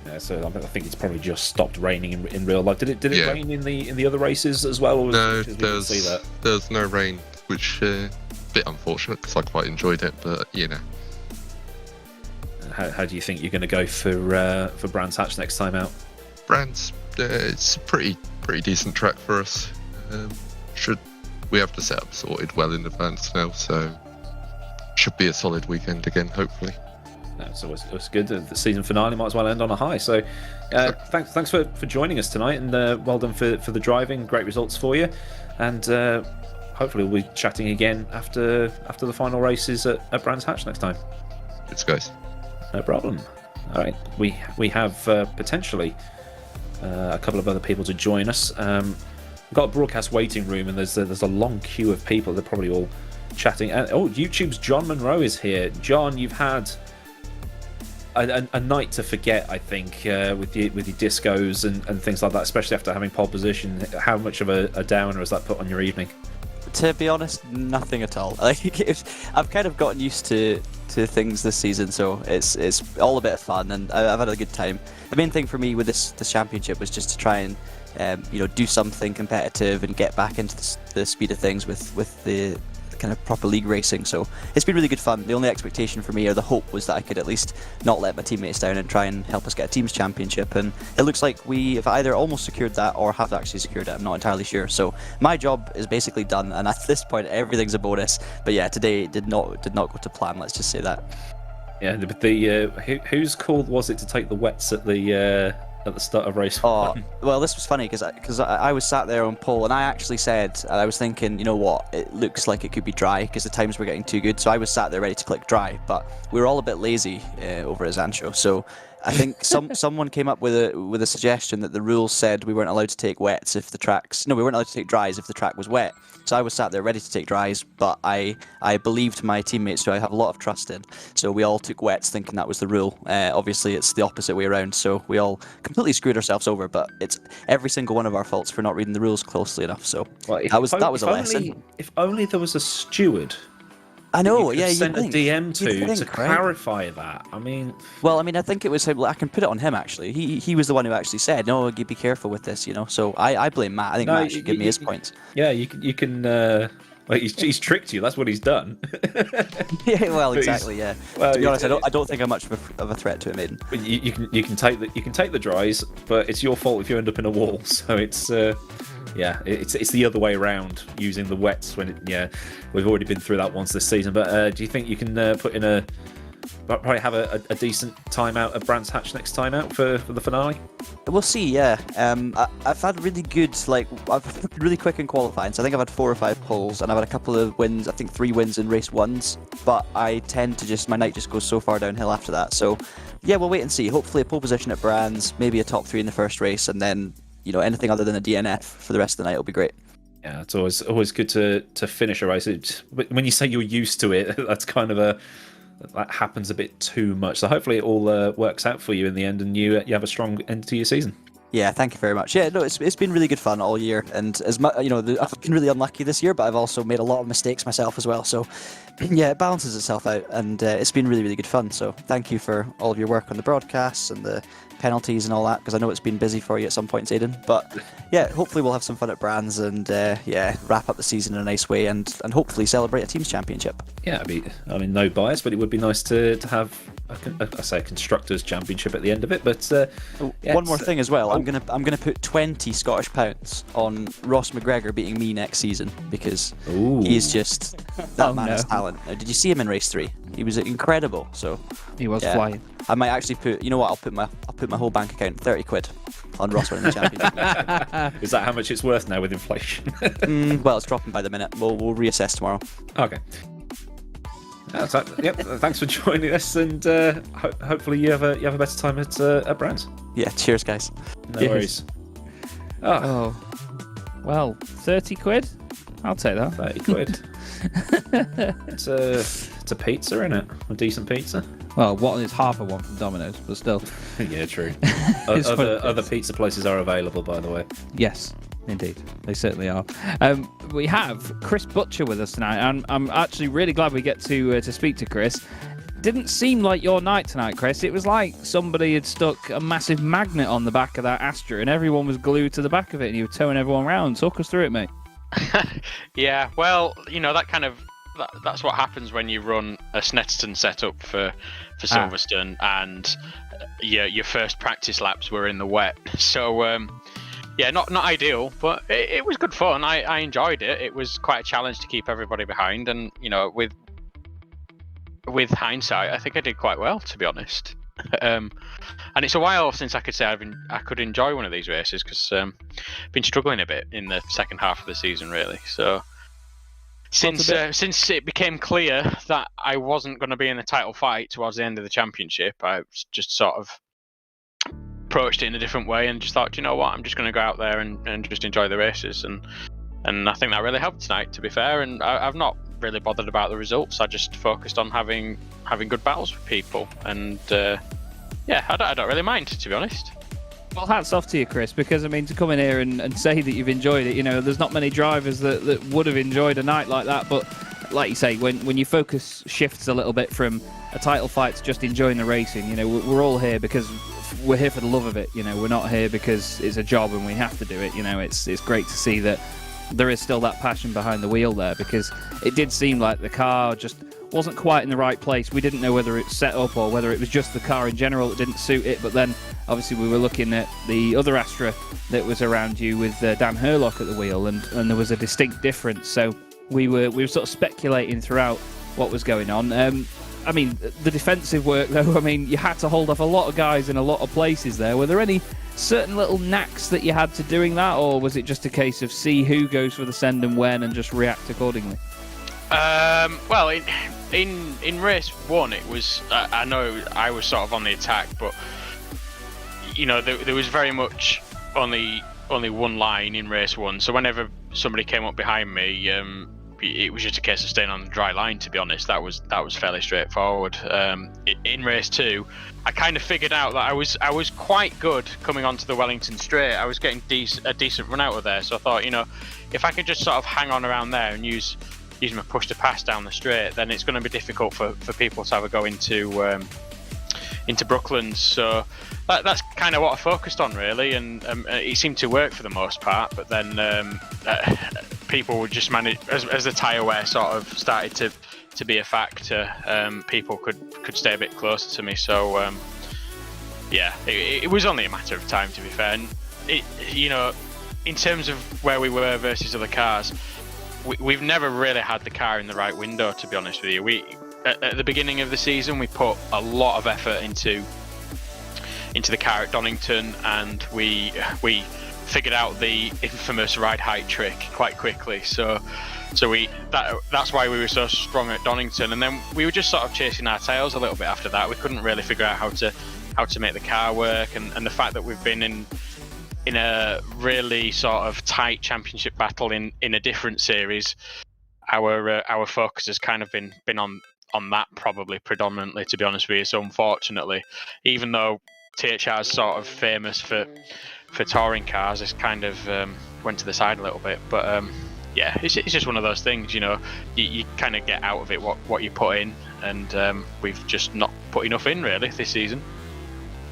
Yeah, so I think it's probably just stopped raining in real life. Did it rain in the other races as well? Or No, see there's no rain, which a bit unfortunate because I quite enjoyed it. But How do you think you're going to go for Brands Hatch next time out? Brands, it's a pretty decent track for us. We have the setup sorted well in advance now, so should be a solid weekend again, hopefully. That's always good. The season finale might as well end on a high. So, thanks for joining us tonight, and well done for the driving. Great results for you, and hopefully we'll be chatting again after the final races at Brands Hatch next time. It's guys. No problem. All right, we have potentially a couple of other people to join us. We've got a broadcast waiting room, and there's a long queue of people. They're probably all chatting. And YouTube's John Monroe is here. John, you've had a night to forget, I think, with your discos and things like that, especially after having pole position. How much of a downer has that put on your evening? To be honest, nothing at all. I've kind of gotten used to things this season, so it's all a bit of fun, and I've had a good time. The main thing for me with this championship was just to try and do something competitive and get back into the speed of things with the kind of proper league racing. So it's been really good fun. The only expectation for me, or the hope, was that I could at least not let my teammates down and try and help us get a teams championship, and it looks like we have either almost secured that or have actually secured it. I'm not entirely sure. So my job is basically done, and at this point everything's a bonus. But yeah, today did not go to plan, let's just say that. Yeah, but whose call was it to take the wets at the start of race one? Well, this was funny because I was sat there on pole, and I actually said, I was thinking, you know what, it looks like it could be dry because the times were getting too good. So I was sat there ready to click dry, but we were all a bit lazy over at Zancho. So I think someone came up with a suggestion that the rules said we weren't allowed to take wets if the tracks. No, we weren't allowed to take dries if the track was wet. So I was sat there ready to take dries, but I believed my teammates, who I have a lot of trust in. So we all took wets, thinking that was the rule. Obviously, it's the opposite way around. So we all completely screwed ourselves over. But it's every single one of our faults for not reading the rules closely enough. So that was a lesson. If only there was a steward. I know, you could send a DM to right? clarify that. I mean, I think it was him. I can put it on him actually. He was the one who actually said, "No, be careful with this," So I blame Matt. I think Matt should give me his points. Yeah, you can. Well, he's tricked you. That's what he's done. Yeah, well, exactly. Yeah. Well, to be honest, I don't think I'm much of a threat to a maiden. You can take the dries, but it's your fault if you end up in a wall. So it's. Yeah, it's the other way around, using the wets when we've already been through that once this season. But do you think you can probably have a decent time out of Brands Hatch next time out for the finale? We'll see. Yeah, I've had really good I've really quick in qualifying. So I think I've had 4 or 5 poles, and I've had a couple of wins. I think 3 wins in race 1s. But I tend to my night just goes so far downhill after that. So yeah, we'll wait and see. Hopefully a pole position at Brands, maybe a top 3 in the first race, and then anything other than a DNF for the rest of the night will be great. Yeah, it's always good to finish a race. When you say you're used to it, that's kind of that happens a bit too much. So hopefully it all works out for you in the end, and you have a strong end to your season. Yeah, thank you very much. Yeah, no, it's been really good fun all year, and as much I've been really unlucky this year, but I've also made a lot of mistakes myself as well. So yeah, it balances itself out, and it's been really, really good fun. So thank you for all of your work on the broadcasts and the penalties and all that, because I know it's been busy for you at some points, Aidan. But yeah, hopefully we'll have some fun at Brands and wrap up the season in a nice way, and hopefully celebrate a team's championship. Yeah, no bias, but it would be nice to have a constructors championship at the end of it. But one more thing as well, I'm gonna put 20 Scottish pounds on Ross McGregor beating me next season, because he's just that man has talent. Now, did you see him in race 3? He was incredible. So he was flying. I might actually put. I'll put my whole bank account, 30 quid, on Ross winning the championship. Is that how much it's worth now with inflation? Well, it's dropping by the minute. We'll reassess tomorrow. Okay. Yep. Thanks for joining us, and hopefully you have a better time at Brands. Yeah. Cheers, guys. No worries. Oh. Well, 30 quid. I'll take that. 30 quid. It's a pizza, isn't it? A decent pizza. Well, what is half of one from Domino's, but still. Yeah, true. Other pizza places are available, by the way. Yes, indeed. They certainly are. We have Chris Butcher with us tonight, and I'm actually really glad we get to speak to Chris. Didn't seem like your night tonight, Chris. It was like somebody had stuck a massive magnet on the back of that Astra, and everyone was glued to the back of it, and you were towing everyone around. Talk us through it, mate. Yeah, well, that kind of that's what happens when you run a Snetterton setup for Silverstone, and your first practice laps were in the wet. So yeah, not ideal, but it was good fun. I enjoyed it. It was quite a challenge to keep everybody behind, and with hindsight, I think I did quite well, to be honest. And it's a while since I could say I could enjoy one of these races, because I've been struggling a bit in the second half of the season, really. So since it became clear that I wasn't going to be in the title fight towards the end of the championship, I just sort of approached it in a different way and just thought, you know what, I'm just going to go out there and just enjoy the races, and I think that really helped tonight, to be fair. And I've not really bothered about the results. I just focused on having good battles with people, and I don't really mind, to be honest. Well, hats off to you, Chris, because to come in here and say that you've enjoyed it, there's not many drivers that would have enjoyed a night like that. But like you say, when your focus shifts a little bit from a title fight to just enjoying the racing, we're all here because we're here for the love of it. We're not here because it's a job and we have to do it. It's great to see that there is still that passion behind the wheel there, because it did seem like the car just wasn't quite in the right place. We didn't know whether it's set up or whether it was just the car in general that didn't suit it. But then obviously we were looking at the other Astra that was around you with Dan Herlock at the wheel, and there was a distinct difference. So we were sort of speculating throughout what was going on. The defensive work, though, you had to hold off a lot of guys in a lot of places there. Were there any certain little knacks that you had to doing that, or was it just a case of see who goes for the send and when and just react accordingly? Well, in race 1, it was I know I was sort of on the attack, but there was very much only one line in race 1. So whenever somebody came up behind me, it was just a case of staying on the dry line. To be honest, that was fairly straightforward. In race 2, I kind of figured out that I was quite good coming onto the Wellington straight. I was getting a decent run out of there. So I thought, if I could just sort of hang on around there and use my push to pass down the straight, then it's going to be difficult for people to have a go into Brooklands. So that's kind of what I focused on, really, and it seemed to work for the most part. But then people would just manage, as the tyre wear sort of started to be a factor, people could stay a bit closer to me. So it was only a matter of time, to be fair. And in terms of where we were versus other cars, we've never really had the car in the right window, to be honest with you. At the beginning of the season, we put a lot of effort into the car at Donington, and we figured out the infamous ride height trick quite quickly. So that's why we were so strong at Donington, and then we were just sort of chasing our tails a little bit after that. We couldn't really figure out how to make the car work, and the fact that we've been in a really sort of tight championship battle in a different series, our focus has kind of been on that probably predominantly, to be honest with you. So unfortunately, even though THR is sort of famous for touring cars, it's kind of went to the side a little bit. But it's just one of those things, you kind of get out of it what you put in, and we've just not put enough in really this season.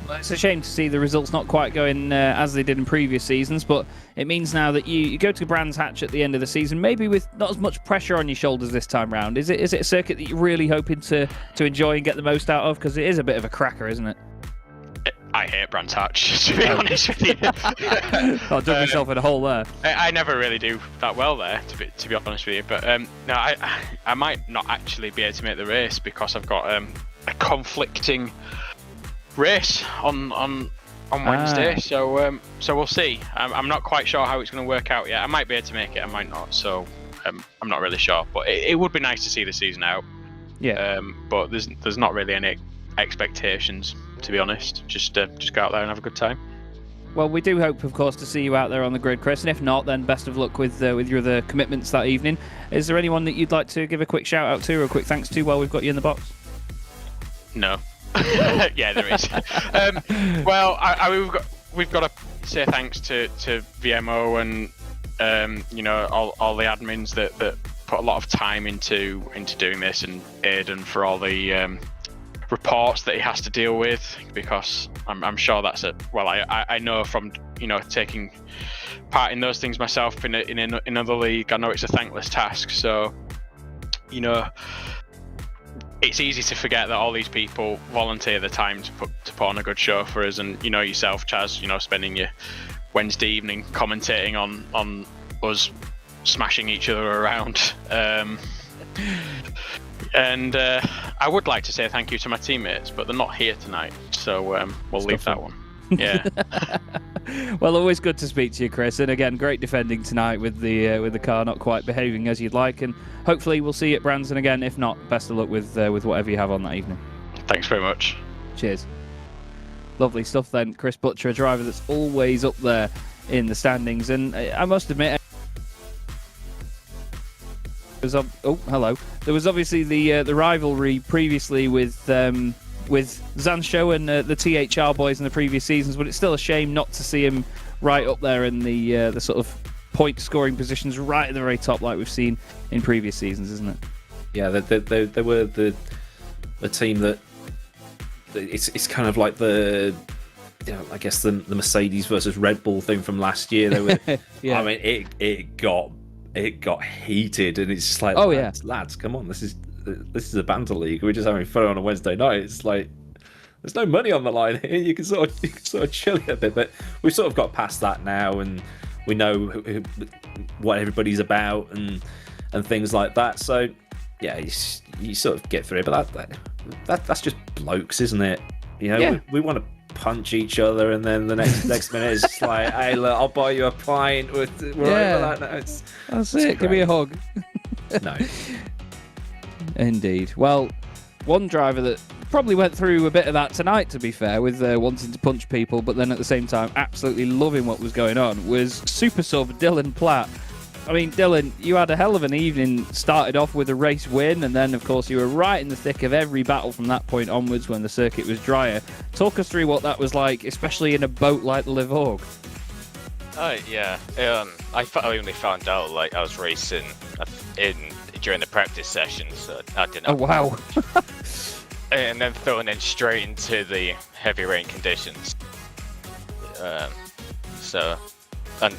Well, it's a shame to see the results not quite going as they did in previous seasons, but it means now that you go to Brands Hatch at the end of the season, maybe with not as much pressure on your shoulders this time round. Is it a circuit that you're really hoping to enjoy and get the most out of? Because it is a bit of a cracker, isn't it? I hate Brands Hatch, to be honest with you. I'll dug myself in a hole there. I never really do that well there, to be honest with you. But no, I might not actually be able to make the race because I've got a conflicting race on Wednesday. So we'll see. I'm not quite sure how it's going to work out yet. I might be able to make it, I might not. So I'm not really sure. But it would be nice to see the season out. Yeah. But there's not really any expectations, to be honest. Just go out there and have a good time. Well, we do hope, of course, to see you out there on the grid, Chris. And if not, then best of luck with your other commitments that evening. Is there anyone that you'd like to give a quick shout out to or a quick thanks to while we've got you in the box? No. Yeah, there is. Well, we've got to say thanks to VMO and all the admins that put a lot of time into doing this, and Aidan for all the reports that he has to deal with, because I'm sure that's I know from taking part in those things myself in another league, I know it's a thankless task. So it's easy to forget that all these people volunteer the time to put on a good show for us, and yourself, Chaz, spending your Wednesday evening commentating on us smashing each other around. And I would like to say thank you to my teammates, but they're not here tonight, so we'll leave that one. Yeah. Well, always good to speak to you, Chris, and again, great defending tonight with the car not quite behaving as you'd like, and hopefully we'll see you at Brands, and again, if not, best of luck with whatever you have on that evening. Thanks very much. Cheers. Lovely stuff then, Chris Butcher, a driver that's always up there in the standings, and I must admit, hello. There was obviously the rivalry previously with Zansho and the THR boys in the previous seasons, but it's still a shame not to see him right up there in the sort of point scoring positions right at the very top, like we've seen in previous seasons, isn't it? Yeah, they were the team that it's kind of like I guess the Mercedes versus Red Bull thing from last year. They were, yeah. I mean, it got heated, and it's just like, lads, come on, this is a banter league. We're just having fun on a Wednesday night. It's like there's no money on the line here. You can sort of chill a bit, but we've sort of got past that now, and we know what everybody's about and things like that. So yeah, you sort of get through it. But that's just blokes, isn't it? We want to punch each other, and then the next minute it's just like, hey, look, I'll buy you a pint. We're over that now. That's it. Give me a hug. No. Indeed. Well, one driver that probably went through a bit of that tonight, to be fair, with wanting to punch people, but then at the same time absolutely loving what was going on, was super sub Dylan Platt. I mean, Dylan, you had a hell of an evening. Started off with a race win, and then, of course, you were right in the thick of every battle from that point onwards when the circuit was drier. Talk us through what that was like, especially in a boat like the Livorg. Yeah. I only found out I was racing during the practice session, so I didn't. Oh wow! And then thrown in straight into the heavy rain conditions. And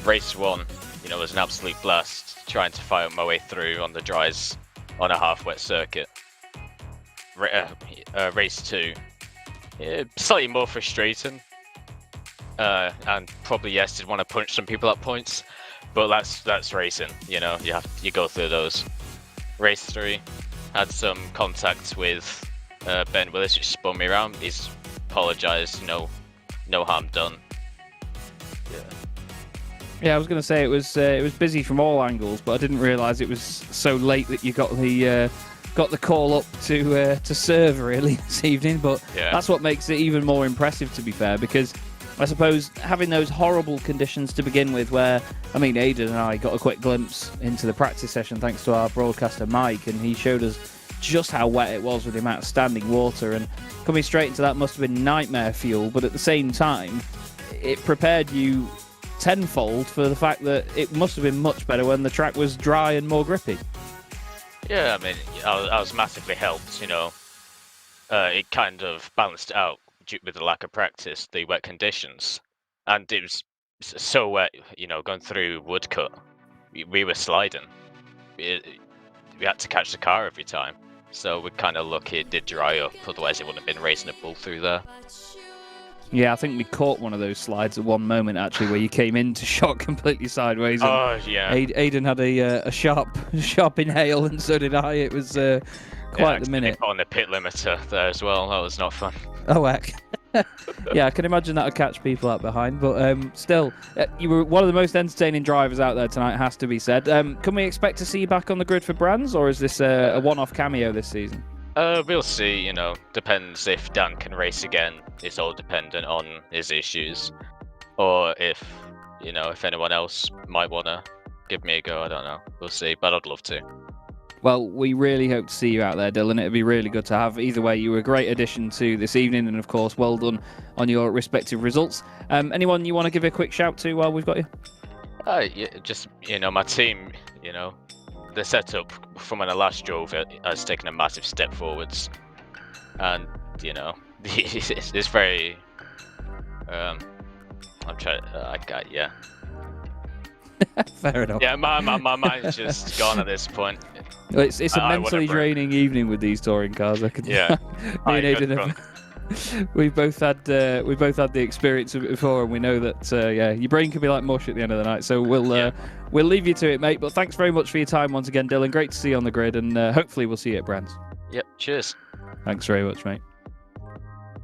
race 1. Was an absolute blast trying to fight my way through on the dries on a half-wet circuit. Race 2, slightly more frustrating, and probably did want to punch some people at points, but that's racing. You go through those. Race 3, had some contact with Ben Willis, which spun me around. He's apologised. No harm done. Yeah, I was going to say it was busy from all angles, but I didn't realise it was so late that you got the call up to serve really this evening. But that's what makes it even more impressive, to be fair, because I suppose having those horrible conditions to begin with, where Aidan and I got a quick glimpse into the practice session thanks to our broadcaster Mike, and he showed us just how wet it was with the amount of standing water, and coming straight into that must have been nightmare fuel. But at the same time, it prepared you tenfold for the fact that it must have been much better when the track was dry and more grippy. Yeah, I was massively helped. It kind of balanced out with the lack of practice, the wet conditions, and it was so wet. Going through Woodcut, we were sliding. We had to catch the car every time, so we're kind of lucky it did dry up. Otherwise, it wouldn't have been racing a bull through there. Yeah, I think we caught one of those slides at one moment, actually, where you came into shot completely sideways. And Aidan had a sharp inhale, and so did I. It was quite the minute. On the pit limiter there as well. That was not fun. Oh, heck. Yeah, I can imagine that would catch people up behind. But still, you were one of the most entertaining drivers out there tonight, has to be said. Can we expect to see you back on the grid for Brands, or is this a one-off cameo this season? We'll see, depends if Dan can race again. It's all dependent on his issues. Or if anyone else might want to give me a go, I don't know. We'll see, but I'd love to. Well, we really hope to see you out there, Dylan. It'd be really good to have. Either way, you were a great addition to this evening, and of course, well done on your respective results. Anyone you want to give a quick shout to while we've got you? Just, my team, the setup from when I last drove it has taken a massive step forwards, and it's very Fair enough. Yeah, my mind's just gone at this point. Well, it's a mentally draining evening with these touring cars. I can. Yeah. Me and Aidan we've both had the experience of it before, and we know that your brain can be like mush at the end of the night. So we'll leave you to it, mate. But thanks very much for your time once again, Dylan. Great to see you on the grid, and hopefully we'll see you at Brands. Yep. Cheers. Thanks very much, mate.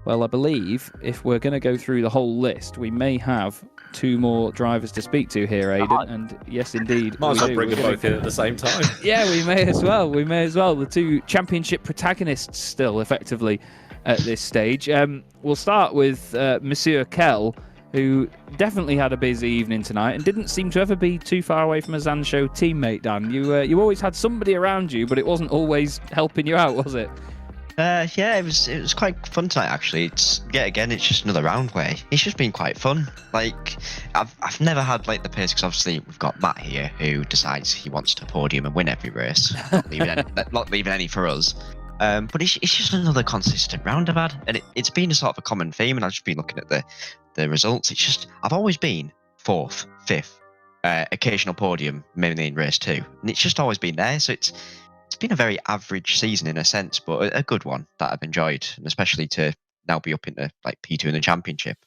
Well, I believe if we're going to go through the whole list, we may have two more drivers to speak to here, Aidan. And yes, indeed. Might as well bring them both in at the same time. Yeah, we may as well. The two championship protagonists still, effectively, at this stage. We'll start with Monsieur Kell, who definitely had a busy evening tonight and didn't seem to ever be too far away from a Zanshow teammate, Dan. You always had somebody around you, but it wasn't always helping you out, was it? Yeah, it was quite fun tonight, actually. It's just another round where it's just been quite fun. I've never had the pace, because obviously we've got Matt here who decides he wants to podium and win every race, not leaving any for us. But it's just another consistent round I've had, and it's been a sort of a common theme. And I've just been looking at the results. It's just I've always been 4th, 5th, occasional podium, mainly in race 2, and it's just always been there. So it's been a very average season in a sense, but a good one that I've enjoyed, and especially to now be up into P2 in the championship,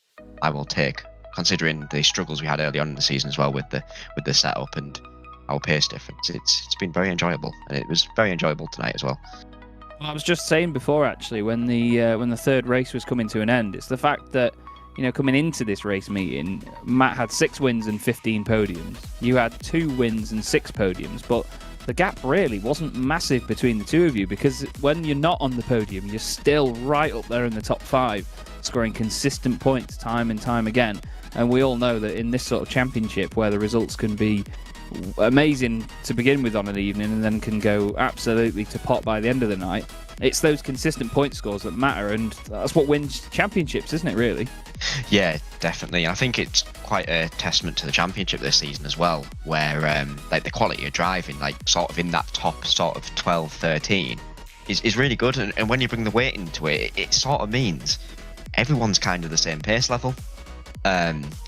I will take, considering the struggles we had early on in the season as well with the setup and our pace difference. It's been very enjoyable, and it was very enjoyable tonight as well. Well, I was just saying before, actually, when the third race was coming to an end, it's the fact that coming into this race meeting, Matt had 6 wins and 15 podiums. You had 2 wins and 6 podiums, but the gap really wasn't massive between the two of you, because when you're not on the podium, you're still right up there in the top 5, scoring consistent points time and time again. And we all know that in this sort of championship, where the results can be amazing to begin with on an evening and then can go absolutely to pot by the end of the night, it's those consistent point scores that matter, and that's what wins championships, isn't it, really? Yeah, definitely. I think it's quite a testament to the championship this season as well, where like the quality of driving, like sort of in that top sort of 12, 13, is really good. And when you bring the weight into it, it sort of means everyone's kind of the same pace level.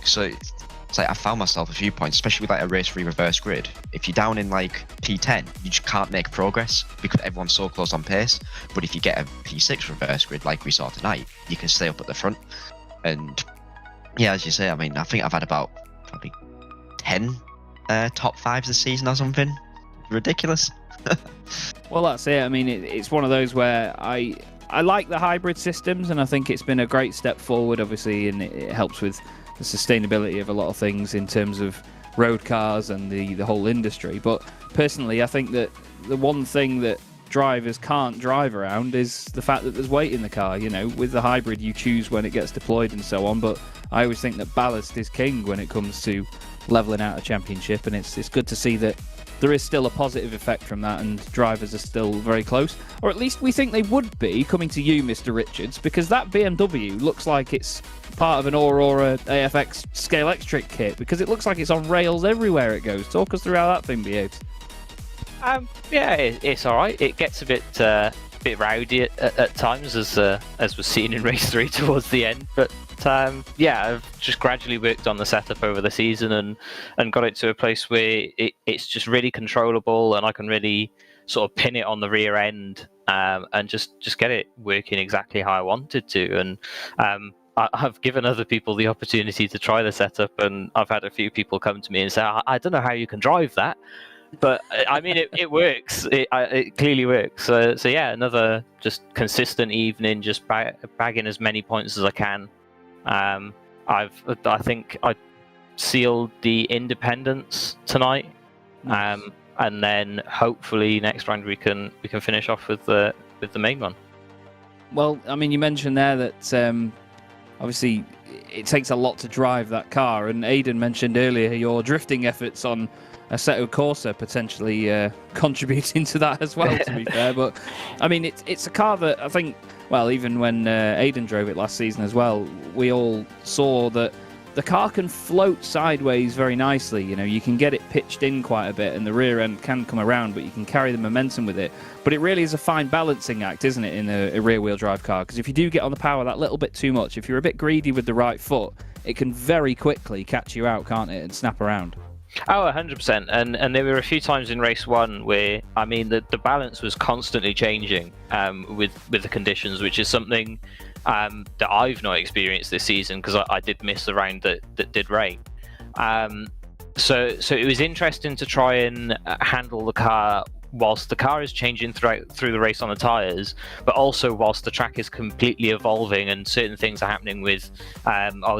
So it's like I found myself a few points, especially with like a race 3 reverse grid. If you're down in like P10, you just can't make progress because everyone's so close on pace. But if you get a P6 reverse grid like we saw tonight, you can stay up at the front. And yeah, as you say, I mean, I think I've had about probably 10 top 5s this season or something. Ridiculous. Well, that's it. I mean, it's one of those where I like the hybrid systems, and I think it's been a great step forward, obviously, and it helps with the sustainability of a lot of things in terms of road cars and the whole industry. But personally, I think that the one thing that drivers can't drive around is the fact that there's weight in the car. You know, with the hybrid, you choose when it gets deployed and so on, but I always think that ballast is king when it comes to leveling out a championship, and it's good to see that there is still a positive effect from that, and drivers are still very close, or at least we think they would be, coming to you, Mr. Richards, because that BMW looks like it's part of an Aurora AFX Scale X-Trick kit, because it looks like it's on rails everywhere it goes. Talk us through how that thing behaves. Yeah, it's all right. It gets a bit rowdy at times, as was seen in race 3 towards the end. But yeah, I've just gradually worked on the setup over the season and got it to a place where it's just really controllable, and I can really sort of pin it on the rear end and just get it working exactly how I wanted to. And I've given other people the opportunity to try the setup, and I've had a few people come to me and say, I don't know how you can drive that. But I mean, it works. It clearly works. So yeah, another just consistent evening, just bagging as many points as I can. I think I sealed the independents tonight, and then hopefully next round we can finish off with the main one. Well, I mean, you mentioned there that obviously it takes a lot to drive that car, and Aidan mentioned earlier your drifting efforts on Assetto Corsa potentially contributing to that as well, to be fair. But I mean, it's a car that I think, well, even when Aidan drove it last season as well, we all saw that the car can float sideways very nicely. You know, you can get it pitched in quite a bit, and the rear end can come around, but you can carry the momentum with it. But it really is a fine balancing act, isn't it, in a rear-wheel drive car? Because if you do get on the power that little bit too much, if you're a bit greedy with the right foot, it can very quickly catch you out, can't it, and snap around. Oh, 100%. And there were a few times in race 1 where, I mean, the balance was constantly changing with the conditions, which is something that I've not experienced this season, because I did miss the round that did rain. So it was interesting to try and handle the car whilst the car is changing through the race on the tyres, but also whilst the track is completely evolving and certain things are happening with,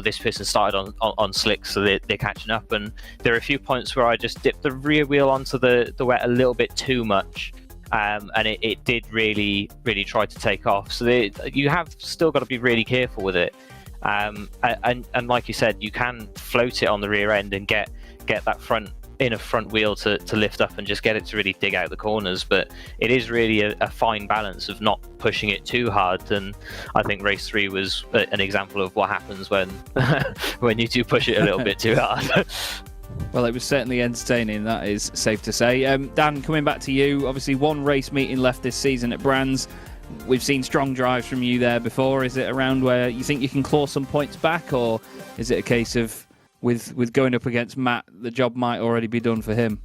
this person started on slicks, so they're catching up. And there are a few points where I just dipped the rear wheel onto the wet a little bit too much, and it did really, really try to take off. So you have still got to be really careful with it. And like you said, you can float it on the rear end and get that front wheel to lift up and just get it to really dig out the corners. But it is really a fine balance of not pushing it too hard, and I think race 3 was an example of what happens when when you do push it a little bit too hard. Well, it was certainly entertaining, that is safe to say. Dan, coming back to you, obviously one race meeting left this season at Brands. We've seen strong drives from you there before. Is it around where you think you can claw some points back, or is it a case of with going up against Matt, the job might already be done for him?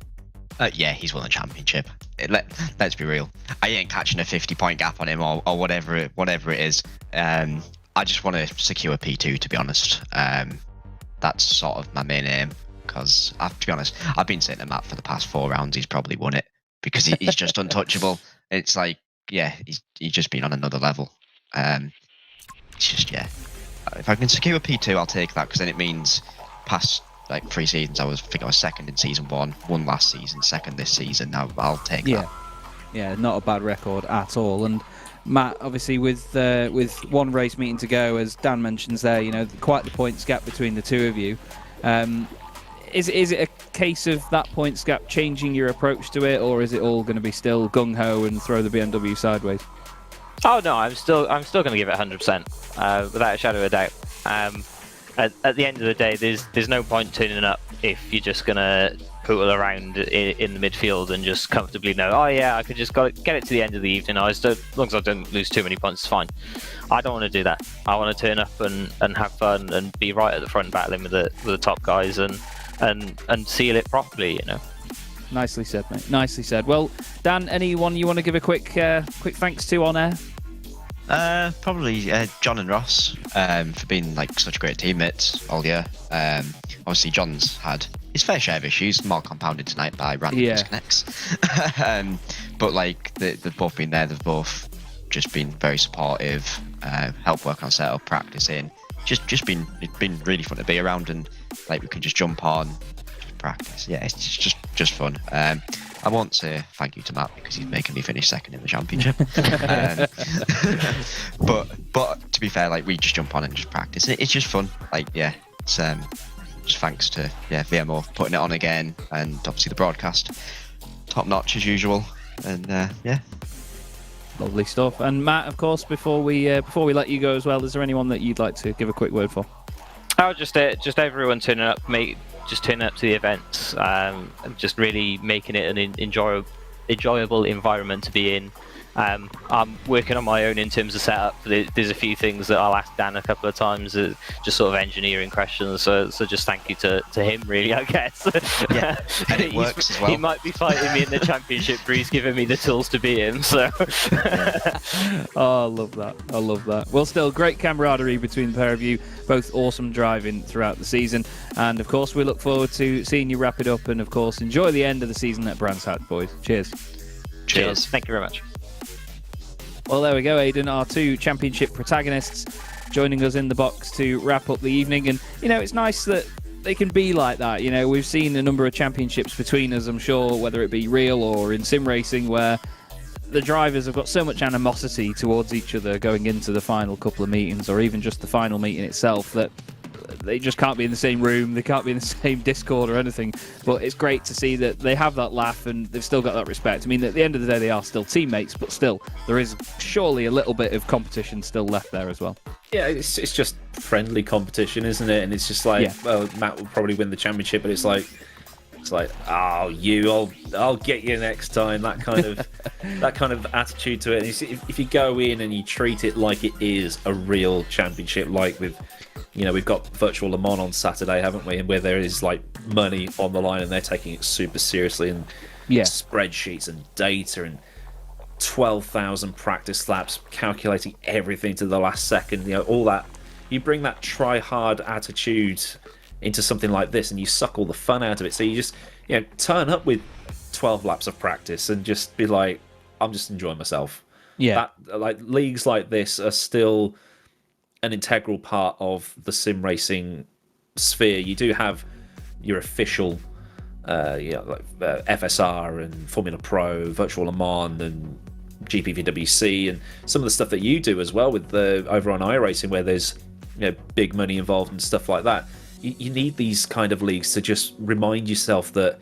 Yeah, he's won the championship. Let's be real. I ain't catching a 50-point gap on him or whatever it is. I just want to secure P2, to be honest. That's sort of my main aim, because to be honest, I've been saying to Matt for the past 4 rounds he's probably won it, because he's just untouchable. It's like, yeah, he's just been on another level. It's just, yeah. If I can secure P2, I'll take that, because then it means past like 3 seasons. I think I was second in season 1, won last season, second this season. Now I'll take that. Yeah, not a bad record at all. And Matt, obviously, with one race meeting to go, as Dan mentions there, quite the points gap between the two of you. Is it a case of that points gap changing your approach to it, or is it all going to be still gung ho and throw the BMW sideways? Oh no, I'm still going to give it 100%, without a shadow of a doubt. At the end of the day, there's no point tuning up if you're just gonna poodle around in the midfield and just comfortably know, oh yeah, I could just get it to the end of the evening. As long as I don't lose too many points, it's fine. I don't want to do that. I want to turn up and have fun and be right at the front battling with the top guys and seal it properly. Nicely said, mate. Nicely said. Well, Dan, anyone you want to give a quick thanks to on air? Probably John and Ross for being like such great teammates all year. Obviously, John's had his fair share of issues, more compounded tonight by random disconnects. But like they've both been there. They've both just been very supportive. Help work on setup, practicing. It's been really fun to be around, and like we can just jump on, just practice. Yeah, it's just fun. I want to thank you to Matt because he's making me finish second in the championship. But to be fair, like we just jump on and just practice. It's just fun. Like it's just thanks to VMO putting it on again, and obviously the broadcast top notch as usual. And lovely stuff. And Matt, of course, before we let you go as well, is there anyone that you'd like to give a quick word for? Oh, just everyone turning up, just turning up to the events, and just really making it an enjoyable environment to be in. I'm working on my own in terms of setup. There's a few things that I'll ask Dan a couple of times, just sort of engineering questions. So just thank you to him, really, I guess. Yeah, and it works as well. He might be fighting me in the championship, but he's giving me the tools to beat him. So. Oh, I love that. Well, still, great camaraderie between the pair of you. Both awesome driving throughout the season. And, of course, we look forward to seeing you wrap it up and, of course, enjoy the end of the season at Brands Hatch, boys. Cheers. Thank you very much. Well, there we go, Aidan, our two championship protagonists joining us in the box to wrap up the evening. And, it's nice that they can be like that. We've seen a number of championships between us, I'm sure, whether it be real or in sim racing, where the drivers have got so much animosity towards each other going into the final couple of meetings, or even just the final meeting itself, that they just can't be in the same room, they can't be in the same Discord or anything. But it's great to see that they have that laugh and they've still got that respect. I mean, at the end of the day, they are still teammates, but still, there is surely a little bit of competition still left there as well. Yeah, it's just friendly competition, isn't it? And it's just like, well, Matt will probably win the championship, but it's like, oh, I'll get you next time. That kind of attitude to it. And if you go in and you treat it like it is a real championship, like with, we've got Virtual Le Mans on Saturday, haven't we? And where there is like money on the line and they're taking it super seriously, and spreadsheets and data and 12,000 practice laps, calculating everything to the last second. All that. You bring that try hard attitude into something like this and you suck all the fun out of it. So you just turn up with 12 laps of practice and just be like, I'm just enjoying myself. Like leagues like this are still an integral part of the sim racing sphere. You do have your official FSR and Formula Pro, Virtual Le Mans and GPVWC, and some of the stuff that you do as well with the over on iRacing, where there's big money involved and stuff like that. You need these kind of leagues to just remind yourself that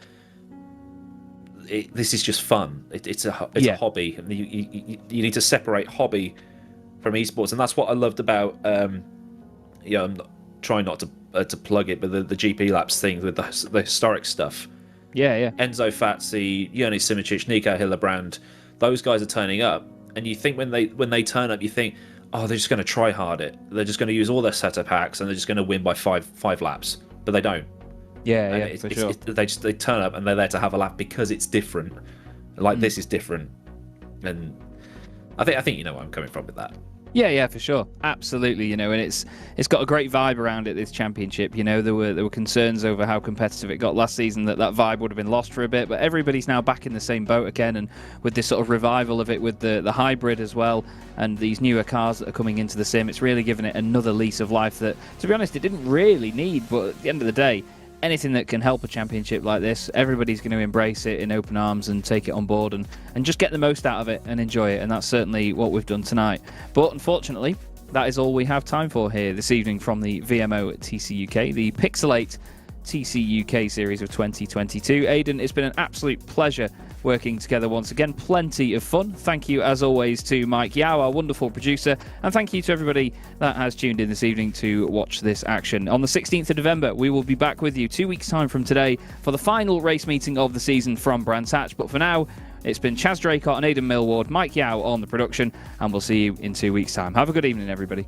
this is just fun. It's a hobby. You need to separate hobby from esports, and that's what I loved about. I'm trying not to plug it, but the GP Laps thing with the historic stuff. Yeah. Enzo Fazzi, Yoni Simic, Nico Hillebrand, those guys are turning up, and you think when they turn up, you think, oh, they're just going to try hard it. They're just going to use all their setup hacks and they're just going to win by five laps. But they don't. For sure. They turn up and they're there to have a lap because it's different. Like this is different, and I think you know where I'm coming from with that. Yeah, for sure, absolutely. And it's got a great vibe around it. This championship, there were concerns over how competitive it got last season, that vibe would have been lost for a bit. But everybody's now back in the same boat again, and with this sort of revival of it, with the hybrid as well, and these newer cars that are coming into the sim, it's really given it another lease of life that, to be honest, it didn't really need. But at the end of the day, anything that can help a championship like this, everybody's going to embrace it in open arms and take it on board and just get the most out of it and enjoy it. And that's certainly what we've done tonight. But unfortunately, that is all we have time for here this evening from the VMO TCUK, the Pixelate TCUK series of 2022. Aidan, it's been an absolute pleasure working together once again. Plenty of fun. Thank you, as always, to Mike Yao, our wonderful producer, and thank you to everybody that has tuned in this evening to watch this action. On the 16th of November, we will be back with you 2 weeks' time from today for the final race meeting of the season from Brands Hatch. But for now, it's been Chaz Draycott and Aidan Millward, Mike Yao on the production, and we'll see you in 2 weeks' time. Have a good evening, everybody.